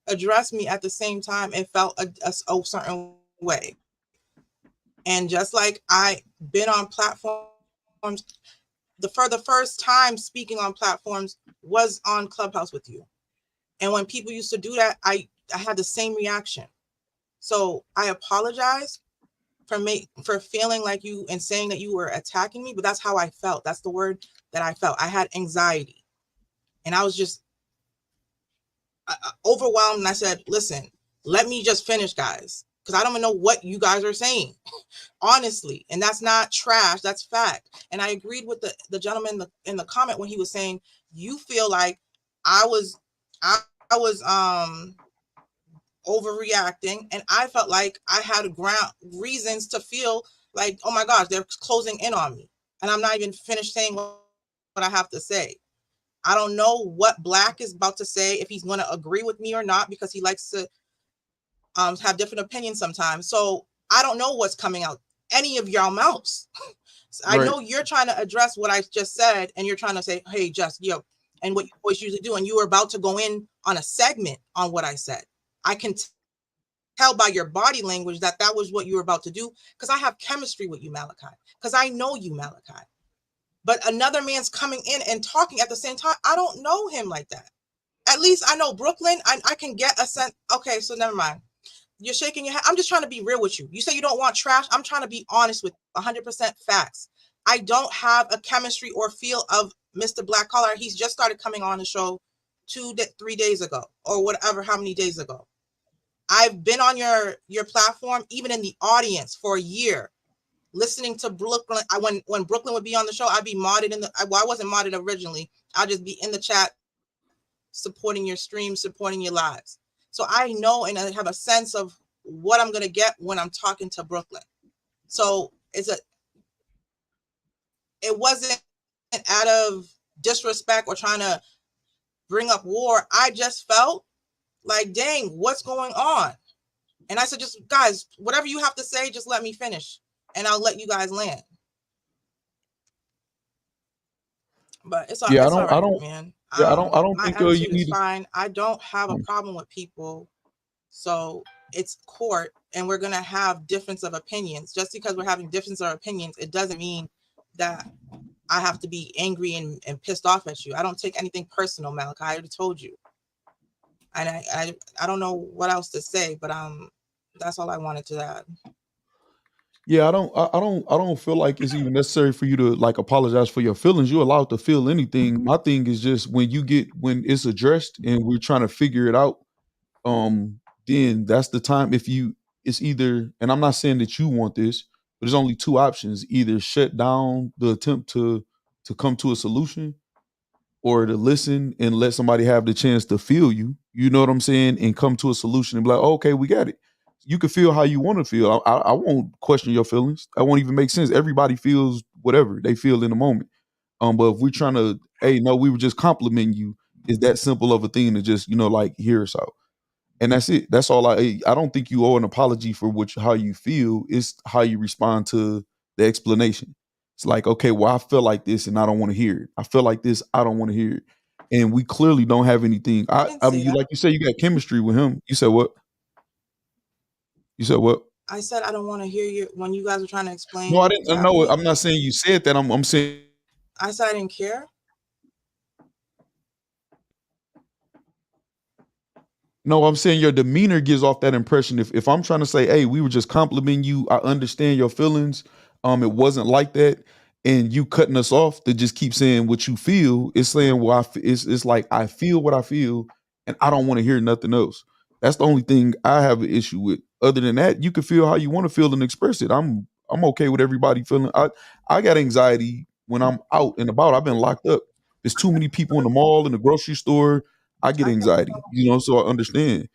address me at the same time. It felt a certain way. And just like I've been on platforms, for the first time speaking on platforms was on Clubhouse with you. And when people used to do that, I had the same reaction. So I apologize for feeling like you and saying that you were attacking me, but that's how I felt. That's the word that I felt. I had anxiety and I was just overwhelmed. And I said, listen, let me just finish, guys, because I don't even know what you guys are saying, honestly. And that's not trash, that's fact. And I agreed with the gentleman in the comment when he was saying, you feel like I was overreacting, and I felt like I had reasons to feel like, oh my gosh, they're closing in on me, and I'm not even finished saying what I have to say. I don't know what Black is about to say, if he's going to agree with me or not, because he likes to have different opinions sometimes. So I don't know what's coming out any of y'all mouths. I know you're trying to address what I just said, and you're trying to say, hey, Jess, yo, and what you always usually do, and you were about to go in on a segment on what I said. I can tell by your body language that was what you were about to do, because I have chemistry with you, Malachi, because I know you, Malachi. But another man's coming in and talking at the same time. I don't know him like that. At least I know Brooklyn. I can get a sense. Okay, so never mind. You're shaking your head. I'm just trying to be real with you. You say you don't want trash. I'm trying to be honest with 100% facts. I don't have a chemistry or feel of Mr. Black Collar. He's just started coming on the show 3 days ago, or whatever, how many days ago. I've been on your platform, even in the audience, for a year, listening to Brooklyn. When Brooklyn would be on the show, I'd be modded I wasn't modded originally. I'd just be in the chat, supporting your streams, supporting your lives. So I know, and I have a sense of what I'm going to get when I'm talking to Brooklyn. So it wasn't out of disrespect or trying to bring up war. I just felt like, dang, what's going on? And I said, just guys, whatever you have to say, just let me finish and I'll let you guys land. But it's all, all right, man. Yeah, I don't my think attitude you need is fine. I don't have a problem with people. So it's court, and we're going to have difference of opinions. Just because we're having difference of opinions, it doesn't mean that I have to be angry and pissed off at you. I don't take anything personal, Malachi. I already told you. And I don't know what else to say, but that's all I wanted to add. Yeah, I don't feel like it's even necessary for you to like apologize for your feelings. You're allowed to feel anything. My thing is just when it's addressed and we're trying to figure it out, then that's the time. It's either, and I'm not saying that you want this, but there's only two options: either shut down the attempt to come to a solution, or to listen and let somebody have the chance to feel you. You know what I'm saying? And come to a solution and be like, okay, we got it. You can feel how you want to feel. I won't question your feelings. That won't even make sense. Everybody feels whatever they feel in the moment. But if we're trying to, hey, no, we were just complimenting you, is that simple of a thing to just, like hear us out. And that's it. That's all. I don't think you owe an apology for how you feel. It's how you respond to the explanation. It's like, okay, well, I feel like this and I don't want to hear it. I feel like this, I don't want to hear it. And we clearly don't have anything. I mean, like you said, you got chemistry with him. You said what? You said what? I said I don't want to hear you when you guys were trying to explain. No, I didn't know. I'm not saying you said that. I'm saying. I said I didn't care. No, I'm saying your demeanor gives off that impression. If I'm trying to say, hey, we were just complimenting you, I understand your feelings. It wasn't like that, and you cutting us off to just keep saying what you feel. It's saying, well, it's like I feel what I feel, and I don't want to hear nothing else. That's the only thing I have an issue with. Other than that, you can feel how you want to feel and express it. I'm okay with everybody feeling. I got anxiety when I'm out and about. I've been locked up. There's too many people in the mall, in the grocery store. I get anxiety, so I understand.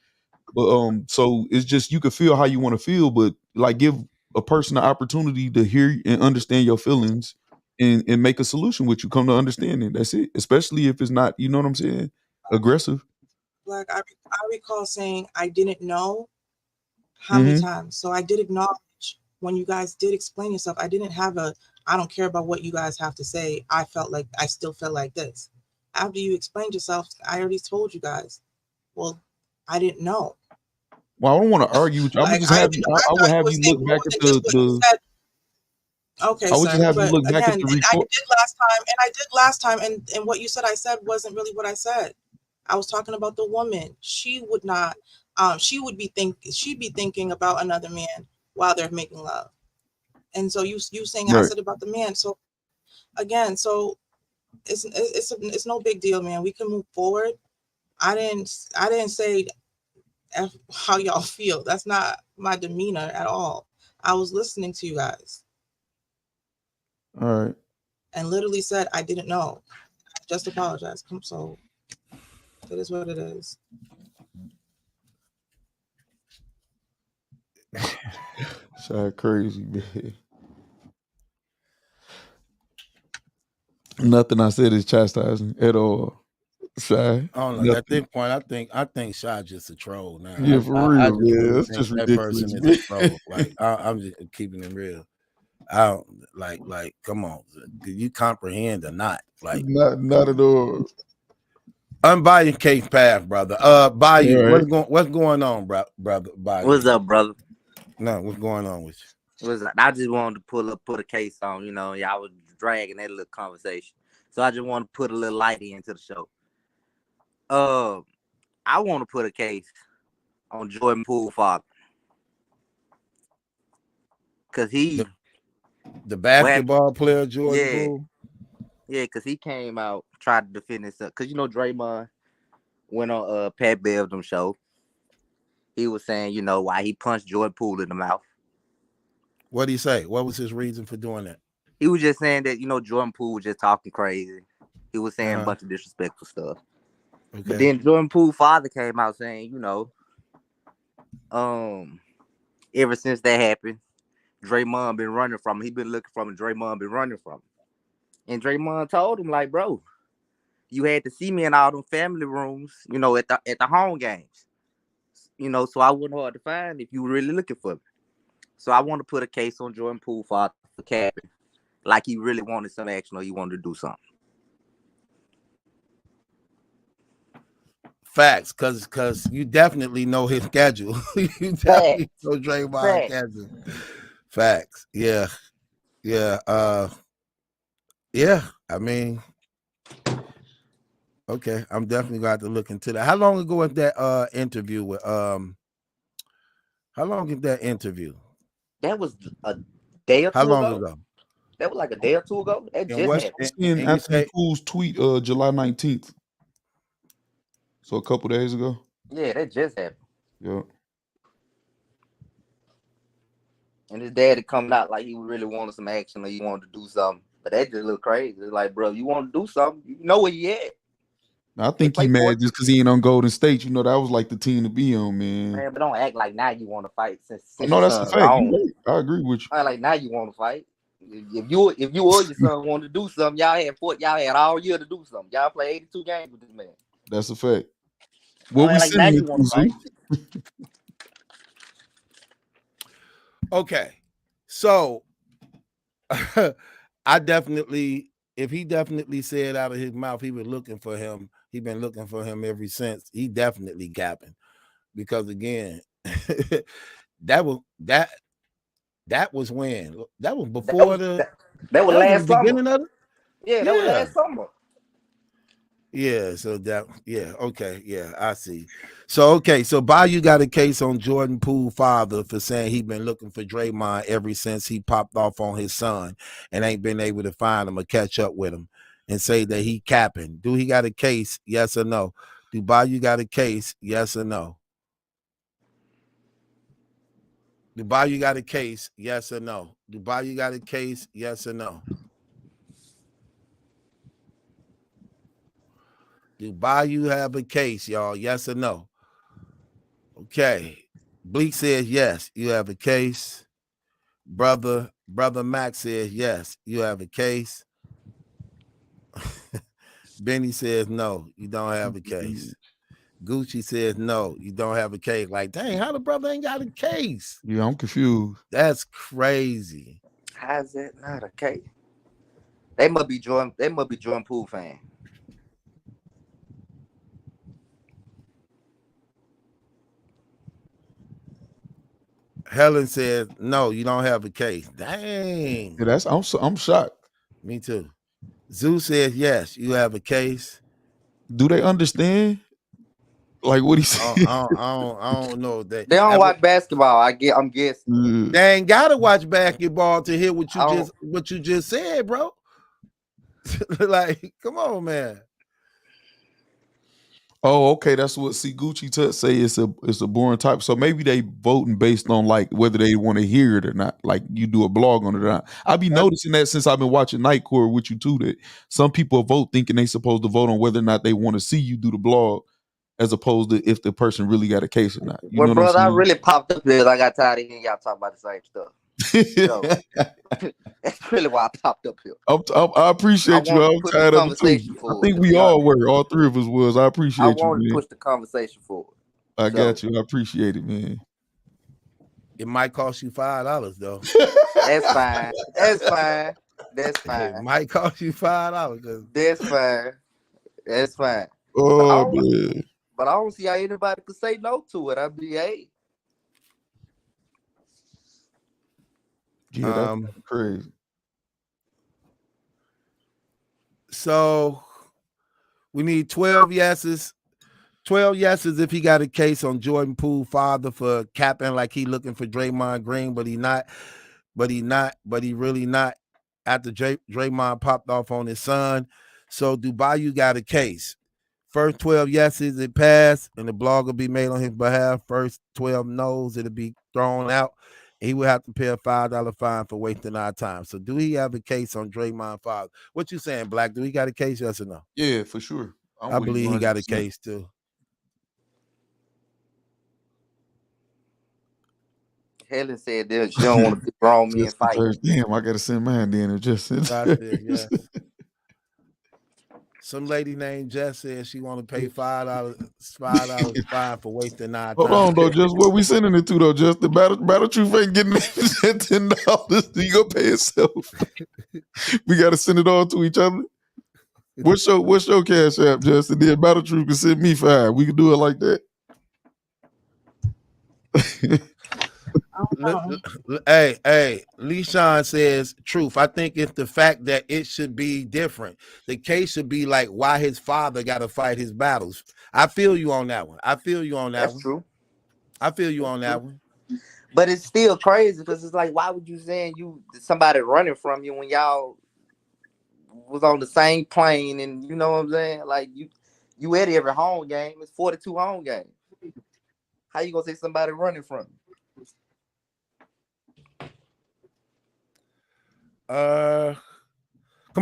But so it's just you can feel how you want to feel, but like give a person the opportunity to hear and understand your feelings and make a solution with you. Come to understanding. That's it. Especially if it's not, you know what I'm saying, aggressive. Like I recall saying I didn't know how many times. So I did acknowledge when you guys did explain yourself. I didn't have I don't care about what you guys have to say. I still felt like this. After you explained yourself, I already told you guys, well, I didn't know. Well, I don't want to argue with you. I would just have I would have you look back at the okay, I would just sir. have you But look back at again, the and I record. did last time, and what you said I said wasn't really what I said. I was talking about the woman. She would not, she'd be thinking about another man while they're making love. And so you saying I Right. said about the man. So again, so it's no big deal, man. We can move forward. I didn't say how y'all feel. That's not my demeanor at all. I was listening to you guys. All right. And literally said I didn't know. I just apologize. So it is what it is. Shy crazy, man. Nothing I said is chastising at all. Shy. I don't know. At this point, I think Shy just a troll now. Yeah, for I real, just man. really That's think just that ridiculous. person is a troll. Like I'm just keeping it real. I don't like. Come on, do you comprehend or not? Like not at all. Unbiased case path, brother. Bayou, Right. what's going on, brother? Bayou? What's up, brother? No, what's going on with you? I just wanted to put a case on. Y'all was dragging that little conversation, so I just want to put a little light into the show. I want to put a case on Jordan Poole father, cause the basketball player Jordan Poole. Yeah, because he came out, tried to defend himself. Because Draymond went on Pat Beverly's show. He was saying, why he punched Jordan Poole in the mouth. What did he say? What was his reason for doing that? He was just saying that, Jordan Poole was just talking crazy. He was saying a bunch of disrespectful stuff. Okay. But then Jordan Poole's father came out saying, ever since that happened, Draymond been running from him. He been looking from him. Draymond been running from him. And Draymond told him, like, bro, you had to see me in all them family rooms, at the home games. So I wasn't hard to find if you were really looking for me. So I want to put a case on Jordan Poole for capping, like he really wanted some action or he wanted to do something. Facts, because you definitely know his schedule. You definitely know Draymond's schedule. Facts. Yeah. I mean, okay. I'm definitely going to have to look into that. How long ago was that interview with How long is that interview? That was a day or two ago. How long ago? That was like a day or two ago. That just happened. And Anthony Poole's tweet July 19th. So a couple days ago. Yeah, that just happened. Yeah. And his daddy coming out like he really wanted some action or he wanted to do something. But that just look crazy. It's like, bro, you want to do something? You know where you at. I think he mad just because he ain't on Golden State. That was like the team to be on, man. Man, but don't act like now you want to fight. No, that's a fact. I agree with you. Like now you want to fight. If you or your son wanted to do something, y'all had all year to do something. Y'all play 82 games with this man. That's a fact. What we now you want to fight. Okay, so if he definitely said out of his mouth he was looking for him, he been looking for him ever since. He definitely gapping, because again, that was when that was before that was last summer. Beginning of it. Yeah, that was last summer. Yeah, so I see. So Bayou got a case on Jordan Poole's father for saying he been looking for Draymond ever since he popped off on his son and ain't been able to find him or catch up with him, and say that he capping. Do he got a case? Yes or no? Do Bayou got a case? Yes or no? Do Bayou got a case? Yes or no? Do Bayou got a case? Yes or no? Do Bayou have a case, y'all? Yes or no? Okay. Bleak says yes, you have a case. Brother Max says yes, you have a case. Benny says no, you don't have a case. Gucci says no, you don't have a case. Like, dang, how the brother ain't got a case? Yeah, I'm confused. That's crazy. How's that not a case? They must be Jordan Poole fan. Helen says no, you don't have a case. Dang. Yeah, I'm shocked. Me too. Zeus says yes, you have a case. Do they understand? Like what he said? I don't know that they don't watch basketball. I'm guessing. They ain't gotta watch basketball to hear what you just said, bro. Like, come on, man. Oh, okay. That's what Gucci say. It's a boring type. So maybe they voting based on like whether they want to hear it or not. Like you do a blog on it or not. I be noticing that since I've been watching Night Court with you too. That some people vote thinking they supposed to vote on whether or not they want to see you do the blog, as opposed to if the person really got a case or not. You know brother, I really popped up because I got tired of hearing y'all talk about the same stuff. So, that's really why I popped up here. I appreciate you. I'm tired of it too. I think we all were. All three of us was. I appreciate you, man. I want to push the conversation forward. I got you. I appreciate it, man. It might cost you $5 though. That's fine. That's fine. That's fine. It might cost you $5. That's fine. That's fine. Oh man. But I don't see how anybody could say no to it. I'd be, hey. Yeah, that's crazy. So we need 12 yeses. 12 yeses if he got a case on Jordan Poole father for capping like he looking for Draymond Green, but he really not after Draymond popped off on his son. So Bayou got a case. First 12 yeses, it passed, and the blog will be made on his behalf. First 12 no's, it'll be thrown out. He would have to pay a $5 fine for wasting our time. So do he have a case on Draymond father? What you saying, Black? Do he got a case, yes or no? Yeah, for sure. I believe he got a case too. Helen said that she don't want to be grown men fight. Damn, I gotta send mine then. It just yes. Some lady named Jess said she want to pay $5 fine for wasting our time. Hold on though, just what we sending it to though. Just the battle truth ain't getting it at $10. You gonna pay yourself. We gotta send it all to each other. What's your cash app, Jess? And then Battle Truth can send me $5. We can do it like that. Hey, Leishan says truth. I think it's the fact that it should be different. The case should be like why his father got to fight his battles. I feel you on that one. That's true. I feel you on that one. But it's still crazy because it's like, why would you send somebody running from you when y'all was on the same plane? And you know what I'm saying? Like you at every home game. It's 42 home games. How you gonna say somebody running from you? Come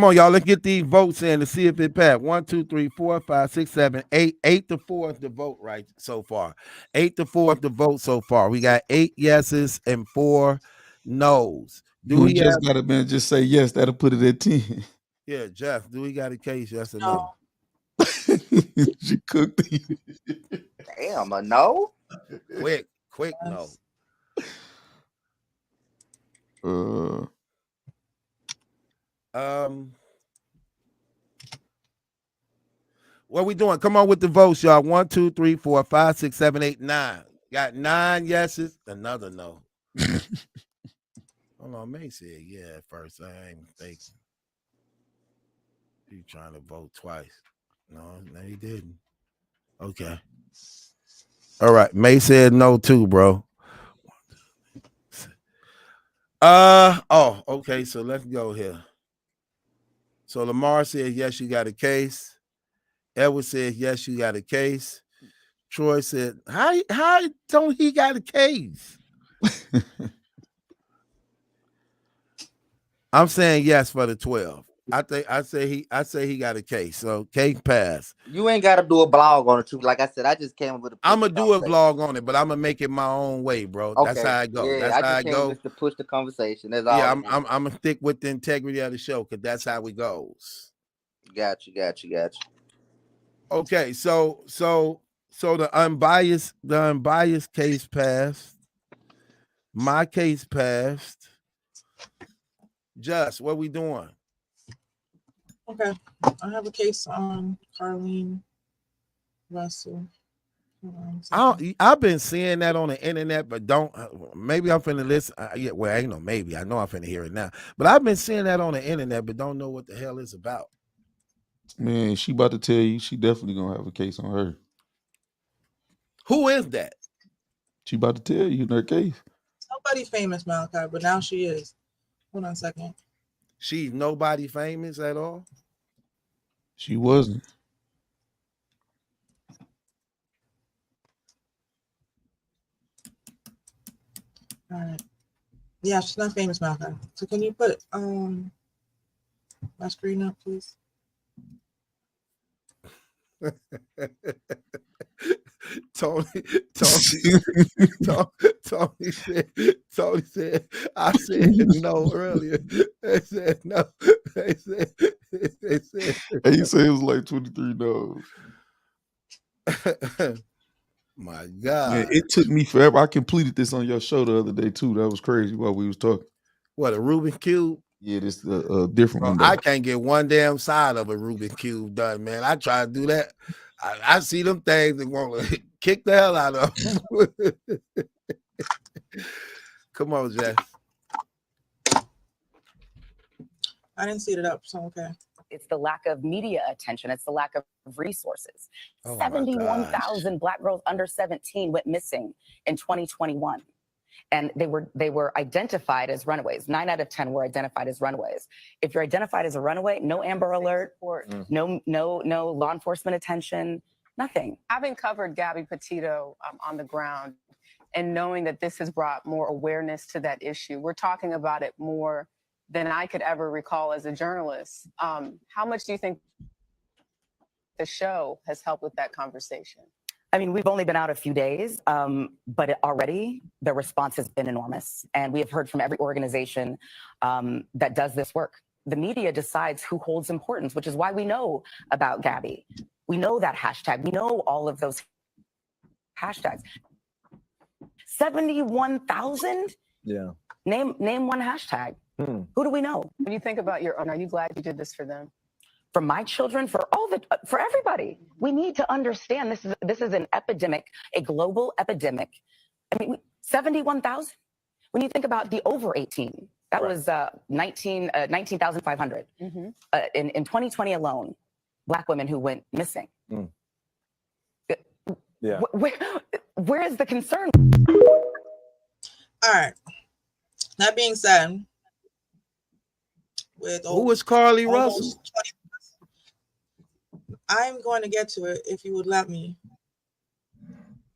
on, y'all. Let's get these votes in to see if it passed. 1, 2, 3, 4, 5, 6, 7, 8. 8-4 is the vote right so far. 8-4 is the vote so far. We got 8 yeses and 4 no's. We just gotta just say yes. That'll put it at 10. Yeah, Jeff. Do we got a case? Yes or no? She cooked it. Damn, a no. Quick no. What we doing? Come on with the votes, y'all. 1, 2, 3, 4, 5, 6, 7, 8, 9. Got 9 yeses, another no. Hold on, May said yeah at first. I ain't mistaken. He trying to vote twice. No, he didn't. Okay. All right. May said no too, bro. Okay. So let's go here. So Lamar said yes, you got a case. Edward said yes, you got a case. Troy said, how don't he got a case? I'm saying yes for the 12. I say he got a case. So case pass. You ain't gotta do a blog on it too. Like I said, I just came up with a. I'm gonna do a vlog on it, but I'm gonna make it my own way, bro. Okay. That's how I go. Yeah, That's I how just I came go. just to push the conversation. That's Yeah, all. I'm gonna stick with the integrity of the show because that's how it goes. Got you. Okay, so the unbiased case passed. My case passed. Just what we doing? Okay, I have a case on Carlene Russell. I've been seeing that on the internet, but maybe I'm finna listen. Yeah, well, I ain't know. Maybe I know I'm finna hear it now, but I've been seeing that on the internet, but don't know what the hell it's about. Man, she about to tell you she definitely gonna have a case on her. Who is that? She about to tell you in her case. Nobody famous, Malachi, but now she is. Hold on a second. She's nobody famous at all? She wasn't. All right. Yeah, she's not famous, Malachi. So can you put my screen up, please? Tony said, I said no earlier. They said no. They said And he said it was like 23 no's. My God. Man, it took me forever. I completed this on your show the other day too. That was crazy while we was talking. What, a Rubik's Cube? Yeah, this a different one. I can't get one damn side of a Rubik's Cube done, man. I try to do that. I see them things and want to kick the hell out of them. Come on, Jess. I didn't see it up, so okay. It's the lack of media attention. It's the lack of resources. Oh 71,000 Black girls under 17 went missing in 2021. And they were identified as runaways. 9 out of 10 were identified as runaways. If you're identified as a runaway, no Amber Alert, no law enforcement attention, nothing. Having covered Gabby Petito on the ground and knowing that this has brought more awareness to that issue, we're talking about it more than I could ever recall as a journalist. How much do you think the show has helped with that conversation? I mean, we've only been out a few days, but already the response has been enormous. And we have heard from every organization that does this work. The media decides who holds importance, which is why we know about Gabby. We know that hashtag. We know all of those hashtags. 71,000? Yeah. Name one hashtag. Who do we know? When you think about your own, are you glad you did this for them? For my children, for everybody. We need to understand this is an epidemic, a global epidemic. I mean, 71,000. When you think about the over 18, that was 19,500 in 2020 alone. Black women who went missing. Yeah. Where is the concern? All right. That being said, who is Carly Russell? I'm going to get to it if you would let me.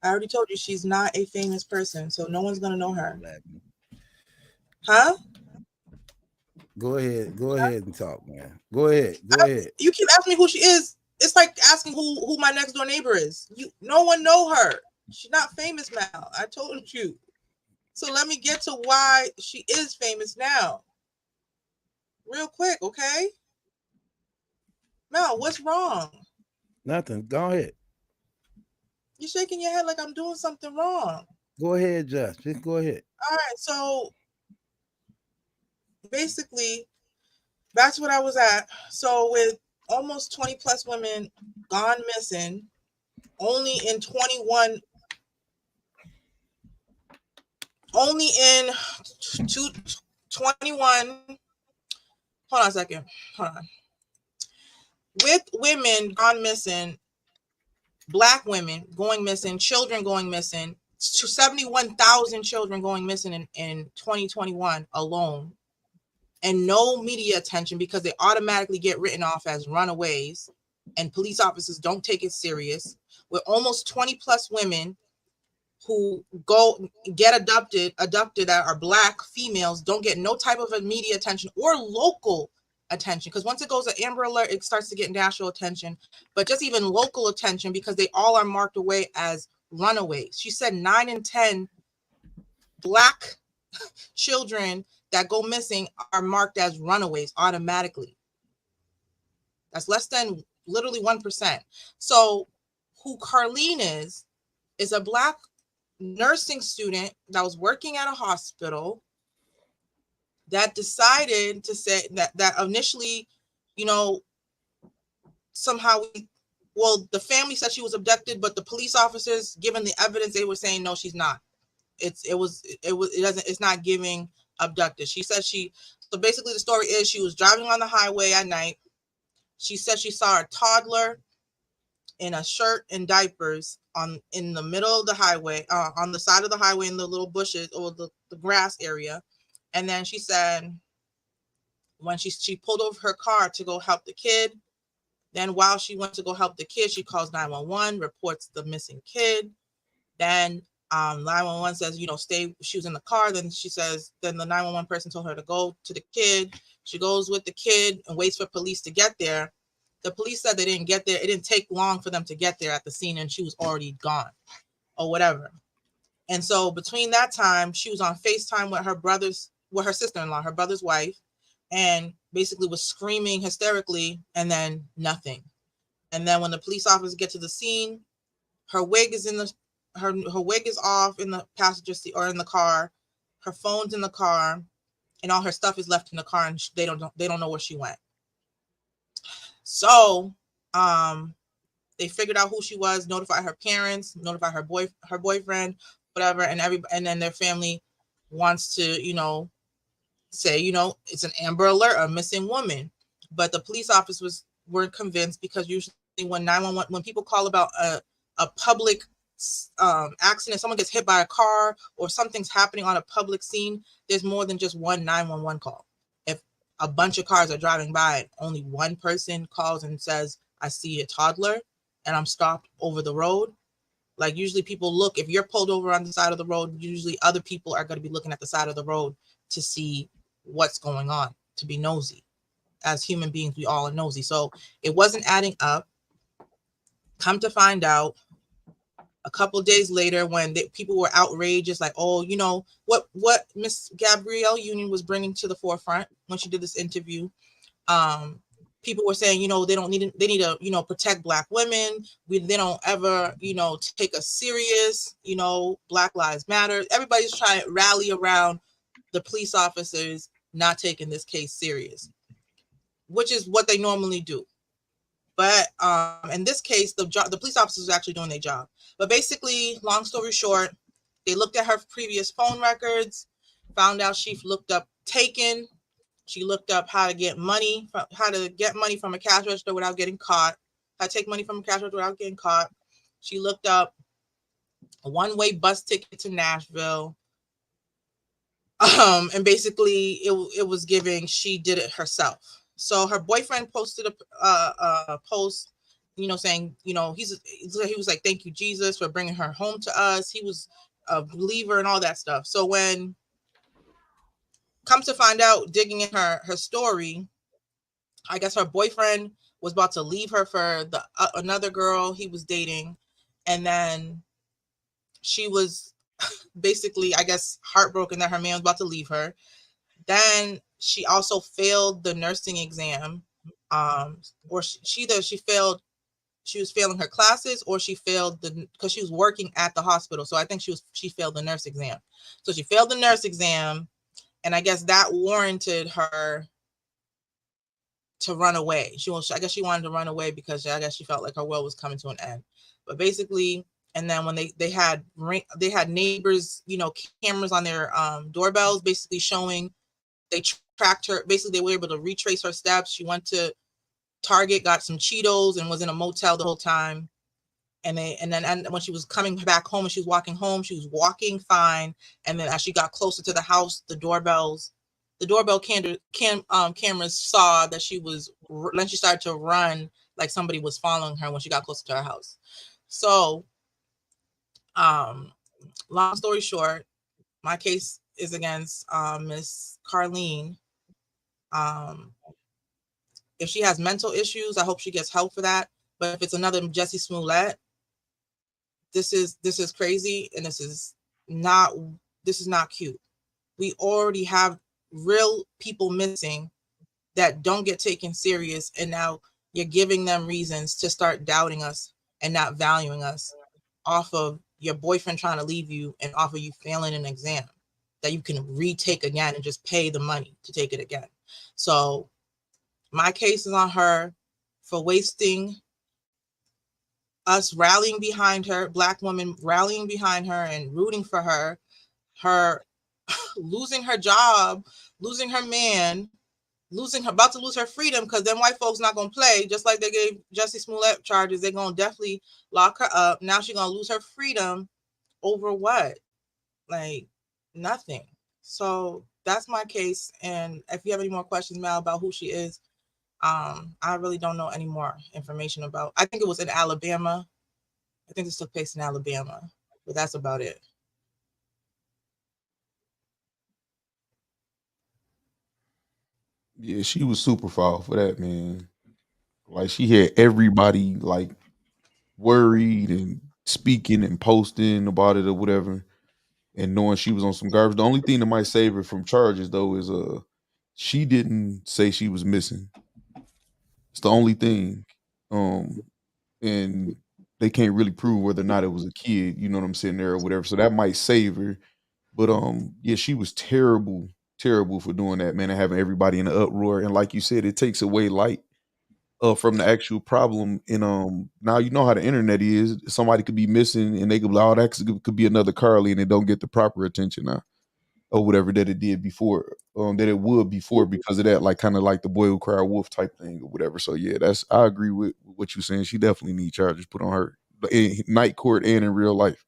I already told you she's not a famous person, so no one's going to know her. Huh? Go ahead and talk, man. Go ahead. You keep asking me who she is. It's like asking who my next door neighbor is. No one know her. She's not famous now. I told you. So let me get to why she is famous now. Real quick, okay? Mel, what's wrong? Nothing. Go ahead. You're shaking your head like I'm doing something wrong. Go ahead, Jess. Just go ahead. All right, so basically, back to what I was at. So with almost 20 plus women gone missing, only in 21, only in 21. Hold on a second. Hold on. With women gone missing, Black women going missing, children going missing, 71,000 children going missing in 2021 alone, and no media attention because they automatically get written off as runaways, and police officers don't take it serious. With almost 20 plus women who get abducted that are Black females, don't get no type of media attention or local attention, because once it goes to Amber Alert, it starts to get national attention, but just even local attention, because they all are marked away as runaways. She said 9 in 10 Black children that go missing are marked as runaways automatically. That's less than literally 1%. So who Carleen is a Black nursing student that was working at a hospital that decided to say that initially, you know, somehow the family said she was abducted, but the police officers, given the evidence, they were saying no, she's not. It's not giving abducted. She said so basically the story is she was driving on the highway at night. She said she saw a toddler in a shirt and diapers in the middle of the highway, on the side of the highway in the little bushes or the grass area. And then she said when she pulled over her car to go help the kid, then while she went to go help the kid, she calls 911, reports the missing kid. Then 911 says, you know, stay. She was in the car. Then she says, then the 911 person told her to go to the kid. She goes with the kid and waits for police to get there. The police said they didn't get there. It didn't take long for them to get there at the scene, and she was already gone or whatever. And so between that time, she was on FaceTime with her sister-in-law, her brother's wife, and basically was screaming hysterically, and then nothing. And then when the police officers get to the scene, her wig is her wig is off in the passenger seat or in the car. Her phone's in the car, and all her stuff is left in the car, and they don't know where she went. So, they figured out who she was, notified her parents, notified her boyfriend, whatever, and then their family wants to, you know, say, you know, it's an Amber Alert, a missing woman. But the police officers weren't convinced, because usually when people call about a public accident, someone gets hit by a car or something's happening on a public scene, there's more than just one 911 call. If a bunch of cars are driving by, only one person calls and says, I see a toddler and I'm stopped over the road. Like usually people look, if you're pulled over on the side of the road, usually other people are going to be looking at the side of the road to see what's going on, to be nosy. As human beings, we all are nosy. So it wasn't adding up. Come to find out, a couple of days later, when people were outrageous, like, oh, you know, what Miss Gabrielle Union was bringing to the forefront when she did this interview, people were saying, you know, they need to, you know, protect Black women. They don't ever, you know, take us serious, you know, Black Lives Matter. Everybody's trying to rally around the police officers not taking this case serious, which is what they normally do. But in this case, the police officers are actually doing their job. But basically, long story short, they looked at her previous phone records, found out she looked up Taken. She looked up how to get money from a cash register without getting caught. How to take money from a cash register without getting caught. She looked up a one-way bus ticket to Nashville. And basically, it was giving she did it herself. So her boyfriend posted a post, you know, saying, you know, he was like, thank you, Jesus, for bringing her home to us. He was a believer and all that stuff. So when comes to find out, digging in her story, I guess her boyfriend was about to leave her for another girl he was dating. And then she was basically, I guess, heartbroken that her man was about to leave her. Then she also failed the nursing exam, or she was failing her classes, or she failed because she was working at the hospital. So I think she failed the nurse exam. So she failed the nurse exam, and I guess that warranted her to run away. I guess she wanted to run away because I guess she felt like her world was coming to an end. But basically, and then when they had neighbors, you know, cameras on their doorbells, basically showing. They tracked her. Basically, they were able to retrace her steps. She went to Target, got some Cheetos, and was in a motel the whole time. And then when she was coming back home and she was walking home, she was walking fine. And then as she got closer to the house, the doorbell cameras saw that then she started to run like somebody was following her when she got closer to her house. So, long story short, my case is against Miss Carleen. if she has mental issues, I hope she gets help for that. But if it's another Jussie Smollett, this is crazy, and this is not cute. We already have real people missing that don't get taken serious, and now you're giving them reasons to start doubting us and not valuing us off of your boyfriend trying to leave you and off of you failing an exam that you can retake again and just pay the money to take it again. So my case is on her for wasting us rallying behind her, Black women rallying behind her and rooting for her, her losing her job, losing her man, about to lose her freedom, because then white folks not gonna play. Just like they gave Jussie Smollett charges, they're gonna definitely lock her up. Now she's gonna lose her freedom over what? Like nothing. So that's my case. And if you have any more questions, Mal, about who she is, I really don't know any more information about. I think it was in Alabama. I think this took place in Alabama, but that's about it. Yeah, she was super foul for that, man. Like she had everybody like worried and speaking and posting about it or whatever, and knowing she was on some garbage. The only thing that might save her from charges though is she didn't say she was missing. It's the only thing. And they can't really prove whether or not it was a kid, you know what I'm saying, there or whatever. So that might save her. But yeah, she was terrible for doing that, man, and having everybody in an uproar. And like you said, it takes away light from the actual problem. And now you know how the internet is. Somebody could be missing and they could be like, oh, that could be another Carly, and it don't get the proper attention now or whatever that it did before, that it would before, because of that, like kind of like the boy who cried wolf type thing or whatever. So yeah, I agree with what you're saying. She definitely needs charges put on her in night court and in real life.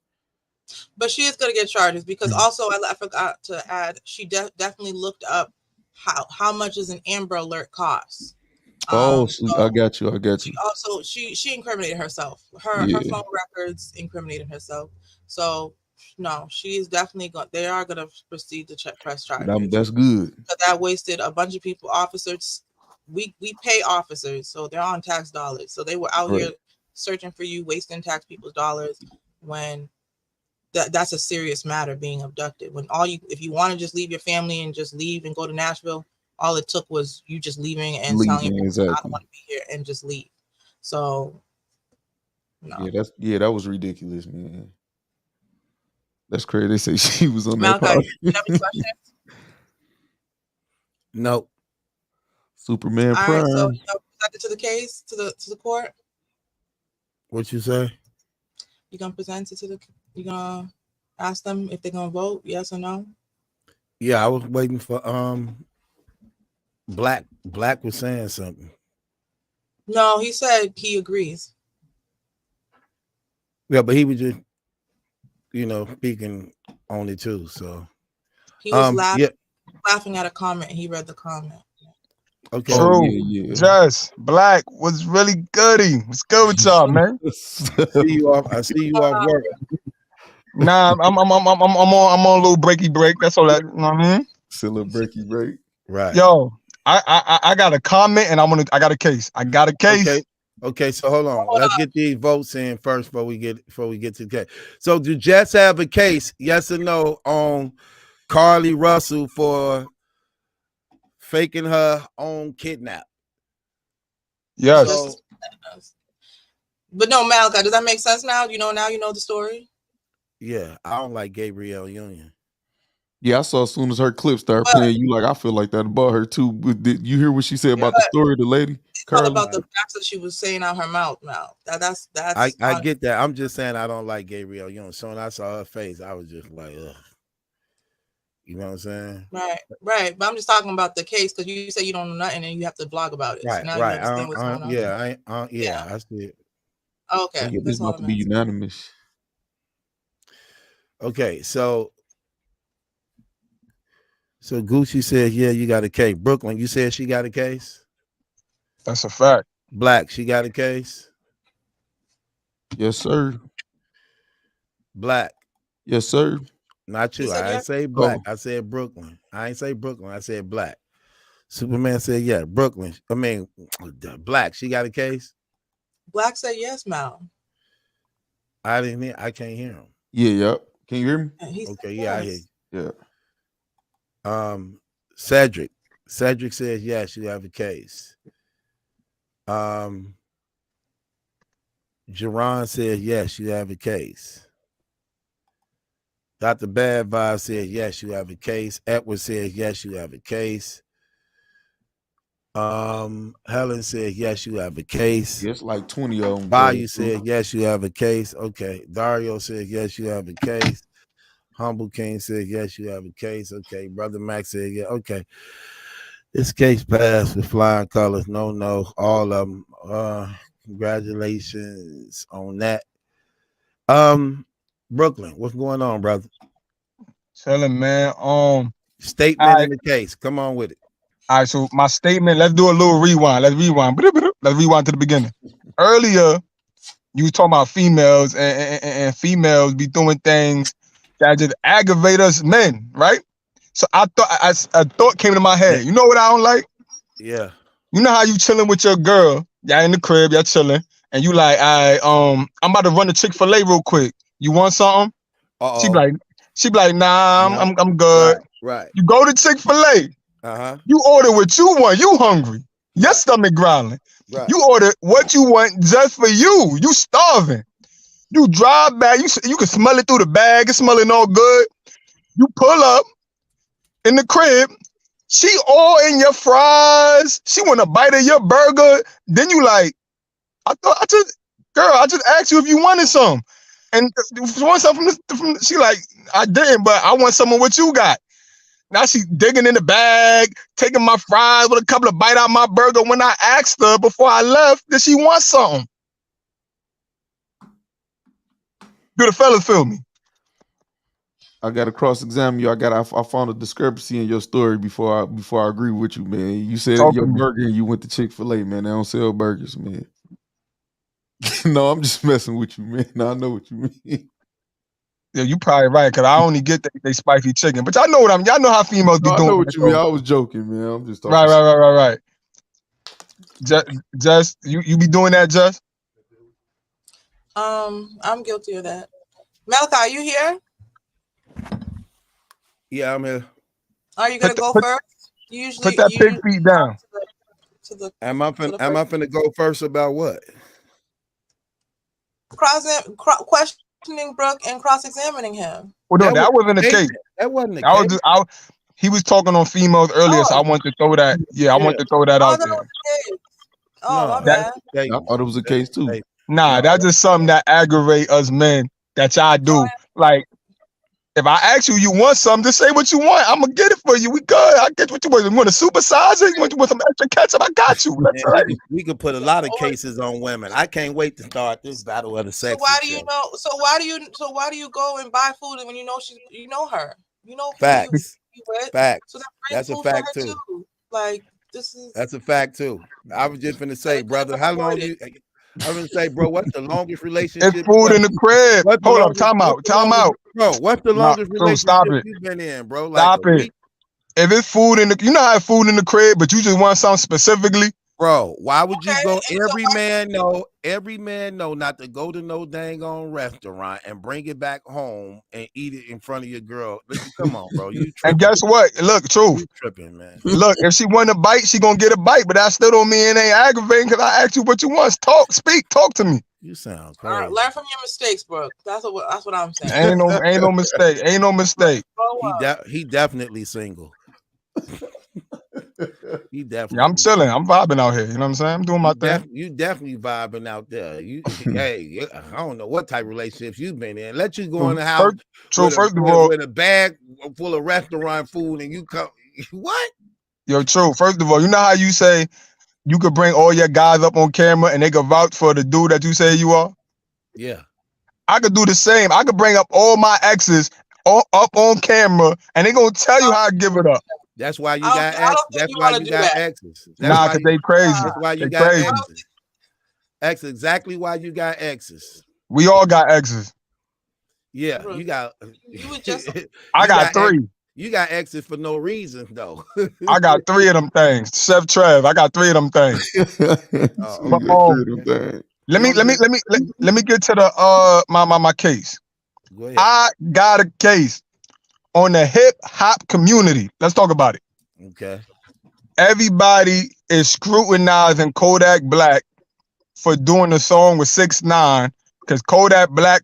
But she is going to get charges, because also I forgot to add, she definitely looked up how much does an Amber Alert cost. So I got you. Also, she incriminated herself. Her phone records incriminated herself. So no, she is definitely they are going to proceed to press charges. That's good. But that wasted a bunch of people, officers. We pay officers, so they're on tax dollars. So they were out here searching for you, wasting tax people's dollars when that's a serious matter, being abducted. When if you want to just leave your family and just leave and go to Nashville, all it took was you just leaving and telling you, I don't want to be here, and just leave. So no. That was ridiculous, man. That's crazy. They say she was on Malachi, that. you have any questions? Nope. Superman All Prime. right, so you present it to the case, to the court. What you say? You gonna present it to you gonna ask them if they're gonna vote, yes or no? Yeah, I was waiting for Black was saying something. No, he said he agrees. Yeah, but he was just, speaking on it too. So he was laughing at a comment. He read the comment. Okay. True. Jess, Black was really goody. What's good with y'all, man? I see you off work. Nah, I'm on a little breaky break. That's all that. You know what I mean? Still a breaky break. Right. Yo, I got a comment and I got a case. Okay, so hold on. Let's get these votes in first before we get to the case. So do Jess have a case, yes or no, on Carly Russell for faking her own kidnap? Yes. So, but no, Malachi, does that make sense now? Now you know the story? Yeah, I don't like Gabrielle Union. Yeah, I saw as soon as her clip started playing, you like, I feel like that about her too. But did you hear what she said about the story of the lady? It's not about the facts that she was saying out her mouth. Now that's. I get that. I'm just saying I don't like Gabrielle Union. So when I saw her face, I was just like, ugh. You know what I'm saying? Right. But I'm just talking about the case, because you say you don't know nothing and you have to blog about it. Right, so now you understand what's going on. Yeah, I see it. Okay, this is about to be unanimous. Okay, so Gucci said, yeah, you got a case. Brooklyn, you said she got a case? That's a fact. Black, she got a case? Yes, sir. Black. Yes, sir. Not you. I didn't say Black. I said Brooklyn. I ain't say Brooklyn. I said Black. Superman said, yeah. Brooklyn. I mean, Black. She got a case. Black said yes, Mal. I didn't hear. I can't hear him. Yeah, yep. Can you hear me? Okay, yeah, I hear you. Yeah. Cedric. Cedric says yes, you have a case. Jerron says yes, you have a case. Dr. Bad Vibe says yes, you have a case. Edward says yes, you have a case. Helen said yes, you have a case. Yes, like 20 of them. Bayou said yes, you have a case. Okay. Dario said yes, you have a case. Humble King said yes, you have a case. Okay. Brother Max said yeah. Okay. This case passed with flying colors. No, all of them. Congratulations on that. Brooklyn, what's going on, brother? Chilling, man. Statement in the case. Come on with it. All right, so my statement, let's do a little rewind. Let's rewind to the beginning. Earlier, you was talking about females and females be doing things that just aggravate us men, right? So I thought a thought came to my head. You know what I don't like? Yeah. You know how you chilling with your girl, y'all in the crib, y'all chilling, and you like, I'm about to run to Chick-fil-A real quick. You want something? She be like, nah, I'm good. Right. You go to Chick-fil-A. You order what you want. You hungry. Your stomach growling. Right. You order what you want just for you. You starving. You drive back. You can smell it through the bag. It's smelling all good. You pull up in the crib. She all in your fries. She want a bite of your burger. Then you like, I just asked you if you wanted some. And if you want something from she like, I didn't, but I want some of what you got. Now she digging in the bag, taking my fries with a couple of bites out my burger. When I asked her before I left, did she want something? Do the fellas feel me? I gotta cross-examine you. I found a discrepancy in your story before I agree with you, man. You said your burger and you went to Chick-fil-A, man. They don't sell burgers, man. No, I'm just messing with you, man. I know what you mean. Yeah, you probably right, because I only get they spicy chicken. But y'all know what y'all know how females be doing. I know what you mean. I was joking, man. I'm just talking. Right. Jess, you be doing that, Jess? I'm guilty of that. Malachi, are you here? Yeah, I'm here. Are you gonna go first? Usually, put that pig feet down. Am I finna go first about what? Questioning Brooke and cross-examining him. Well, no, that wasn't the case. That wasn't the case. He was talking on females earlier, so I wanted to throw that. Yeah, I wanted to throw that out there. My bad. I thought it was a case too. Nah, that's just something that aggravate us men that y'all do. Like, if I ask you, you want something, just say what you want. I'm gonna get it for you. We good. I get what you want. You want a supersizer? You want some extra ketchup? I got you. We could put a lot of cases on women. I can't wait to start this battle of the sexes. So why do you go and buy food when you know her? You know facts. Facts. So that's a fact too. Like that's a fact too. I was just gonna say, brother, how long you? I was gonna say, bro, what's the longest relationship? It's food in the crib. Hold up, time out. Bro, what's the longest relationship you've been in, bro? Like stop it. If it's food in the, you know how it's food in the crib, but you just want something specifically. Bro, why would you go? Every man know not to go to no dang on restaurant and bring it back home and eat it in front of your girl. Come on, bro. You tripping. And guess what? Look, truth. You tripping, man. Look, if she want a bite, she gonna get a bite, but that still don't mean it ain't aggravating because I asked you what you want. Talk to me. You sound crazy. Learn from your mistakes, bro. That's what I'm saying. Ain't no mistake. Ain't no mistake. He definitely single. He definitely. Yeah, I'm chilling. I'm vibing out here. You know what I'm saying? I'm doing my thing. You definitely vibing out there. You, hey, I don't know what type of relationships you've been in. Let you go in the house. First of all, with a bag full of restaurant food, and you come. What? Yo, true. First of all, you know how you say you could bring all your guys up on camera and they could vouch for the dude that you say you are? Yeah. I could do the same. I could bring up all my exes up on camera and they gonna tell you how I give it up. That's why you got exes. That's why you got exes. Nah, because they crazy. That's why you got exes. That's exactly why you got exes. We all got exes. Yeah, you got. You would just. I got 3. You got exes for no reason though. I got 3 of them things. Chef Trev, I got 3 of them things. So you But, got 3 of them things. let me get to the my case. Go ahead. I got a case on the hip hop community. Let's talk about it. Okay. Everybody is scrutinizing Kodak Black for doing a song with 6ix9ine because Kodak Black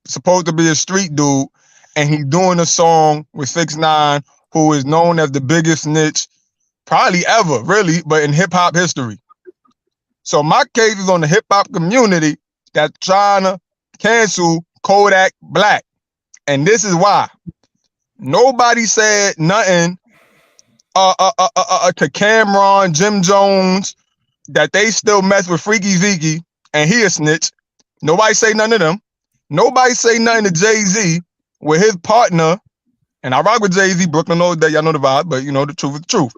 supposed to be a street dude, and he's doing a song with 6ix9ine, who is known as the biggest snitch probably ever, really, but in hip hop history. So my case is on the hip hop community that's trying to cancel Kodak Black, and this is why. Nobody said nothing to Cameron, Jim Jones, that they still mess with Freaky Zeke and he a snitch. Nobody say none of them. Nobody say nothing to Jay-Z with his partner, and I rock with Jay-Z, Brooklyn all day, y'all know the vibe, but you know the truth is the truth.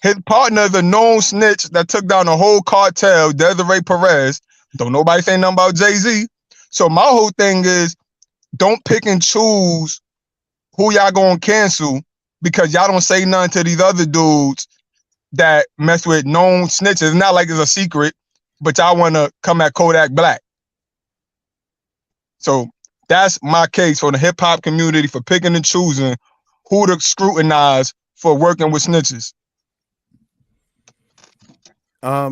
His partner is a known snitch that took down the whole cartel, Desiree Perez. Don't nobody say nothing about Jay-Z. So my whole thing is, don't pick and choose who y'all gonna cancel because y'all don't say nothing to these other dudes that mess with known snitches. It's not like it's a secret, but y'all want to come at Kodak Black. So that's my case for the hip hop community for picking and choosing who to scrutinize for working with snitches.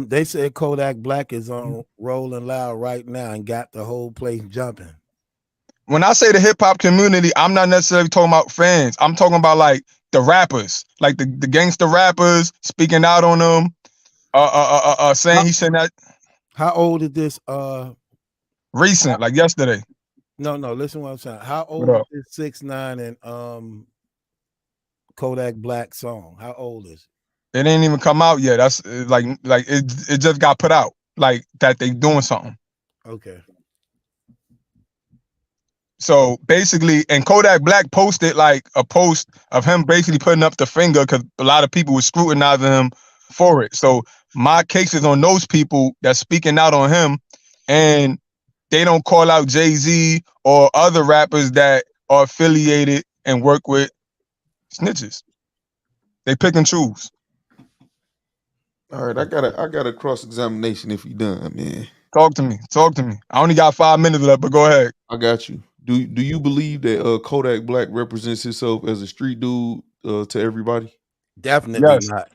They said Kodak Black is on Rolling Loud right now and got the whole place jumping. When I say the hip hop community, I'm not necessarily talking about fans. I'm talking about like the rappers, like the gangster rappers speaking out on them, saying he said that. How old is this? Recent, like yesterday. No, listen what I'm saying. How old is this 6ix9ine and Kodak Black song? How old is it? It ain't even come out yet. That's like it just got put out. Like that they doing something. Okay. So basically, and Kodak Black posted like a post of him basically putting up the finger because a lot of people were scrutinizing him for it. So my case is on those people that's speaking out on him, and they don't call out Jay-Z or other rappers that are affiliated and work with snitches. They pick and choose. All right, I got a cross-examination if you done, man. Talk to me. I only got 5 minutes left, but go ahead. I got you. Do you believe that Kodak Black represents himself as a street dude to everybody? Definitely not.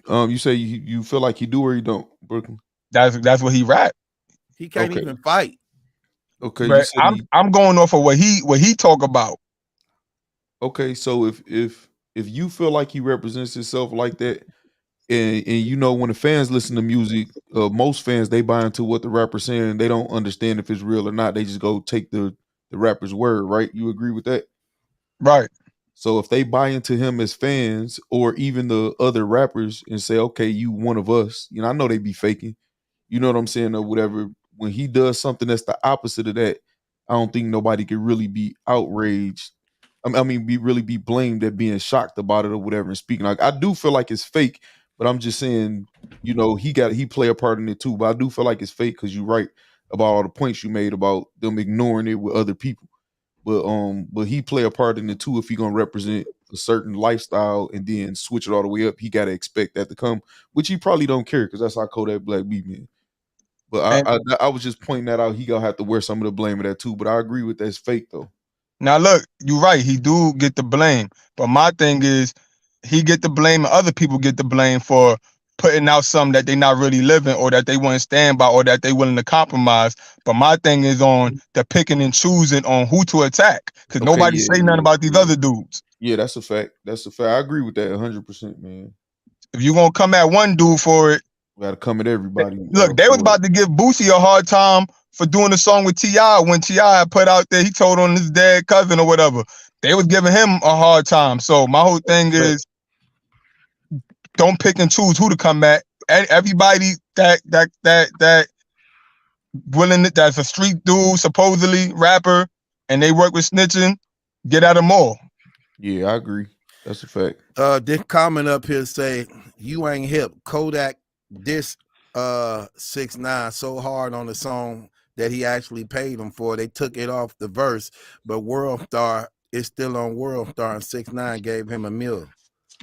You say you feel like he do or you don't, Brooklyn? That's what he rap. He can't even fight. Okay, but I'm going off of what he talk about. Okay, so if you feel like he represents himself like that, and you know when the fans listen to music, most fans they buy into what the rapper's saying. They don't understand if it's real or not. They just go take the rapper's word, right? You agree with that? Right. So if they buy into him as fans or even the other rappers and say, okay, you one of us, you know, I know they be faking, you know what I'm saying, or whatever. When he does something that's the opposite of that, I don't think nobody could really be outraged. I mean, really be blamed at being shocked about it or whatever and speaking. Like, I do feel like it's fake, but I'm just saying, you know, he play a part in it too. But I do feel like it's fake because you're right about all the points you made about them ignoring it with other people. But he play a part in it too if he gonna represent a certain lifestyle and then switch it all the way up. He gotta expect that to come, which he probably don't care because that's how Kodak Black be, man. But I was just pointing that out. He gonna have to wear some of the blame of that too. But I agree with that's fake though. Now look, you're right. He do get the blame, but my thing is, he get the blame and other people get the blame for putting out something that they not really living or that they wouldn't stand by or that they willing to compromise. But my thing is on the picking and choosing on who to attack because nobody say nothing about these other dudes. Yeah, that's a fact. That's a fact. I agree with that 100%, man. If you're gonna come at one dude for it, we gotta come at everybody. Look, they was about to give Boosie a hard time for doing the song with T.I. when T.I. put out there, he told on his dead cousin or whatever. They was giving him a hard time. So my whole thing is, don't pick and choose who to come at. Everybody that willing to, that's a street dude, supposedly rapper, and they work with snitching, get at them all. Yeah, I agree. That's a fact. This comment up here say, you ain't hip. Kodak this 6ix9ine so hard on the song that he actually paid him for. They took it off the verse, but World Star It's Still on World starring 6ix9ine gave him a meal.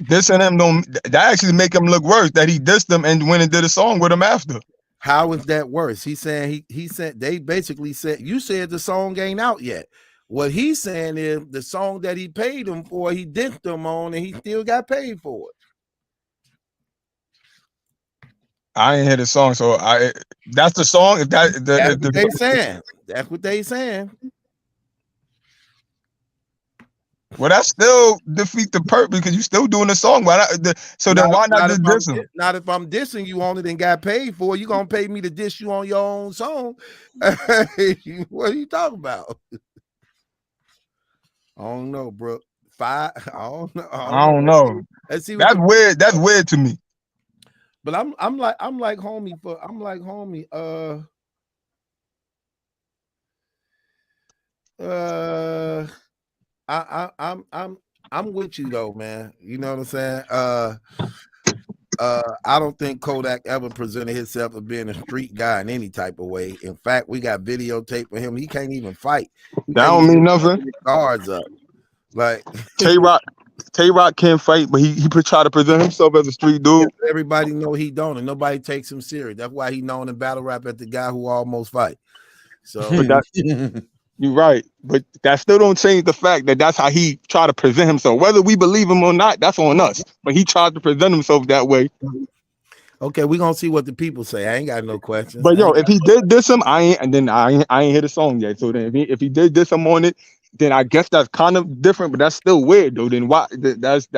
Dissing him don't that actually make him look worse that he dissed him and went and did a song with him after. How is that worse? He's saying he said they basically said you said the song ain't out yet. What he's saying is the song that he paid him for, he dissed him on, and he still got paid for it. I ain't hear the song, so that's the song. If that that's what they saying. That's what they saying. Well, that still defeat the purpose because you still doing the song. Why not? So then why not just diss him? Not if I'm dissing you on it and got paid for it. You gonna pay me to diss you on your own song? What are you talking about? I don't know, bro. I don't know. I don't know. Let's see. That's weird. That's weird to me. But I'm like homie. I'm with you though, man. You know what I'm saying? I don't think Kodak ever presented himself as being a street guy in any type of way. In fact, we got videotape of him. He can't even fight. That don't mean nothing. Guards up. Like K-Rock can't fight, but he try to present himself as a street dude. Everybody know he don't, and nobody takes him serious. That's why he known in battle rap as the guy who almost fight. So you're right, but that still don't change the fact that that's how he tried to present himself. Whether we believe him or not, that's on us. But he tried to present himself that way. Okay, we're gonna see what the people say. I ain't got no questions. But yo, if he did diss him, I ain't hear the song yet. So then if he did diss him on it, then I guess that's kind of different, but that's still weird though. Then why that's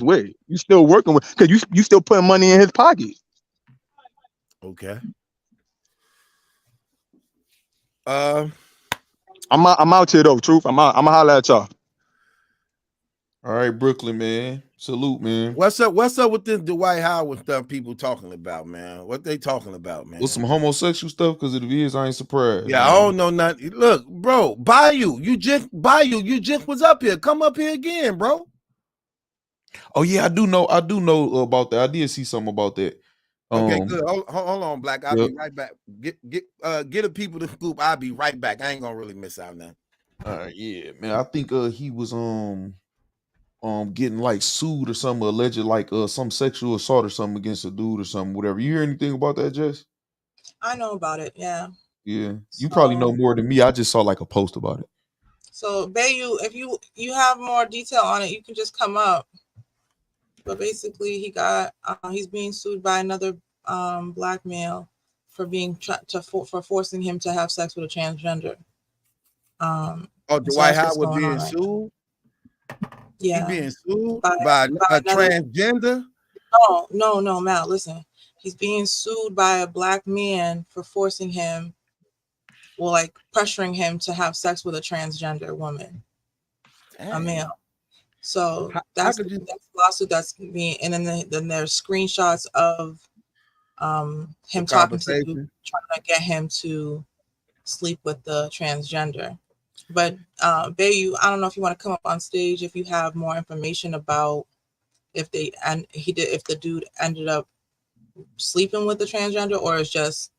weird. You still working with because you still putting money in his pocket. Okay. I'm out here though, truth. I'm gonna holler at y'all. All right, Brooklyn, man. Salute, man. What's up with this Dwight Howard stuff people talking about, man? What they talking about, man? With some homosexual stuff, because if it is, I ain't surprised. Yeah, man. I don't know nothing. Look, bro, Bayou, you just was up here. Come up here again, bro. Oh yeah, I do know about that. I did see something about that. Okay, good. Hold on, Black. I'll be right back. Get the people the scoop. I'll be right back. I ain't gonna really miss out now. Yeah, man. I think he was getting like sued or something, alleged like some sexual assault or something against a dude or something, whatever. You hear anything about that, Jess? I know about it, yeah. Yeah. You probably know more than me. I just saw like a post about it. So Bayou, if you have more detail on it, you can just come up. But basically, he's being sued by another black male for for forcing him to have sex with a transgender. Dwight Howard being sued? Yeah. He being sued by a transgender? No, Mal, listen. He's being sued by a black man for forcing him, pressuring him to have sex with a transgender woman, a male. So that's the lawsuit that's being, and then there's screenshots of him talking to you, trying to get him to sleep with the transgender. But Bayou, I don't know if you want to come up on stage if you have more information about if the dude ended up sleeping with the transgender, or is just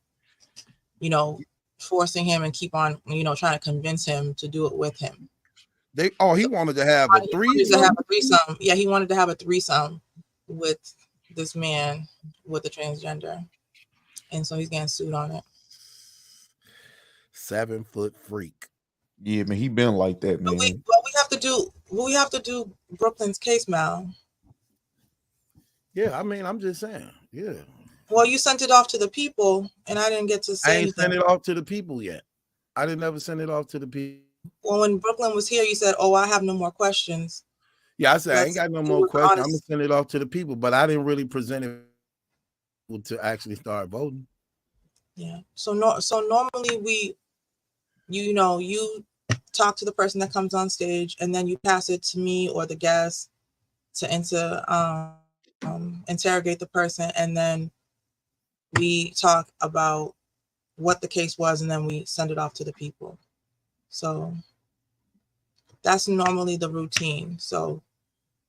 forcing him and keep on trying to convince him to do it with him. He wanted to have a threesome. Yeah, he wanted to have a threesome with this man with a transgender, and so he's getting sued on it. 7-foot freak. Yeah, man, he been like that, man. We have to do Brooklyn's case, Mal. Yeah, I mean, I'm just saying. Yeah. Well, you sent it off to the people, and I didn't get to say anything. I ain't sent it off to the people yet. I didn't ever send it off to the people. Well, when Brooklyn was here, you said, "Oh, I have no more questions." Yeah, I said I ain't got no more questions. I'm gonna send it off to the people, but I didn't really present it to actually start voting. Yeah. So normally you talk to the person that comes on stage, and then you pass it to me or the guest to interrogate the person, and then we talk about what the case was, and then we send it off to the people. So that's normally the routine. So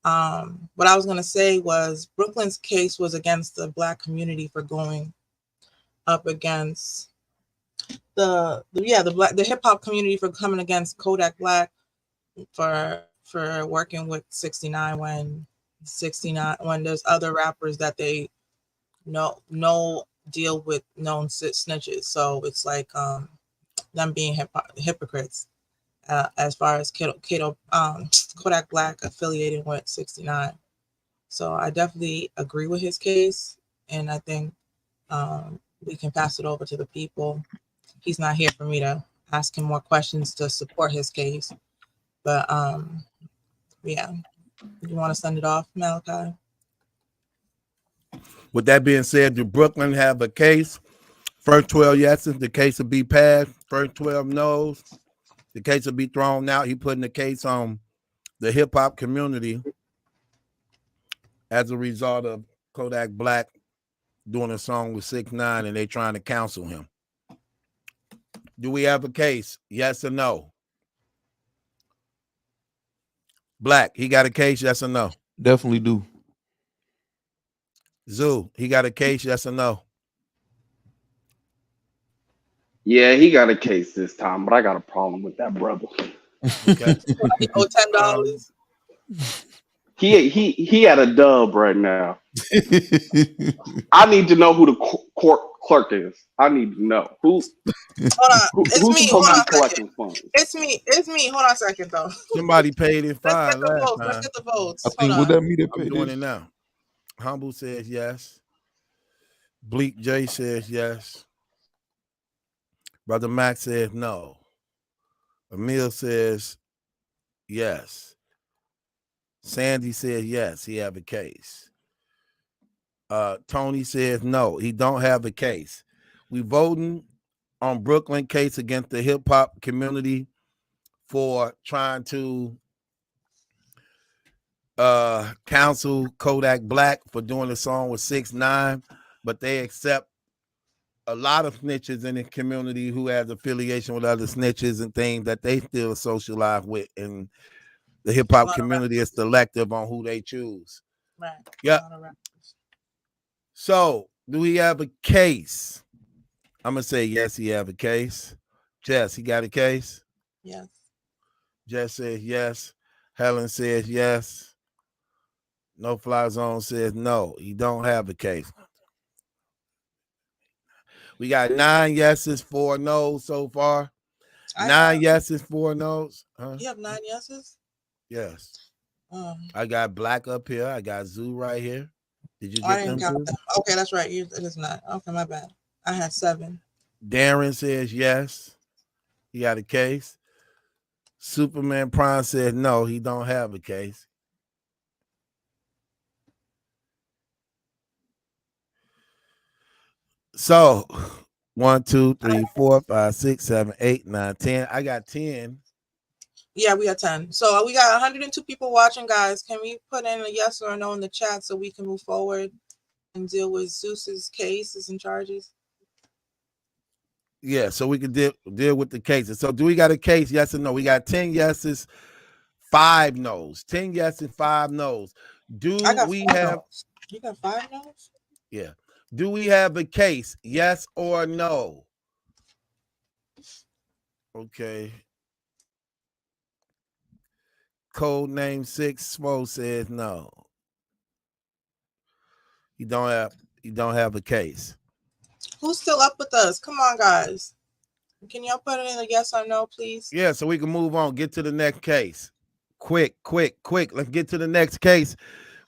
what I was going to say was Brooklyn's case was against the black community for going up against the hip hop community for coming against Kodak Black for for working with 69 when there's other rappers that they no deal with known snitches. So it's like them being hypocrites as far as Kodak Black affiliating with 69. So I definitely agree with his case, and I think we can pass it over to the people. He's not here for me to ask him more questions to support his case, but yeah. You want to send it off, Malachi? With that being said, do Brooklyn have a case? First 12 yeses, the case will be passed. First 12 no's, the case will be thrown out. He putting the case on the hip hop community as a result of Kodak Black doing a song with 6ix9ine and they trying to counsel him. Do we have a case? Yes or no? Black, he got a case? Yes or no? Definitely do. Zoo, he got a case? Yes or no? Yeah, he got a case this time, but I got a problem with that brother. Okay. Oh, $10. He had a dub right now. I need to know who the court clerk is. I need to know who. Hold on, it's me. Hold on a second. Funds. It's me. Hold on a second though. Somebody paid his fine last time. Let's get the votes. I think would that mean that I'm doing it now. Humble says yes. Bleak J says yes. Brother Max says no. Emil says yes. Sandy says yes, he have a case. Tony says no, he don't have a case. We voting on Brooklyn case against the hip hop community for trying to counsel Kodak Black for doing a song with 6ix9ine, but they accept a lot of snitches in the community who has affiliation with other snitches and things that they still socialize with, and the hip hop community is selective on who they choose. Right. Yeah. So, do we have a case? I'm gonna say yes, he have a case. Jess, he got a case? Yes. Jess says yes. Helen says yes. No Fly Zone says no, he don't have a case. We got 9 yeses, 4 no's so far. 9 yeses, 4 no's. Huh? You have 9 yeses? Yes. I got Black up here. I got Zoo right here. Did you I get didn't them count too? them. Okay, that's right. It is not. Okay, my bad. I had 7. Darren says yes. He got a case. Superman Prime said no, he don't have a case. So 1, 2, 3, 4, 5, 6, 7, 8, 9, 10. I got 10. Yeah, we got 10. So we got 102 people watching, guys. Can we put in a yes or a no in the chat so we can move forward and deal with Zeus's cases and charges? Yeah, so we can deal with the cases. So do we got a case? Yes or no? We got 10 yeses, 5 no's. 10 yeses, 5 no's. Do we have no's. You got 5 no's? Yeah. Do we have a case? Yes or no? Okay. Code name 6 Smo says no. You don't have a case. Who's still up with us? Come on, guys. Can y'all put it in a yes or no, please? Yeah, so we can move on. Get to the next case. Quick. Let's get to the next case.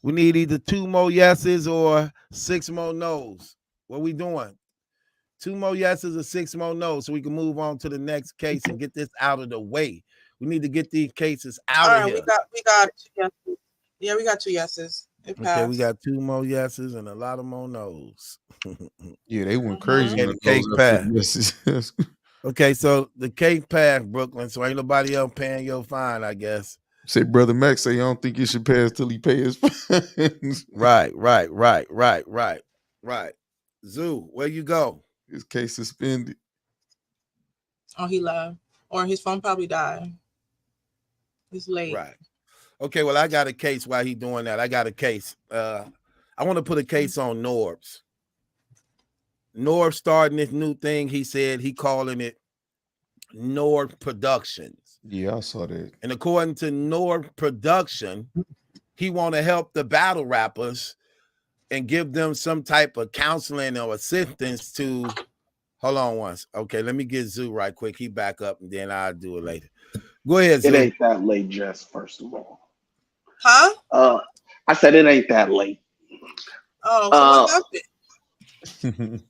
We need either 2 more yeses or 6 more no's. What we doing? 2 more yeses or 6 more no's so we can move on to the next case and get this out of the way. We need to get these cases out of here. We got 2 yeses. Yeah, we got 2 yeses. It passed. Okay, we got 2 more yeses and a lot of more no's. Yeah, they went crazy. Okay, the case passed. Okay, so the case passed, Brooklyn. So ain't nobody else paying your fine, I guess. Say, Brother Max say, I don't think it should pass till he pays fines. Right. Zoo, where you go? His case suspended. Oh, he left. Or his phone probably died. It's late. Right. Okay, well, I got a case while he doing that. I got a case. I want to put a case on Norbs. Norb starting this new thing. He said he calling it Norb Productions. Yeah, I saw that. And according to North Production, he want to help the battle rappers and give them some type of counseling or assistance to. Hold on once. Okay, let me get Zoo right quick. He back up, and then I'll do it later. Go ahead, Zoo. It ain't that late, Jess. First of all, huh? I said it ain't that late. Oh, so what happened?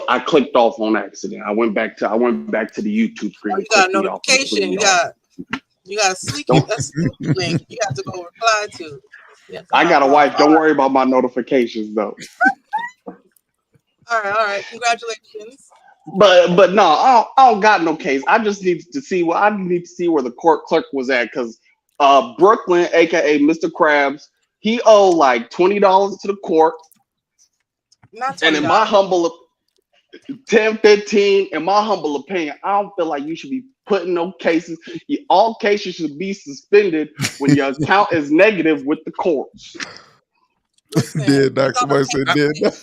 I clicked off on accident. I went back to the YouTube screen. Oh, you got a notification. You got a sneaky link. You got to go reply to. Yeah, I got a wife. Don't worry about my notifications though. All right. Congratulations. But no, I don't got no case. I just need to see where the court clerk was at, because Brooklyn, aka Mr. Krabs, he owed like $20 to the court. Not $20. And in my humble 10, 15, in my humble opinion, I don't feel like you should be putting no cases. All cases should be suspended when your account is negative with the courts. Dead Doc. Somebody said dead Doc.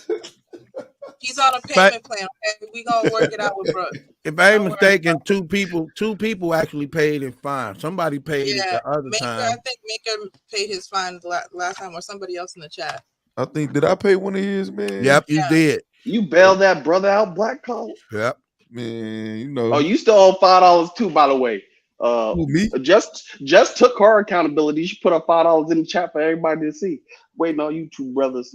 He's on a payment plan. Okay? We gonna work it out with Brooke. If I ain't mistaken, two people actually paid in fine. Somebody paid it the other time. I think Maker paid his fine last time, or somebody else in the chat. I think, did I pay one of his, man? Yep, you did. You bailed that brother out, Black Collar? Yep. Man, you know. Oh, you still owe $5 too, by the way. Me? Just took her accountability. She put up $5 in the chat for everybody to see. Waiting on you two brothers.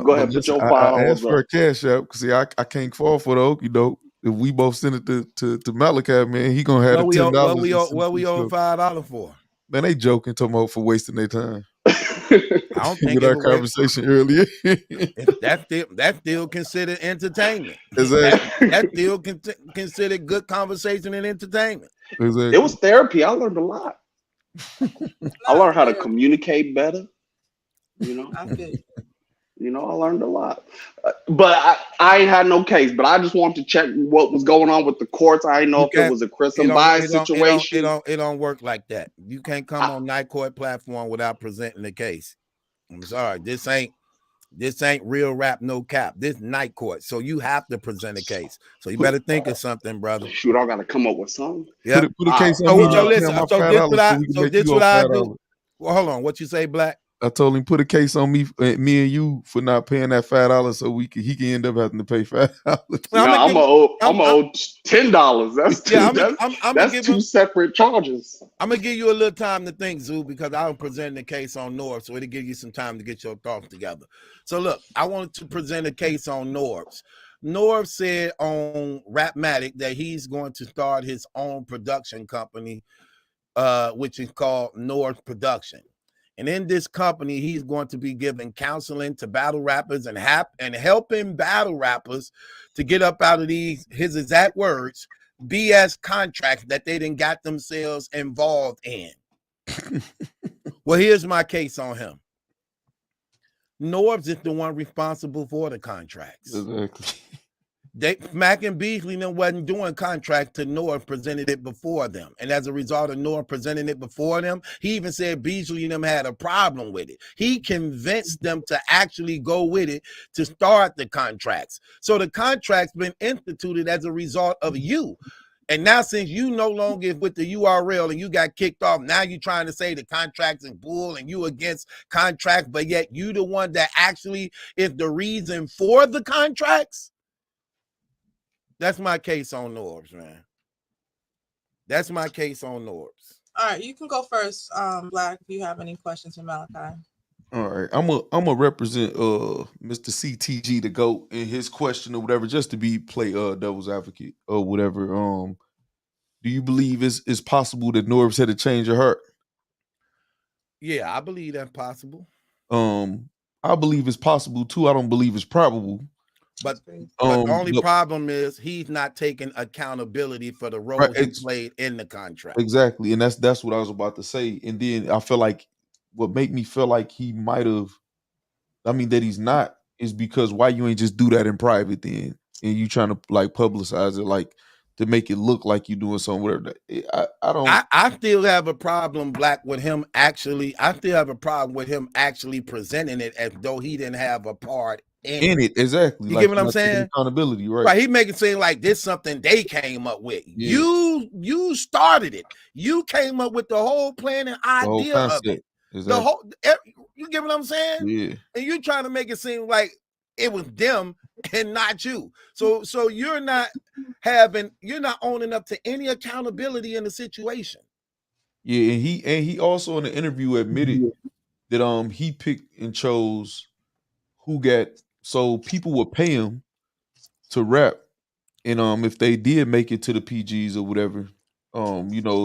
Go ahead, put your $5 I asked up. for a cash app because I can't fall for the okie doke. If we both send it to Maliki, man, he gonna have the $10. What we owe $5 for? Man, they joking to me for wasting their time. I don't think with our conversation earlier. That's still considered entertainment. Exactly. That's still considered good conversation and entertainment. Exactly. It was therapy. I learned a lot. I learned how to communicate better. You know, I learned a lot. But I ain't had no case. But I just wanted to check what was going on with the courts. I didn't know if it was a Chris and Bias situation. It don't work like that. You can't come on Night Court platform without presenting the case. I'm sorry. This ain't real rap, no cap. This Night Court. So you have to present a case. So you better think of something, brother. Shoot, I got to come up with something. Yeah. Put a case on me. So this what I do. Well, hold on. What you say, Black? I told him put a case on me and you for not paying that $5 so he can end up having to pay $5. I'm owe $10. That's two separate charges. I'm gonna give you a little time to think, Zoo, because I'm presenting the case on Norb, so it'll give you some time to get your thoughts together. So look, I wanted to present a case on Norbs. Norb said on Rapmatic that he's going to start his own production company, which is called Norb Production. And in this company, he's going to be giving counseling to battle rappers and helping battle rappers to get up out of these, his exact words, BS contracts that they didn't got themselves involved in. Well, here's my case on him. Norbs is the one responsible for the contracts. Exactly. Mac and Beasley wasn't doing contracts to Norb presented it before them. And as a result of Norb presenting it before them, he even said Beasley and them had a problem with it. He convinced them to actually go with it to start the contracts. So the contract's been instituted as a result of you. And now since you no longer with the URL and you got kicked off, now you're trying to say the contracts and bull and you against contracts, but yet you the one that actually is the reason for the contracts. That's my case on Norbs, man. That's my case on Norbs. All right, you can go first, Black, if you have any questions for Maliki. All right, I'm a represent Mr. CTG the GOAT in his question or whatever, just to play devil's advocate or whatever. Do you believe it's possible that Norbs had a change of heart? Yeah, I believe that's possible. I believe it's possible too. I don't believe it's probable. But the only problem is he's not taking accountability for the role he played in the contract. Exactly, and that's what I was about to say. And then I feel like what made me feel like he might have, that he's not, is because why you ain't just do that in private then, and you trying to like publicize it, like to make it look like you doing something. Whatever. I still have a problem, Black, with him actually. I still have a problem with him actually presenting it as though he didn't have a part in it. Exactly. You Like get what you're I'm not taking saying? accountability, right? Right. He make it seem like this something they came up with. Yeah. You started it. You came up with the whole plan and The whole idea of it. concept. The Exactly. whole, you get what I'm saying? Yeah. And you trying to make it seem like it was them and not you. So you're not owning up to any accountability in the situation. Yeah, and he also in the interview admitted that he picked and chose who got, so people would pay him to rap, and if they did make it to the PGs or whatever,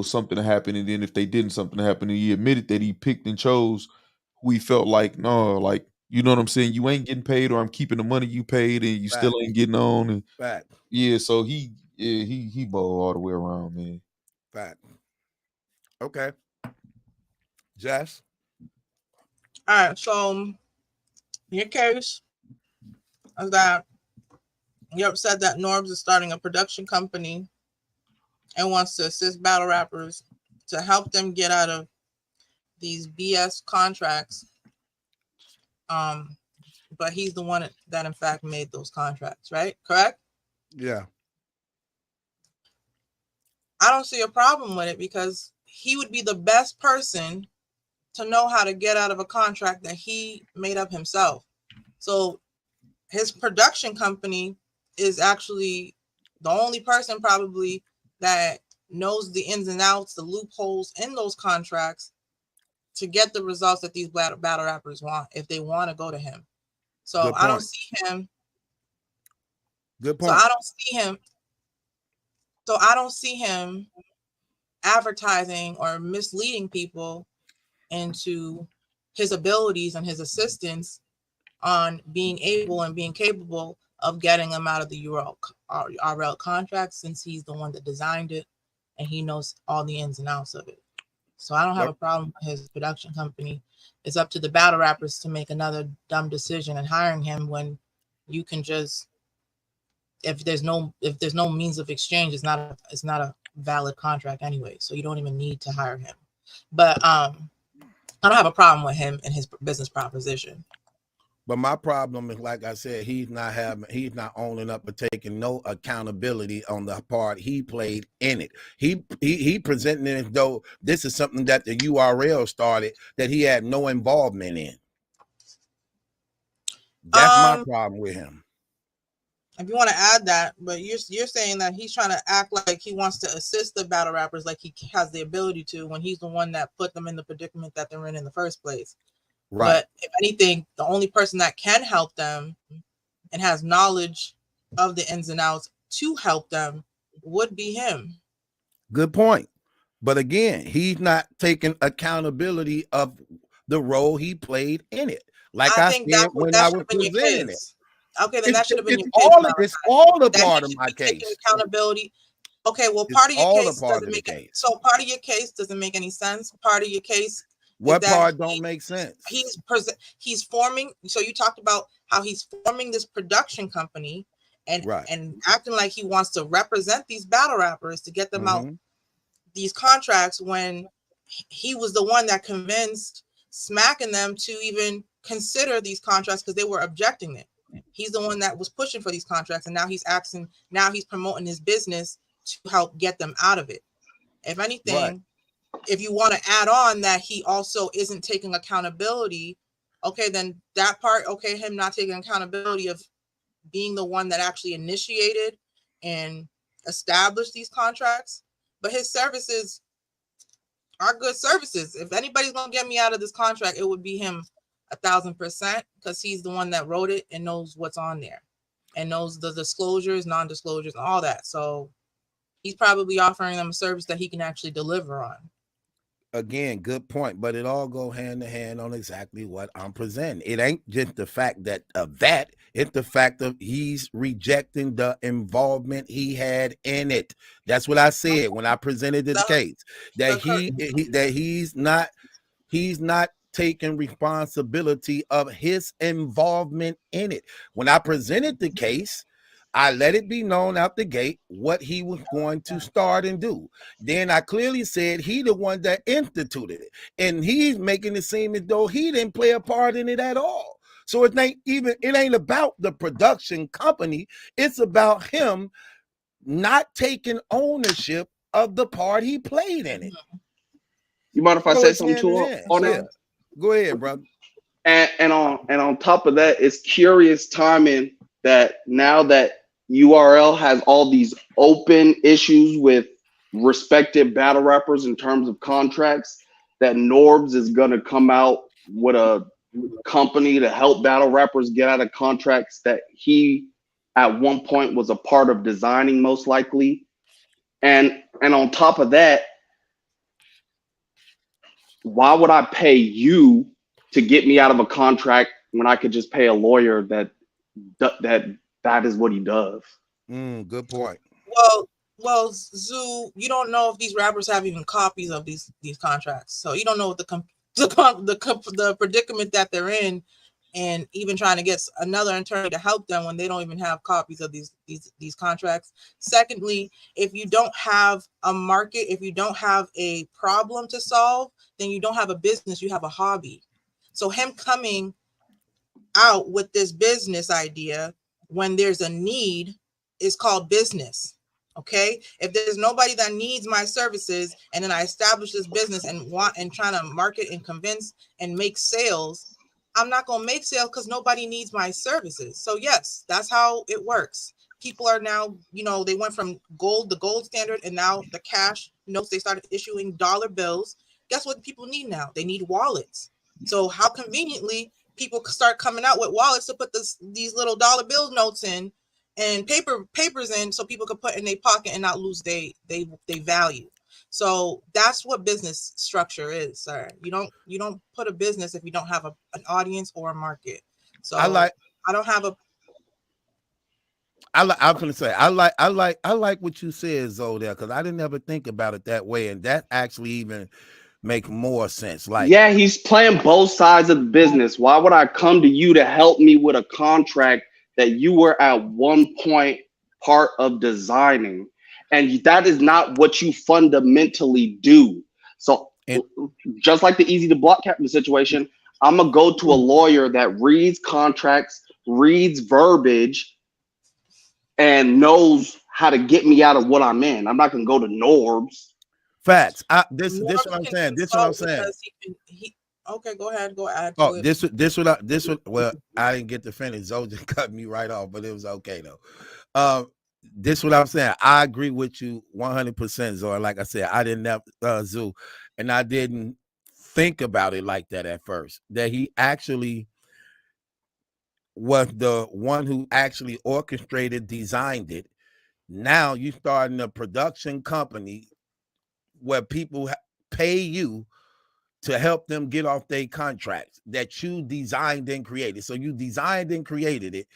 something happened, and then if they didn't, something happened, and he admitted that he picked and chose who he felt like, no, like, you know what I'm saying, you ain't getting paid, or I'm keeping the money you paid, and you still ain't getting on, and Fact. yeah, so he balled all the way around, man. Fact. Okay. Jess? All right, so your case is that you're upset that Norbs is starting a production company and wants to assist battle rappers to help them get out of these BS contracts. But he's the one that in fact made those contracts, right? Correct? Yeah. I don't see a problem with it because he would be the best person to know how to get out of a contract that he made up himself. So his production company is actually the only person probably that knows the ins and outs, the loopholes in those contracts to get the results that these battle rappers want if they want to go to him. So I don't see him. Good point. So I don't see him advertising or misleading people into his abilities and his assistance on being able and being capable of getting them out of the RL contract, since he's the one that designed it and he knows all the ins and outs of it. So I don't have a problem with his production company. It's up to the battle rappers to make another dumb decision and hiring him when you can just, if there's no means of exchange, it's not a valid contract anyway. So you don't even need to hire him. But I don't have a problem with him and his business proposition. But my problem is, like I said, he's not owning up or taking no accountability on the part he played in it. He presenting it as though this is something that the URL started that he had no involvement in. That's my problem with him. If you want to add that, but you're saying that he's trying to act like he wants to assist the battle rappers, like he has the ability to, when he's the one that put them in the predicament that they're in the first place. Right. But if anything, the only person that can help them and has knowledge of the ins and outs to help them would be him. Good point. But again, he's not taking accountability of the role he played in it. Like I said when I was presenting it. Okay, then that should have been your case. It's all the part of my case. Accountability. Okay, well, part of your case doesn't make it. So part of your case doesn't make any sense. Part of your case. What part don't make sense? He's forming. So you talked about how he's forming this production company and acting like he wants to represent these battle rappers to get them out these contracts, when he was the one that convinced Smacking them to even consider these contracts because they were objecting it. He's the one that was pushing for these contracts, and now he's promoting his business to help get them out of it. If anything, if you want to add on that he also isn't taking accountability, okay, then that part, okay, him not taking accountability of being the one that actually initiated and established these contracts, but his services are good services. If anybody's gonna get me out of this contract, it would be him 1,000%, because he's the one that wrote it and knows what's on there and knows the disclosures, non-disclosures, and all that. So he's probably offering them a service that he can actually deliver on. Again, good point, but it all go hand in hand on exactly what I'm presenting. It ain't just the fact that it's the fact of he's rejecting the involvement he had in it. That's what I said when I presented the case, that he's not taking responsibility of his involvement in it. When I presented the case, I let it be known out the gate what he was going to start and do. Then I clearly said he the one that instituted it, and he's making it seem as though he didn't play a part in it at all. So it ain't about the production company. It's about him not taking ownership of the part he played in it. You mind if I say something to him on that? Go ahead, brother. And on top of that, it's curious timing that now that URL has all these open issues with respected battle rappers in terms of contracts, that Norbs is gonna come out with a company to help battle rappers get out of contracts that he at one point was a part of designing, most likely. And on top of that, why would I pay you to get me out of a contract when I could just pay a lawyer that is what he does? Good point. Well, Zoo, you don't know if these rappers have even copies of these contracts, so you don't know what the predicament that they're in, and even trying to get another attorney to help them when they don't even have copies of these contracts. Secondly, if you don't have a market, if you don't have a problem to solve, then you don't have a business, you have a hobby. So him coming out with this business idea when there's a need is called business. Okay, if there's nobody that needs my services, and then I establish this business and trying to market and convince and make sales, I'm not going to make sales because nobody needs my services. So yes, that's how it works. People are now, they went from the gold standard, and now the cash notes, they started issuing dollar bills. Guess what people need now? They need wallets. So how conveniently people start coming out with wallets to put these little dollar bill notes in and papers in, so people could put in their pocket and not lose they value. So that's what business structure is, sir. You don't put a business if you don't have an audience or a market. So I like what you said, Zoe, there, because I didn't ever think about it that way, and that actually even make more sense. Like, yeah, he's playing both sides of the business. Why would I come to you to help me with a contract that you were at one point part of designing? And that is not what you fundamentally do. So just like the Easy to Block Captain situation, I'm gonna go to a lawyer that reads contracts, reads verbiage, and knows how to get me out of what I'm in. I'm not gonna go to Norbs. Facts. This what I'm saying. This what I'm saying. Okay, go ahead. Go ahead. Oh, well, I didn't get to finish. Zoe just cut me right off, but it was okay though. This what I'm saying. I agree with you 100%, Zoe. Like I said, I didn't have Zoo, and I didn't think about it like that at first. That he actually was the one who actually orchestrated, designed it. Now you starting a production company where people pay you to help them get off their contracts that you designed and created. So you designed and created it.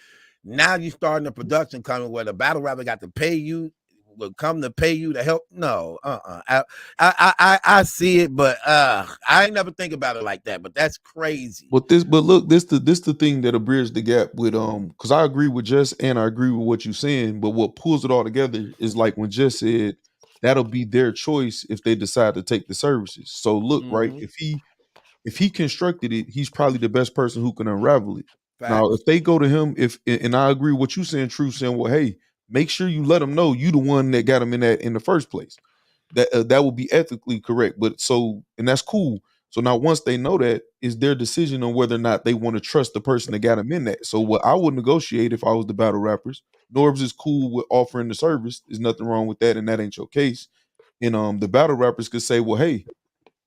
Now you starting a production company where the battle rapper got to pay you, will come to pay you to help. No, I see it, but I ain't never think about it like that. But that's crazy. But look, this the thing that'll bridge the gap with because I agree with Jess and I agree with what you're saying. But what pulls it all together is like when Jess said that'll be their choice if they decide to take the services. So look, right, if he constructed it, he's probably the best person who can unravel it. Facts. Now, if they go to him, and I agree with what you saying, True, saying, well, hey, make sure you let them know you the one that got him in the first place. That would be ethically correct. But and that's cool. So now once they know that, is their decision on whether or not they want to trust the person that got him in that. So what I would negotiate if I was the battle rappers, Norbs is cool with offering the service. There's nothing wrong with that, and that ain't your case. And the battle rappers could say, well, hey,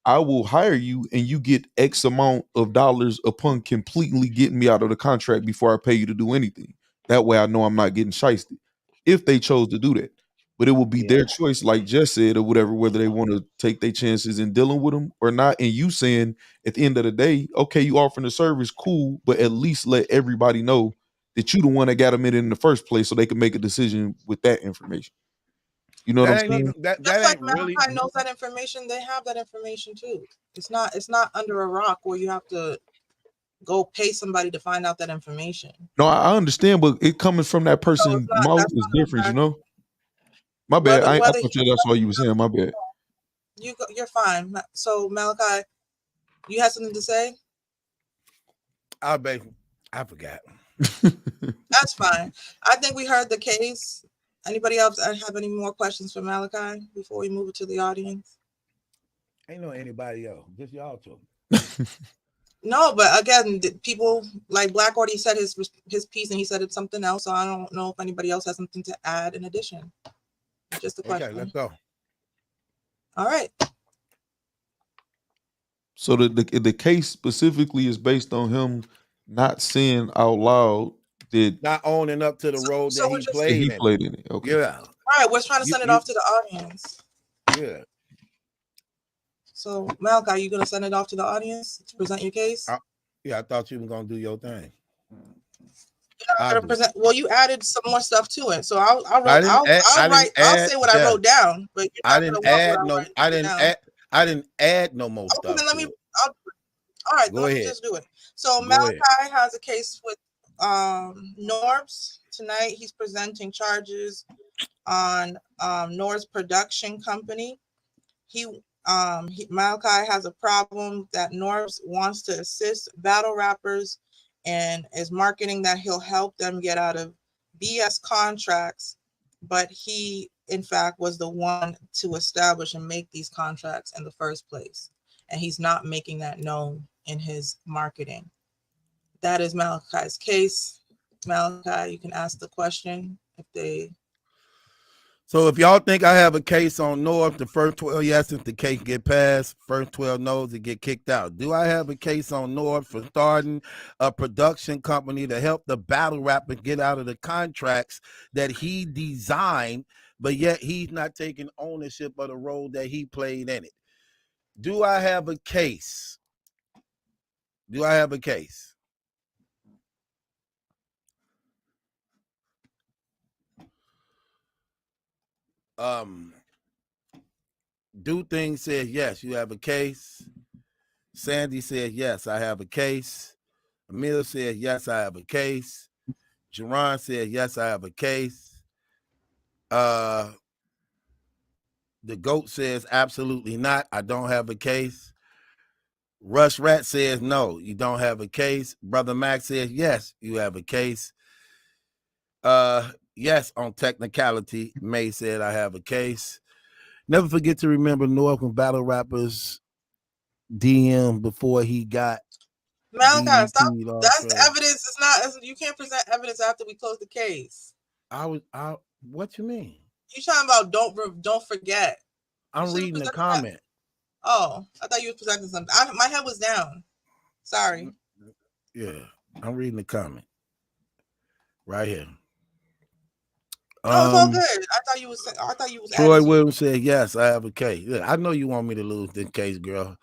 I will hire you and you get X amount of dollars upon completely getting me out of the contract before I pay you to do anything. That way I know I'm not getting shysted if they chose to do that. But it will be their choice, like Jess said, or whatever, whether they want to take their chances in dealing with them or not. And you saying at the end of the day, okay, you offering the service, cool, but at least let everybody know that you the one that got them in the first place so they can make a decision with that information. You know what I'm saying? Just like Malachi knows that information, they have that information too. It's not under a rock where you have to go pay somebody to find out that information. No, I understand, but it coming from that person's mouth is different, you know? My bad. I thought that's all you were saying. My bad. You're fine. So Malachi, you have something to say? I forgot. That's fine. I think we heard the case. Anybody else have any more questions for Malachi before we move it to the audience? Ain't no anybody else. Just y'all two. No, but again, people like Black already said his piece, and he said it's something else. So I don't know if anybody else has something to add in addition. Just a question. Okay, let's go. All right. So the case specifically is based on him not saying out loud that not owning up to the role that he played in it. Okay. Yeah. All right, we're trying to send it off to the audience. Yeah. So Malachi, you gonna send it off to the audience to present your case? I thought you were gonna do your thing. Well, you added some more stuff to it, so I'll say what I wrote down. But I didn't add no more stuff. Then let me. All right, Go let ahead. me just do it. So Go Malachi ahead. has a case with Norbs tonight. He's presenting charges on Norbs Production Company. Malachi has a problem that Norbs wants to assist battle rappers and is marketing that he'll help them get out of BS contracts, but he in fact was the one to establish and make these contracts in the first place, and he's not making that known in his marketing. That is Malachi's case. Malachi, you can ask the question if they. So if y'all think I have a case on North, the first 12 yeses, the case get passed. First 12 no's, it get kicked out. Do I have a case on North for starting a production company to help the battle rapper get out of the contracts that he designed, but yet he's not taking ownership of the role that he played in it? Do I have a case? Do I have a case? Do Things says yes, you have a case. Sandy says yes, I have a case. Emil says yes, I have a case. Jerron says yes, I have a case. The GOAT says absolutely not, I don't have a case. Rush Rat says no, you don't have a case. Brother Max says yes, you have a case. Yes, on technicality. May said I have a case. Never forget to remember North and battle rappers DM before he got Malachi, stop. DDT'd That's off the evidence. It's not. You can't present evidence after we close the case. What you mean? You talking about don't forget? I'm reading the comment. Oh, I thought you were presenting something. My head was down. Sorry. Yeah, I'm reading the comment right here. No, it's all good. I thought you was. Troy Williams said yes, I have a case. Yeah, I know you want me to lose this case, girl.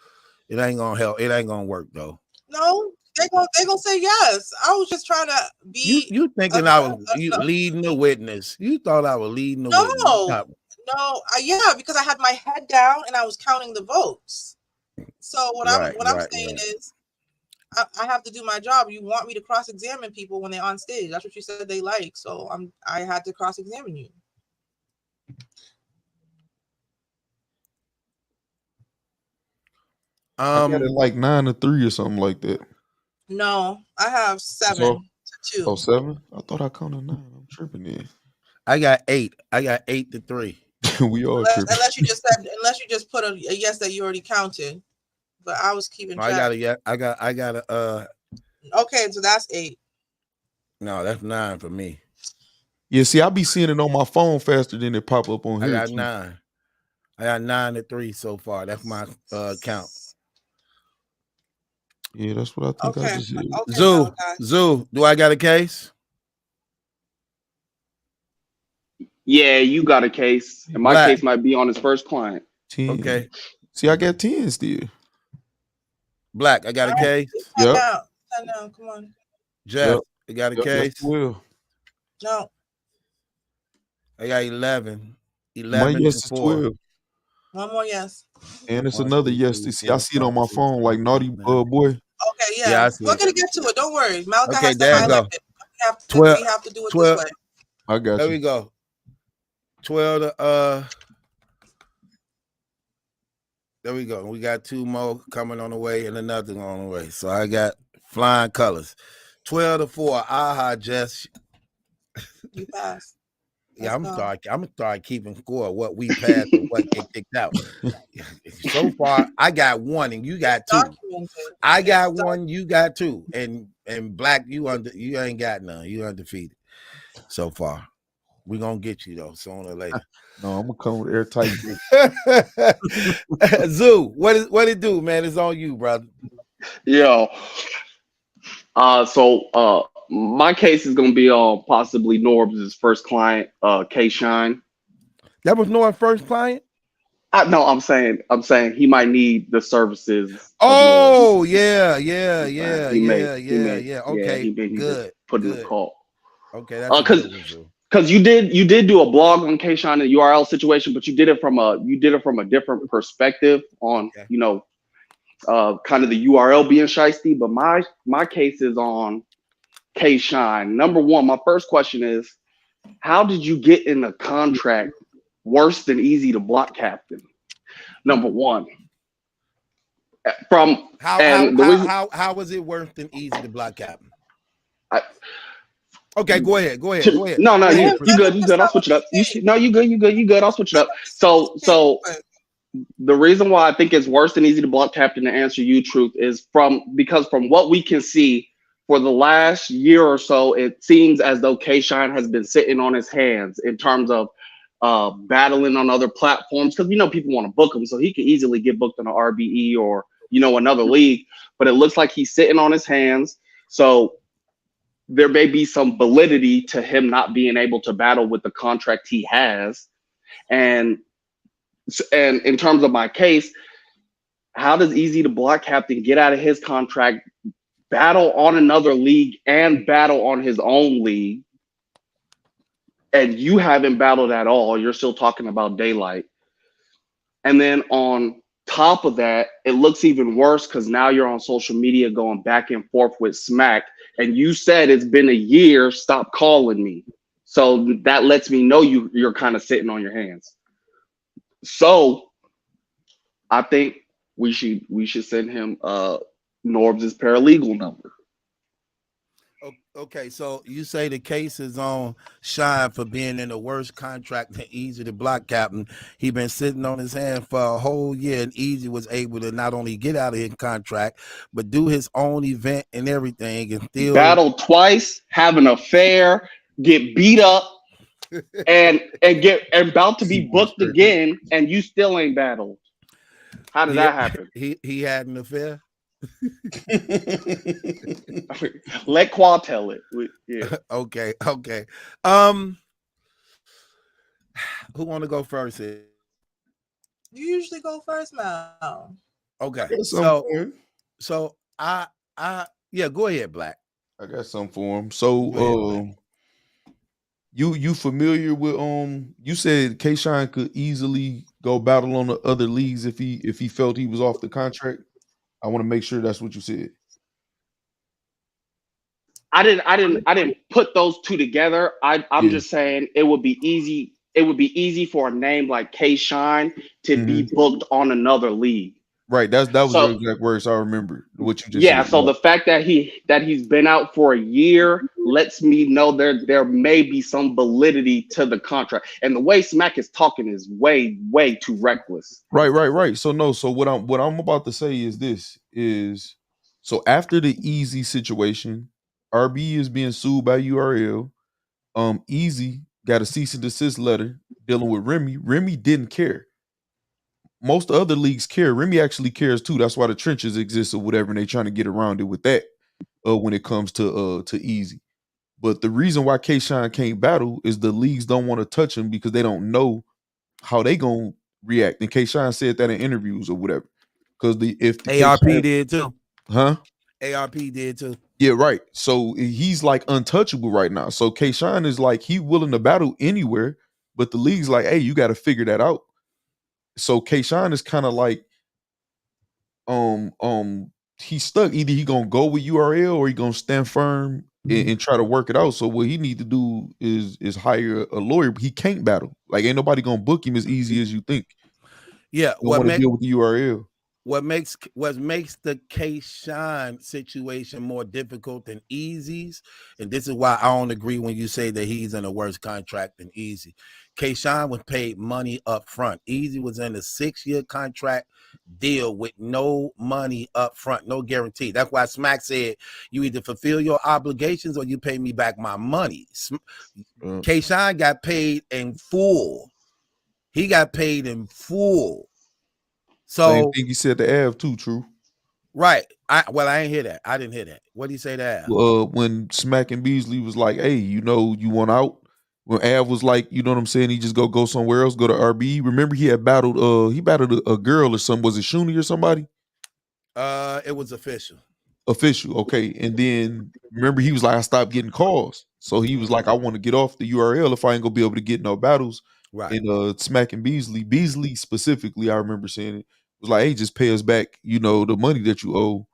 It ain't gonna help. It ain't gonna work though. No, they gonna say yes. I was just trying to be. You thinking I was leading the witness? You thought I was leading the witness? No, yeah, because I had my head down and I was counting the votes. So what I'm saying is, I have to do my job. You want me to cross-examine people when they're on stage. That's what you said they like. So I had to cross-examine you. I got it like 9-3 or something like that. No, I have 7-2. Oh, 7? I thought I counted 9. I'm tripping there. I got 8. I got 8-3. We all tripping. Unless you just put a yes that you already counted. But I was keeping track. I got a Okay, so that's 8. No, that's 9 for me. Yeah, see, I be seeing it on my phone faster than it pop up on here. I got 9. I got 9-3 so far. That's my count. Yeah, that's what I think I just did. Zoo, do I got a case? Yeah, you got a case. And my case might be on his first client. 10. Okay. See, I got 10 still. Black, I got a case. Yep. No, come on. Jess, I got a case. Will. No. I got 11. My yes is 12. One more yes. And it's another yes. See, I see it on my phone like naughty boy. Okay, yeah. We're gonna get to it. Don't worry. Malachi has to highlight it. We have to do it 12, this way. I got there you. we go. 12 to there we go. We got 2 more coming on the way and another on the way. So I got flying colors. 12-4. Aha, Jess. You passed. Yeah, Let's I'm go. gonna start keeping score of what we passed and what get kicked out. So far, I got 1 and you got 2. Documented. I got 1, you got 2, and Black, you ain't got none. You undefeated so far. We gonna get you though sooner or later. No, I'm gonna come with airtight. Zoo, what it do, man? It's on you, brother. Yo. So my case is gonna be on possibly Norb's first client, K Shine. That was Norb's first client? No, I'm saying he might need the services. Oh, yeah. Okay, he may need to put in the call. Okay, that's because you did do a blog on K Shine and URL situation, but you did it from a different perspective on kind of the URL being shiesty. But my case is on K Shine. Number one, my first question is, how did you get in a contract worse than Easy to Block Captain? Number one. How was it worse than Easy to Block Captain? Okay, go ahead. No, you good. I'll switch it up. You good. I'll switch it up. So the reason why I think it's worse than Easy to Block Captain, to answer you, Truth, is because from what we can see for the last year or so, it seems as though K Shine has been sitting on his hands in terms of battling on other platforms, because people want to book him, so he could easily get booked on an RBE or another league. But it looks like he's sitting on his hands, so there may be some validity to him not being able to battle with the contract he has. And in terms of my case, how does Easy to Block Captain get out of his contract, battle on another league, and battle on his own league? And you haven't battled at all. You're still talking about daylight. And then on top of that, it looks even worse because now you're on social media going back and forth with Smack. And you said it's been a year, stop calling me. So that lets me know you're kind of sitting on your hands. So I think we should send him Norb's paralegal number. Okay, so you say the case is on Shine for being in the worst contract than Easy to Block Captain. He been sitting on his hand for a whole year, and Easy was able to not only get out of his contract, but do his own event and everything, and still battle twice, have an affair, get beat up, and about to be booked again, and you still ain't battled. How did that happen? He had an affair. Let Qua tell it. Yeah. Okay. Who want to go first here? You usually go first, Mal. Okay. So I go ahead, Black. I got something for him. So you familiar with you said K Shine could easily go battle on the other leagues if he felt he was off the contract? I want to make sure that's what you said. I didn't put those two together. I'm just saying it would be easy. It would be easy for a name like K Shine to be booked on another league. Right. That was your exact words. I remember what you just said. So the fact that he's been out for a year lets me know there may be some validity to the contract. And the way Smack is talking is way too reckless. Right. So what I'm about to say is this is, so after the Easy situation, RB is being sued by URL. Easy got a cease and desist letter dealing with Remy. Remy didn't care. Most other leagues care. Remy actually cares too. That's why the trenches exist or whatever, and they're trying to get around it with that when it comes to Easy. But the reason why K Shine can't battle is the leagues don't want to touch him because they don't know how they gonna react. And K Shine said that in interviews or whatever. Because if the ARP did too. Huh? ARP did too. Yeah, right. So he's like untouchable right now. So K Shine is like, he willing to battle anywhere, but the league's like, hey, you got to figure that out. So K Shine is kind of like, he's stuck. Either he gonna go with URL or he gonna stand firm and try to work it out. So what he need to do is hire a lawyer. But he can't battle. Like ain't nobody gonna book him as easy as you think. Yeah, what deal with the URL. what makes the K-Shine situation more difficult than Easy's, and this is why I don't agree when you say that he's in a worse contract than Easy. K-Shine was paid money up front. Easy was in a 6-year contract deal with no money up front, no guarantee. That's why Smack said you either fulfill your obligations or you pay me back my money. K-Shine got paid in full. He got paid in full. So same thing he said to Av too, true. Right. I ain't hear that. I didn't hear that. What did he say to Av? When Smack and Beasley was like, hey, you know, you want out? When Av was like, you know what I'm saying? He just go somewhere else, go to RB. Remember he had battled a girl or something. Was it Shuni or somebody? It was official. Official, okay. And then remember he was like, I stopped getting calls. So he was like, I want to get off the URL if I ain't gonna be able to get no battles. Right. And Smack and Beasley specifically, I remember saying it, was like, hey, just pay us back, you know, the money that you owe,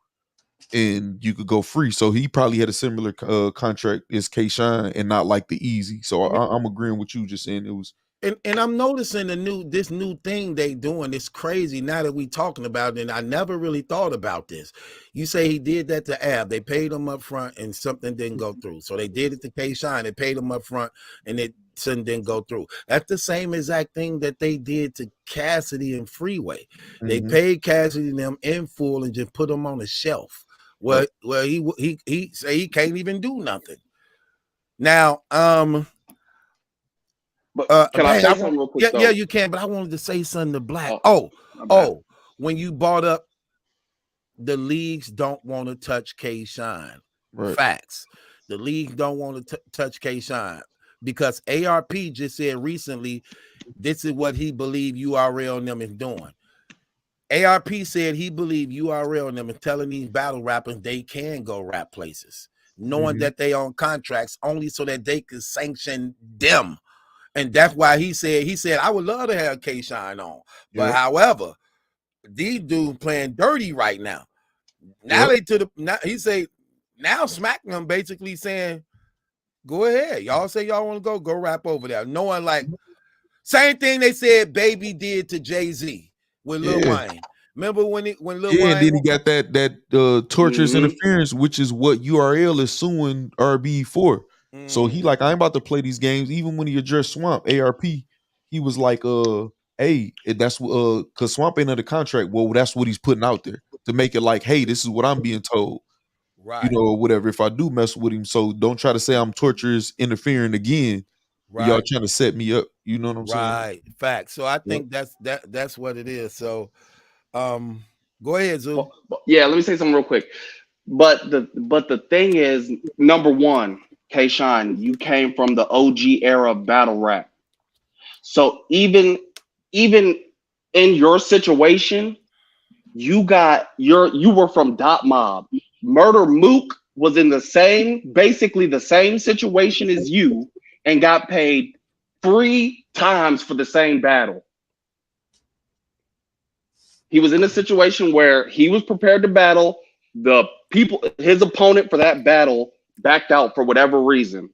and you could go free. So he probably had a similar contract as K-Shine and not like the Easy. So I'm agreeing with you, just saying it was. And I'm noticing this new thing they doing. It's crazy now that we talking about it, and I never really thought about this. You say he did that to Ab. They paid him up front and something didn't go through. So they did it to K-Shine. They paid him up front and something didn't go through. That's the same exact thing that they did to Cassidy and Freeway. They paid Cassidy and them in full and just put them on a shelf. Well, he say he can't even do nothing. Now, but can I say something real quick? Yeah, you can. But I wanted to say something to Black. When you brought up the leagues don't want to touch K-Shine. Right. Facts. The leagues don't want to touch K-Shine because ARP just said recently, this is what he believed URL and them is doing. ARP said he believed URL and them is telling these battle rappers they can go rap places, knowing that they on contracts only so that they can sanction them. And that's why he said, I would love to have K-Shine on. But however, these dudes playing dirty right now. Now he say, now Smack them basically saying, go ahead. Y'all say y'all want to go rap over there. Knowing like, same thing they said Baby did to Jay-Z with Lil Wayne. Remember when Lil Wayne? And then he got that torturous interference, which is what URL is suing RB for. So he like, I ain't about to play these games. Even when he addressed Swamp, ARP, he was like, hey, that's because Swamp ain't under contract. Well, that's what he's putting out there to make it like, hey, this is what I'm being told. Right. You know, whatever, if I do mess with him. So don't try to say I'm torturous interfering again. Right. Y'all trying to set me up. You know what I'm saying? Right. Fact. So I think that's what it is. So go ahead, Zoo. Yeah, let me say something real quick. But the thing is, number one, K-Shine, you came from the OG era of battle rap. So even in your situation, you were from Dot Mob. Murder Mook was in basically the same situation as you and got paid 3 times for the same battle. He was in a situation where he was prepared to battle. His opponent for that battle backed out for whatever reason.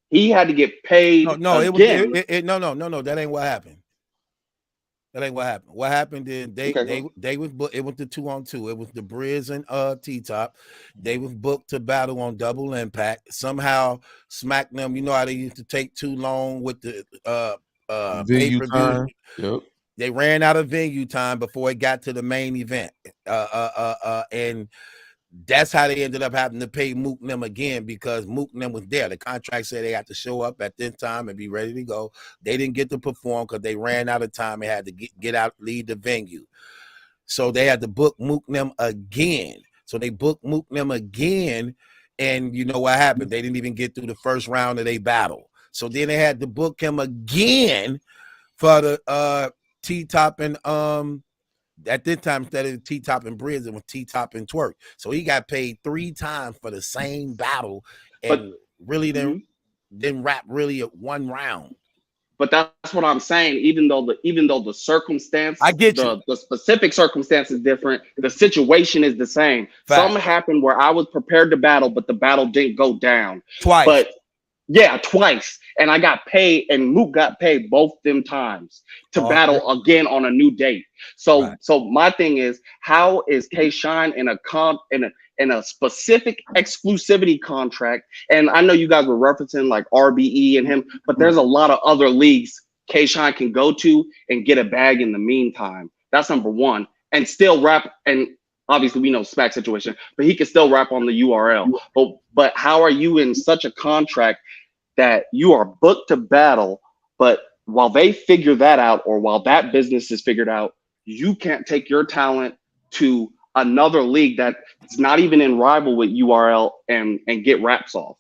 He had to get paid. No, again. That ain't what happened. That ain't what happened. What happened is they was booked. It was the 2-on-2. It was the Briz and T-Top. They was booked to battle on Double Impact. Somehow Smack them. You know how they used to take too long with the venue time. Yep. They ran out of venue time before it got to the main event. And that's how they ended up having to pay Mook and them again because Mook and them was there. The contract said they had to show up at this time and be ready to go. They didn't get to perform because they ran out of time and had to get out, leave the venue. So they had to book Mook and them again. So they booked Mook and them again, and you know what happened? They didn't even get through the first round of their battle. So then they had to book him again for the T-Top and at this time, instead of T-Top and Briz, it was T-Top and Twerk. So he got paid 3 times for the same battle and really didn't rap really at 1 round. But that's what I'm saying. Even though the circumstance, I get you. The specific circumstance is different, the situation is the same. Fact. Something happened where I was prepared to battle, but the battle didn't go down. Twice. But Yeah, twice. And I got paid, and Mook got paid both them times to battle again on a new date. So my thing is, how is K Shine in a specific exclusivity contract? And I know you guys were referencing like RBE and him, but there's a lot of other leagues K Shine can go to and get a bag in the meantime. That's number one. And still rap, and obviously we know Smack situation, but he can still rap on the URL. But how are you in such a contract that you are booked to battle, but while they figure that out, or while that business is figured out, you can't take your talent to another league that's not even in rival with URL and get raps off?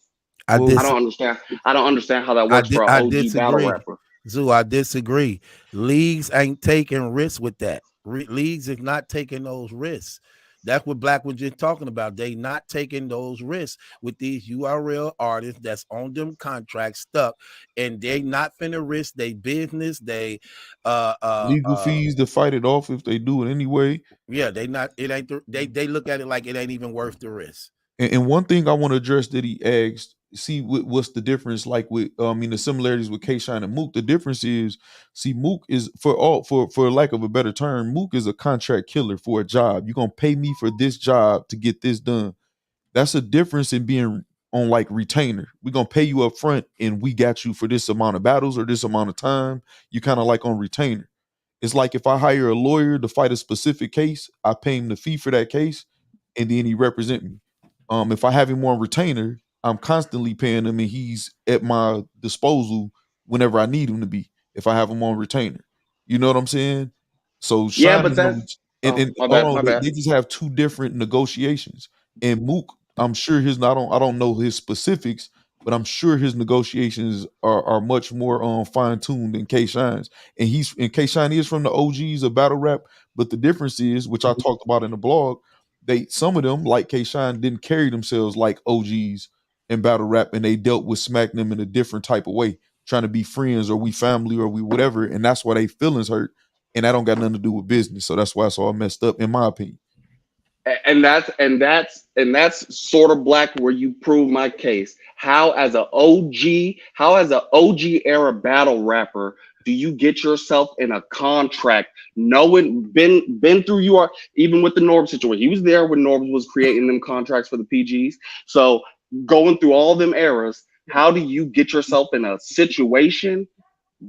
I don't understand. I don't understand how that works for an OG battle rapper. Zoo, I disagree. Leagues ain't taking risks with that. Leagues is not taking those risks. That's what Black was just talking about. They not taking those risks with these URL artists that's on them contracts stuck, and they not finna risk their business. They legal fees to fight it off if they do it anyway. Yeah, they not. It ain't. They look at it like it ain't even worth the risk. And one thing I want to address that he asked, see what's the difference like with the similarities with K Shine and Mook. The difference is, see, Mook is for lack of a better term, Mook is a contract killer for a job. You're gonna pay me for this job to get this done. That's a difference in being on like retainer. We're gonna pay you up front and we got you for this amount of battles or this amount of time. You kind of like on retainer. It's like if I hire a lawyer to fight a specific case, I pay him the fee for that case, and then he represent me. If I have him on retainer, I'm constantly paying him and he's at my disposal whenever I need him to be, if I have him on retainer. You know what I'm saying? So yeah, but that's they just have two different negotiations. And Mook, I'm sure I don't know his specifics, but I'm sure his negotiations are much more fine-tuned than K Shine's. And K Shine is from the OGs of battle rap, but the difference is, which I talked about in the blog, some of them, like K Shine, didn't carry themselves like OGs in battle rap, and they dealt with smacking them in a different type of way, trying to be friends or we family or we whatever, and that's why they feelings hurt, and that don't got nothing to do with business. So that's why it's all messed up, in my opinion. And that's sort of Black where you prove my case. How as an OG era battle rapper do you get yourself in a contract, knowing been through even with the Norb situation? He was there when Norb was creating them contracts for the PGs. So going through all them eras, how do you get yourself in a situation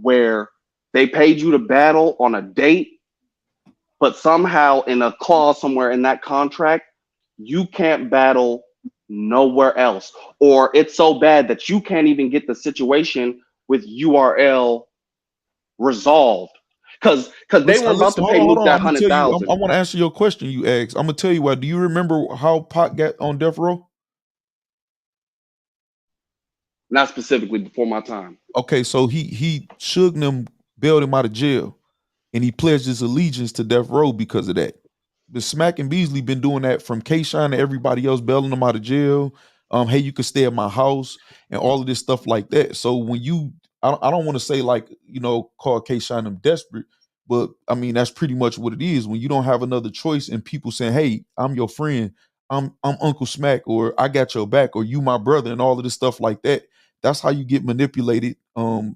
where they paid you to battle on a date, but somehow in a clause somewhere in that contract, you can't battle nowhere else, or it's so bad that you can't even get the situation with URL resolved? Because they were about to pay Mook that 100,000. I want to answer your question you asked. I'm gonna tell you why. Do you remember how Pac got on death row? Not specifically, before my time. Okay, so he Suge them bailed him out of jail, and he pledged his allegiance to death row because of that. The Smack and Beasley been doing that from K Shine to everybody else, bailing them out of jail. Hey, you could stay at my house and all of this stuff like that. So when I don't want to say like, call K Shine them desperate, but I mean, that's pretty much what it is. When you don't have another choice and people saying, hey, I'm your friend, I'm Uncle Smack, or I got your back, or you my brother, and all of this stuff like that. That's how you get manipulated.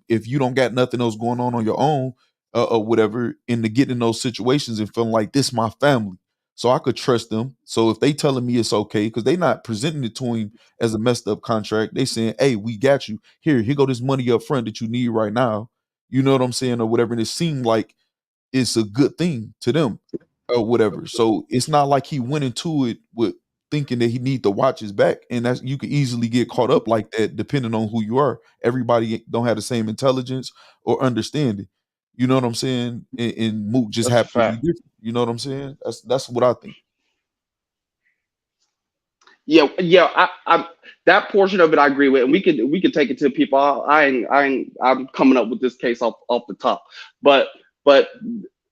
If you don't got nothing else going on your own, or whatever, into getting in those situations and feeling like this my family. So I could trust them. So if they telling me it's okay, because they not presenting it to him as a messed up contract, they saying, hey, we got you. Here go this money up front that you need right now. You know what I'm saying? Or whatever. And it seemed like it's a good thing to them or whatever. So it's not like he went into it with thinking that he need to watch his back. And that's, you could easily get caught up like that depending on who you are. Everybody don't have the same intelligence or understanding. You know what I'm saying? And Mook just happened to be different. You know what I'm saying? That's what I think. Yeah. I that portion of it I agree with, and we could take it to people. I'm coming up with this case off the top, but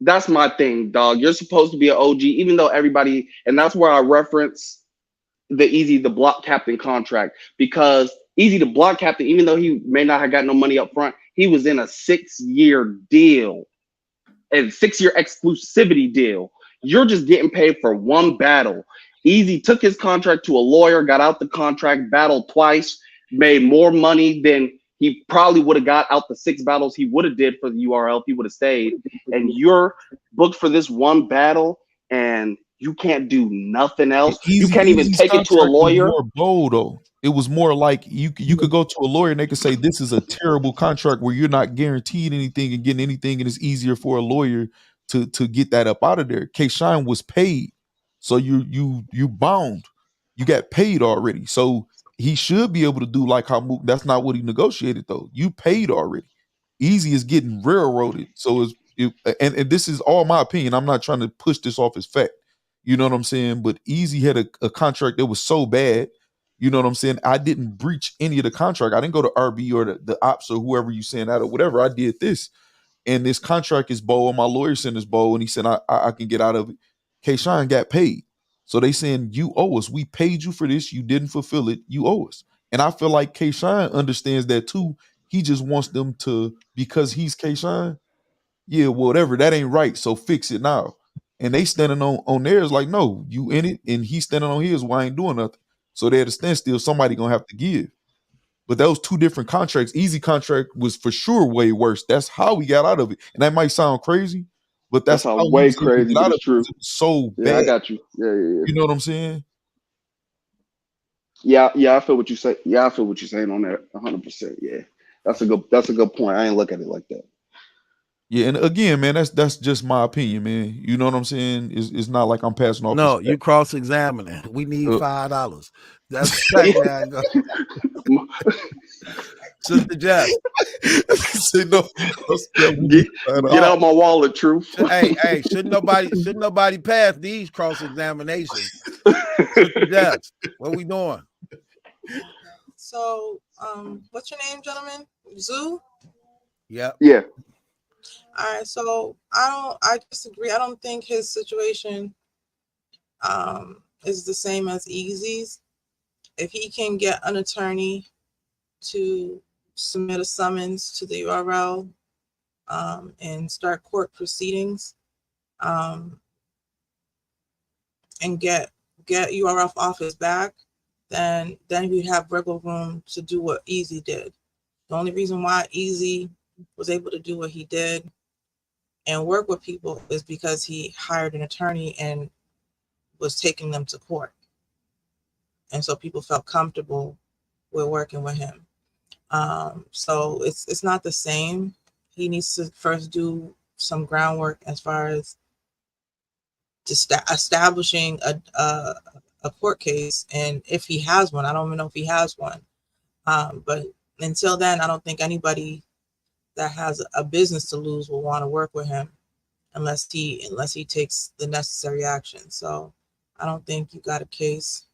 that's my thing, dog. You're supposed to be an OG, even though everybody, and that's where I reference the block captain contract, because Easy the block captain, even though he may not have got no money up front, he was in a 6-year deal, a 6-year exclusivity deal. You're just getting paid for one battle. Easy took his contract to a lawyer, got out the contract, battled twice, made more money than he probably would have got out the 6 battles he would have did for the URL if he would have stayed. And you're booked for this one battle and you can't do nothing else. You can't even Easy's take it to a contract was lawyer. more bold though. It was more like you could go to a lawyer and they could say this is a terrible contract where you're not guaranteed anything and getting anything, and it's easier for a lawyer to get that up out of there. K-Shine was paid, so you bound. You got paid already, so he should be able to do like how Mook. That's not what he negotiated though. You paid already. Easy is getting railroaded. So and this is all my opinion. I'm not trying to push this off as fact. You know what I'm saying? But Easy had a contract that was so bad. You know what I'm saying? I didn't breach any of the contract. I didn't go to RB or the ops or whoever you saying that or whatever. I did this. And this contract is bold. And my lawyer sent this bold and he said I can get out of it. K-Shine got paid. So they saying you owe us. We paid you for this. You didn't fulfill it. You owe us. And I feel like K-Shine understands that too. He just wants them to, because he's K-Shine, yeah, whatever, that ain't right. So fix it now. And they standing on theirs like, no, you in it, and he's standing on his. Why I ain't doing nothing? So they at a standstill. Somebody gonna have to give. But those two different contracts. Easy contract was for sure way worse. That's how we got out of it. And that might sound crazy, but that's how way we was able to crazy, get out but of it's true. it. It was so Yeah, bad. I got you. Yeah. You know what I'm saying? Yeah, I feel what you say. Yeah, I feel what you're saying on that 100%. Yeah. That's a good point. I ain't look at it like that. Yeah, and again, man, that's just my opinion, man. You know what I'm saying? It's not like I'm passing off. No, you cross-examining. We need $5. That's that man. Sister Jess. Say no. Get out my wallet, Truth. Hey, shouldn't nobody pass these cross-examinations? Sister Jess, what we doing? So, what's your name, gentlemen? Zoo? Yep. Yeah. All right, so I disagree. I don't think his situation is the same as Easy's. If he can get an attorney to submit a summons to the URL and start court proceedings and get URL off his back, then we'd have wiggle room to do what Easy did. The only reason why Easy was able to do what he did and work with people is because he hired an attorney and was taking them to court. And so people felt comfortable with working with him. So it's not the same. He needs to first do some groundwork as far as establishing a court case. And if he has one, I don't even know if he has one. But until then, I don't think anybody that has a business to lose will want to work with him unless he takes the necessary action. So I don't think you got a case.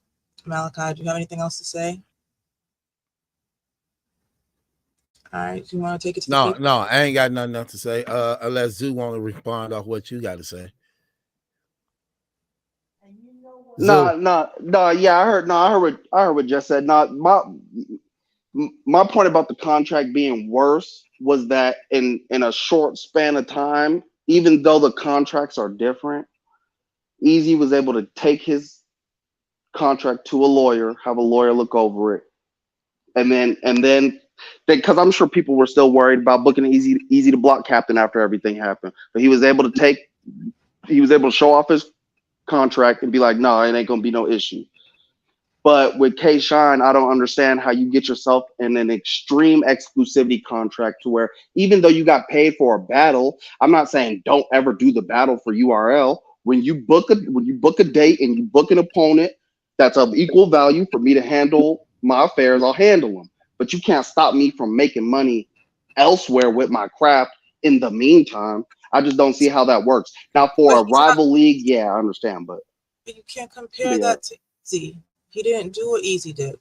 Malachi, do you have anything else to say? All right, do you want to take it to the No, I ain't got nothing else to say. Unless Zoo want to respond off what you got to say. No. Yeah, I heard what Jess said. My point about the contract being worse was that in a short span of time, even though the contracts are different, Easy was able to take his contract to a lawyer, have a lawyer look over it, and then because I'm sure people were still worried about booking an easy to block captain after everything happened, but he was able to show off his contract and be like, no, it ain't gonna be no issue. But with K-Shine, I don't understand how you get yourself in an extreme exclusivity contract to where even though you got paid for a battle, I'm not saying don't ever do the battle for URL. When you book a date and you book an opponent that's of equal value for me to handle my affairs, I'll handle them. But you can't stop me from making money elsewhere with my craft in the meantime. I just don't see how that works. Now, for a rival league, yeah, I understand, but you can't compare that to Easy. He didn't do what Easy did.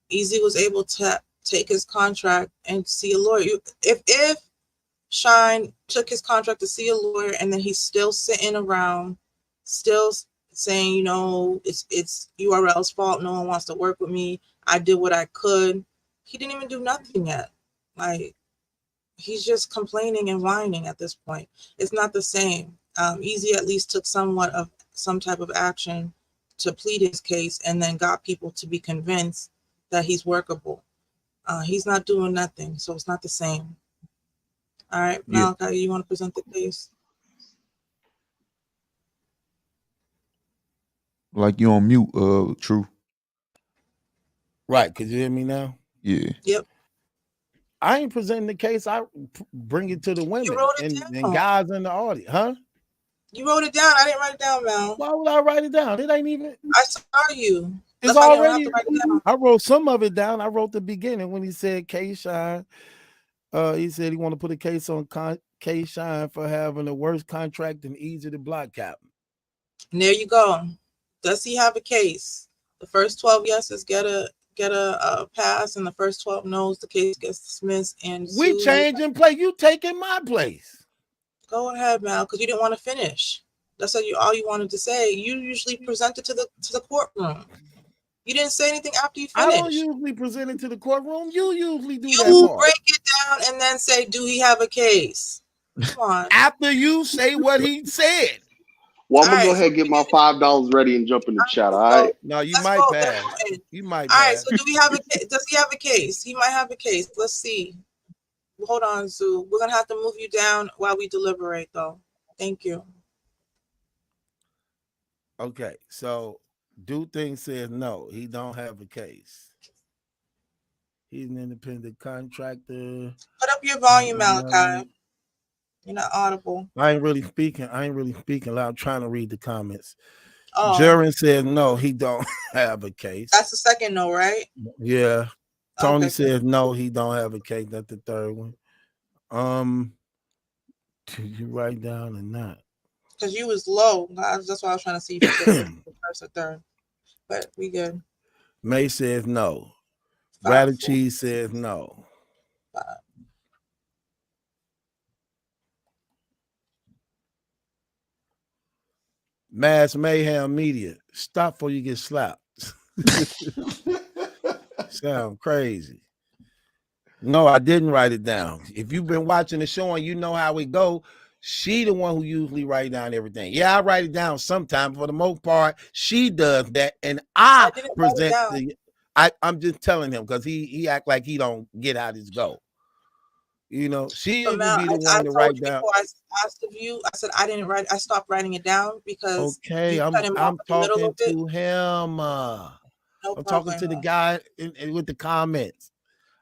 Easy was able to take his contract and see a lawyer. If Shine took his contract to see a lawyer and then he's still sitting around, still saying, it's URL's fault. No one wants to work with me. I did what I could. He didn't even do nothing yet. Like, he's just complaining and whining at this point. It's not the same. Easy at least took somewhat of some type of action to plead his case and then got people to be convinced that he's workable. He's not doing nothing, so it's not the same. All right, Yeah. Malachi, you want to present the case? Like you on mute, True. Right. Could you hear me now? Yeah. Yep. I ain't presenting the case. I bring it to the women and guys in the audience. Huh? You wrote it down. I didn't write it down, Mel. Why would I write it down? It ain't even. I saw you. It's That's why I didn't already. have to write it down. I wrote some of it down. I wrote the beginning when he said K-Shine. He said he want to put a case on K-Shine for having the worst contract and easy to block cap. And there you go. Does he have a case? The first 12 yeses get a pass, and the first 12 no's, the case gets dismissed. And We changing play. You taking my place. Go ahead, Mal, because you didn't want to finish. That's all you wanted to say. You usually present it to the courtroom. You didn't say anything after you finished. I don't usually present it to the courtroom. You usually do that You part. break it down and then say, "Do he have a case?" Come on. After you say what he said. Well, I'm gonna go ahead and get my $5 ready and jump in the chat. All right. No, you might pass. You might All right. pass. So do we have a case? Does he have a case? He might have a case. Let's see. Hold on, Zoo. We're gonna have to move you down while we deliberate, though. Thank you. Okay, so Dude Thing says no, he don't have a case. He's an independent contractor. Put up your volume, Malachi. You're not audible. I ain't really speaking loud. I'm trying to read the comments. Oh. Jaron says no, he don't have a case. That's the second no, right? Yeah. Tony Okay, says no, he don't have a case. That's the third one. Did you write down or not? Because you was low. That's why I was trying to see if you said first or third. But we good. May says no. Rather Cheese says no. Mass Mayhem Media. Stop before you get slapped. Sound crazy. No, I didn't write it down. If you've been watching the show and you know how it go, she the one who usually write down everything. Yeah, I write it down sometimes. For the most part, she does that, and I present the. I'm just telling him because he act like he don't get how this go. You know, she So usually Mal, be the I one to write down. before I asked of you, I said I didn't write. I stopped writing it down because Okay, you I'm cut him off at the middle talking of it. to him. No I'm problem, talking to the guy with the comments.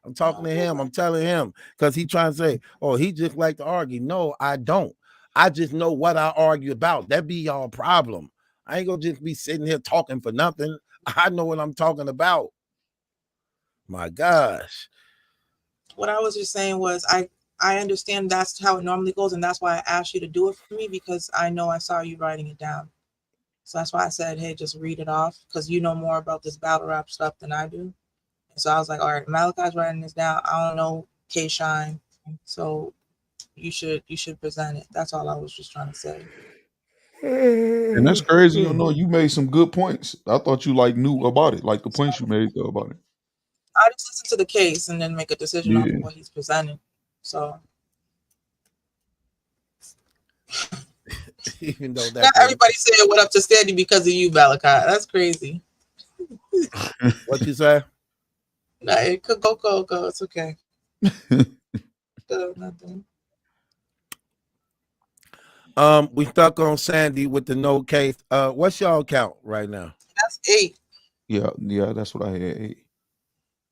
I'm talking to him. I'm telling him because he trying to say, "Oh, he just like to argue." No, I don't. I just know what I argue about. That be y'all problem. I ain't gonna just be sitting here talking for nothing. I know what I'm talking about. My gosh. What I was just saying was I understand that's how it normally goes, and that's why I asked you to do it for me because I know I saw you writing it down. So that's why I said, hey, just read it off because you know more about this battle rap stuff than I do. And so I was like, all right, Malachi's writing this down. I don't know K-Shine, so you should present it. That's all I was just trying to say. And that's crazy. You know, you made some good points. I thought you knew about it, like the points you made about it. I just listen to the case and then make a decision off of what he's presenting. So even though not everybody said what up to Steady because of you, Malachi. That's crazy. What you say? No, it could go. It's okay. Nothing. We stuck on Sandy with the no case. What's y'all count right now? That's 8. Yeah, that's what I had 8.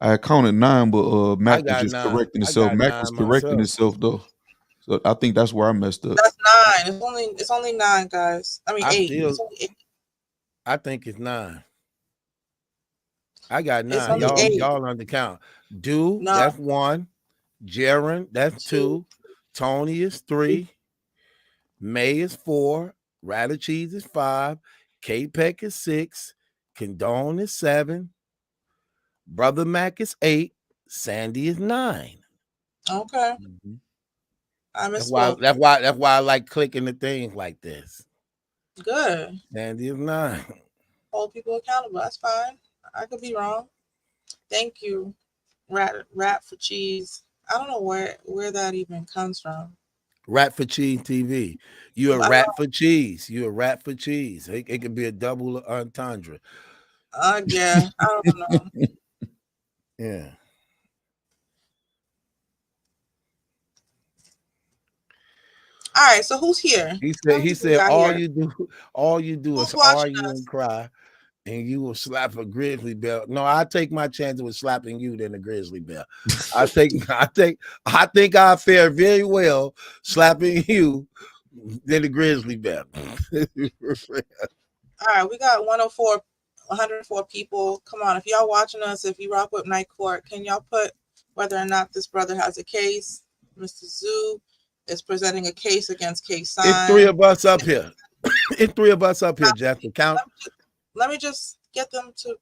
I had counted 9, but Mac was just 9. correcting itself. Mac was correcting itself though, so I think that's where I messed up. That's 9. It's only 9, guys. I mean 8. It's only 8. I think it's 9. I got 9. It's only 8. Y'all on the count. Do No. That's 1. Jaron, that's 2. Tony is 3. May is 4. Rather Cheese is 5. K-Peck is 6. Condone is 7. Brother Mac is 8. Sandy is 9. Okay. Mm-hmm. I That's misspoke. why I like clicking the things like this. Good. Sandy is 9. Hold people accountable. That's fine. I could be wrong. Thank you, Rat for Cheese. I don't know where that even comes from. Rat for Cheese TV. You're a rat for cheese. You're a rat for cheese. It could be a double entendre. Yeah, I don't know. Yeah. All right, so who's here? He said all here. you do Who's is watching argue us? and cry, and you will slap a grizzly bear. No, I take my chances with slapping you than a grizzly bear. I think I fare very well slapping you than the grizzly bear. All right, we got 104 people. Come on, if y'all watching us, if you rock with Night Court, can y'all put whether or not this brother has a case? Mr. Zoo is presenting a case against K-Sign. It's three of us up here. It's three of us up here, Jeff. The count. Let me just get them to.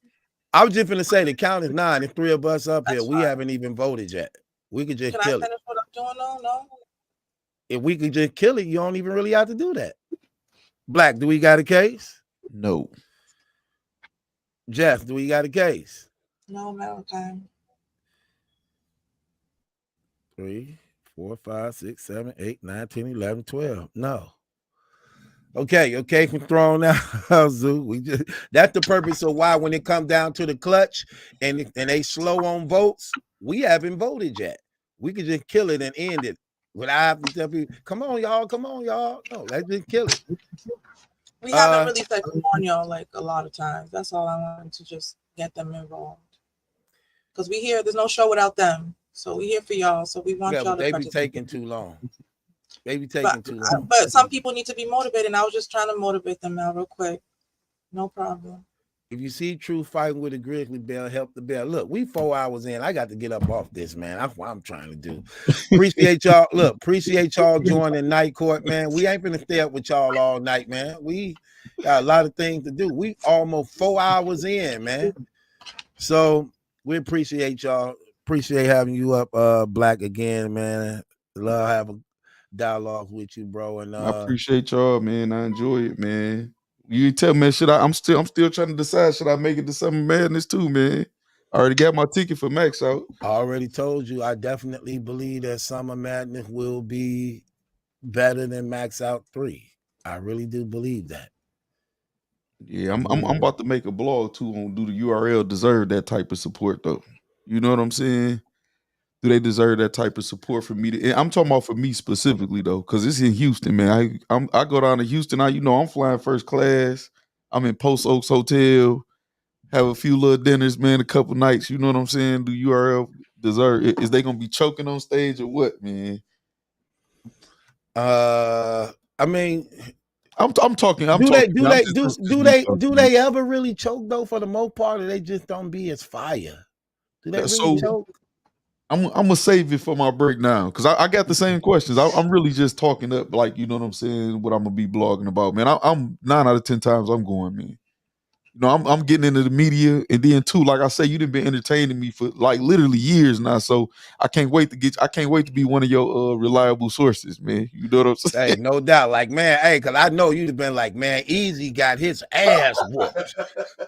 I was just going to say the count is 9. It's 3 of us up here. We haven't even voted yet. We could just kill it. Can I finish what I'm doing? No. If we could just kill it, you don't even really have to do that. Black, do we got a case? No. Jeff, do we got a case? No, Malachi. 3, 4, 5, 6, 7, 8, 9, 10, 11, 12. No. Okay, from throwing out Zoo. That's the purpose of why when it comes down to the clutch and they slow on votes, we haven't voted yet. We could just kill it and end it without having to tell people, come on, y'all. No, let's just kill it. We haven't really said come on, y'all, like a lot of times. That's all I wanted to just get them involved. Because we here, there's no show without them. So we here for y'all. So we want y'all to they be participate. taking too long. They be taking too long. But some people need to be motivated. And I was just trying to motivate them now real quick. No problem. If you see True fighting with a grizzly bear, help the bear. Look, we 4 hours in. I got to get up off this, man. That's what I'm trying to do. Appreciate y'all. Look, appreciate y'all joining Night Court, man. We ain't gonna stay up with y'all all night, man. We got a lot of things to do. We almost 4 hours in, man. So we appreciate y'all. Appreciate having you up, Black, again, man. Love having dialogue with you, bro. And I appreciate y'all, man. I enjoy it, man. You tell me, man, I'm still trying to decide, should I make it to Summer Madness too, man? I already got my ticket for Max out. I already told you, I definitely believe that Summer Madness will be better than Max Out 3. I really do believe that. Yeah, I'm about to make a blog too on do the URL deserve that type of support though? You know what I'm saying? Do they deserve that type of support for me? I'm talking about for me specifically though, because it's in Houston, man. I go down to Houston. I'm flying first class. I'm in Post Oaks Hotel. Have a few little dinners, man. A couple nights. You know what I'm saying? Do URL deserve? Is they gonna be choking on stage or what, man? I mean, I'm talking. Do they ever really choke though? For the most part, or they just don't be as fire? Do they really choke? I'm gonna save it for my breakdown because I got the same questions. I'm really just talking up, like, you know what I'm saying, what I'm gonna be blogging about, man. I'm 9 out of 10 times I'm going, man. You know, I'm getting into the media, and then too, like I say, you done been entertaining me for like literally years now. So I can't wait to be one of your reliable sources, man. You know what I'm saying? Hey, no doubt. Like, man, because I know you've been like, man, Easy got his ass whooped.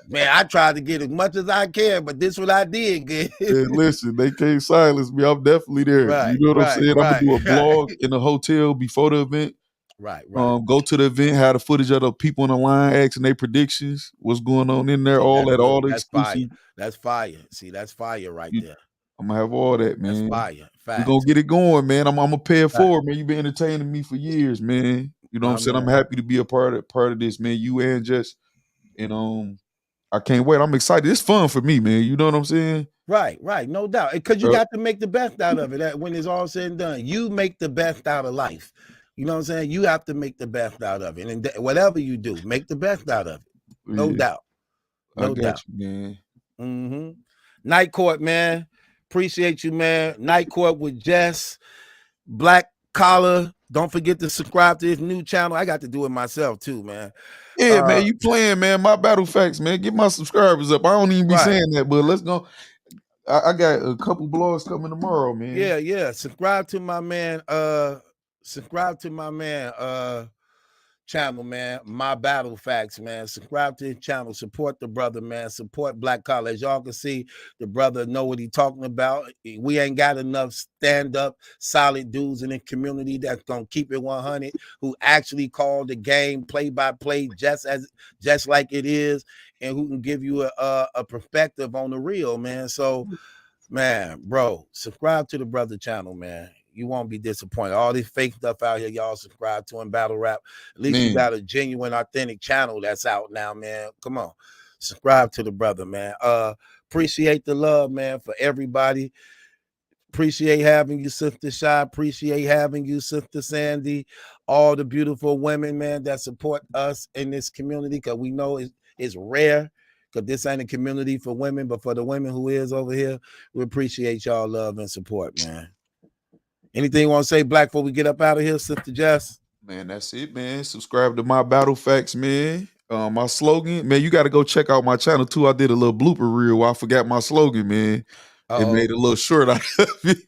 Man, I tried to get as much as I can, but this what I did get. Man, listen, they can't silence me. I'm definitely there. Right, you know what I'm saying? right, I'm gonna do a blog in a hotel before the event. Right. Go to the event, have the footage of the people on the line asking their predictions, what's going on in there, all the exclusive. That's fire. See, that's fire right there. I'm gonna have all that, man. That's fire. We're gonna get it going, man. I'm gonna pay it forward, man. You've been entertaining me for years, man. You know what I'm saying? I'm happy to be a part of this, man. You and Jess. And I can't wait. I'm excited. It's fun for me, man. You know what I'm saying? Right, no doubt. Because you got to make the best out of it. When it's all said and done, you make the best out of life. You know what I'm saying? You have to make the best out of it. And whatever you do, make the best out of it. No doubt. No doubt. You, man. Mm-hmm. Night Court, man. Appreciate you, man. Night Court with Jess. Black Collar. Don't forget to subscribe to his new channel. I got to do it myself too, man. Yeah, man. You playing, man. My battle facts, man. Get my subscribers up. I don't even be saying that, but let's go. I got a couple blogs coming tomorrow, man. Yeah. Subscribe to my man. Channel, man. My Battle Facts, man. Subscribe to his channel. Support the brother, man. Support Black Collar. As y'all can see, the brother know what he talking about. We ain't got enough stand-up, solid dudes in the community that's gonna keep it 100, who actually call the game play-by-play just like it is, and who can give you a perspective on the real, man. So, Man, bro, subscribe to the brother channel, man. You won't be disappointed. All this fake stuff out here, y'all subscribe to in battle rap. At least you got a genuine, authentic channel that's out now, man. Come on. Subscribe to the brother, man. Appreciate the love, man, for everybody. Appreciate having you, Sister Shy. Appreciate having you, Sister Sandy. All the beautiful women, man, that support us in this community, because we know it's rare, because this ain't a community for women, but for the women who is over here, we appreciate y'all love and support, man. Anything you want to say, Black, before we get up out of here, Sister Jess? Man, that's it, man. Subscribe to my Battle Facts, man. My slogan, man, you got to go check out my channel, too. I did a little blooper reel where I forgot my slogan, man. It made a little short out of it.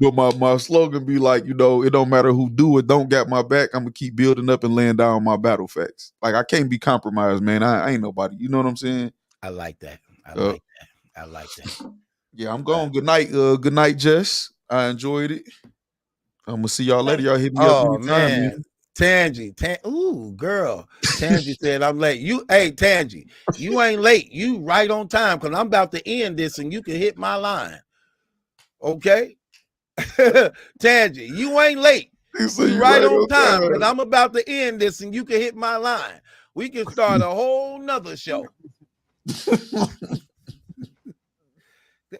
But my slogan be like, you know, it don't matter who do it, don't got my back. I'm going to keep building up and laying down my battle facts. Like, I can't be compromised, man. I ain't nobody. You know what I'm saying? I like that. I like that. I like that. Yeah, I'm going. Good night. Good night, Jess. I enjoyed it. I'm going to see y'all later. Y'all hit me up anytime, man. Tangy. Ooh, girl. Tangy said, I'm late. Hey, Tangy, you ain't late. You right on time, because I'm about to end this and you can hit my line. Okay? Tangy, you ain't late. You right on time, because I'm about to end this and you can hit my line. We can start a whole nother show.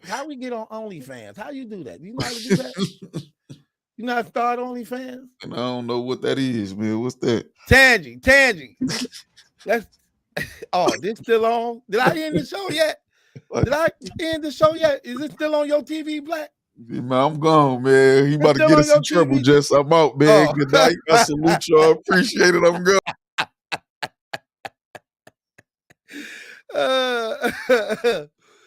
How we get on OnlyFans? How you do that? You know how to do that? You know how to start OnlyFans? And I don't know what that is, man. What's that? Tangy. That's this still on? Did I end the show yet? Did I end the show yet? Is it still on your TV, Black? Man, I'm gone, man. He about to get us in trouble, Jess. I'm out, man. Good night. I salute y'all. Appreciate it. I'm gone.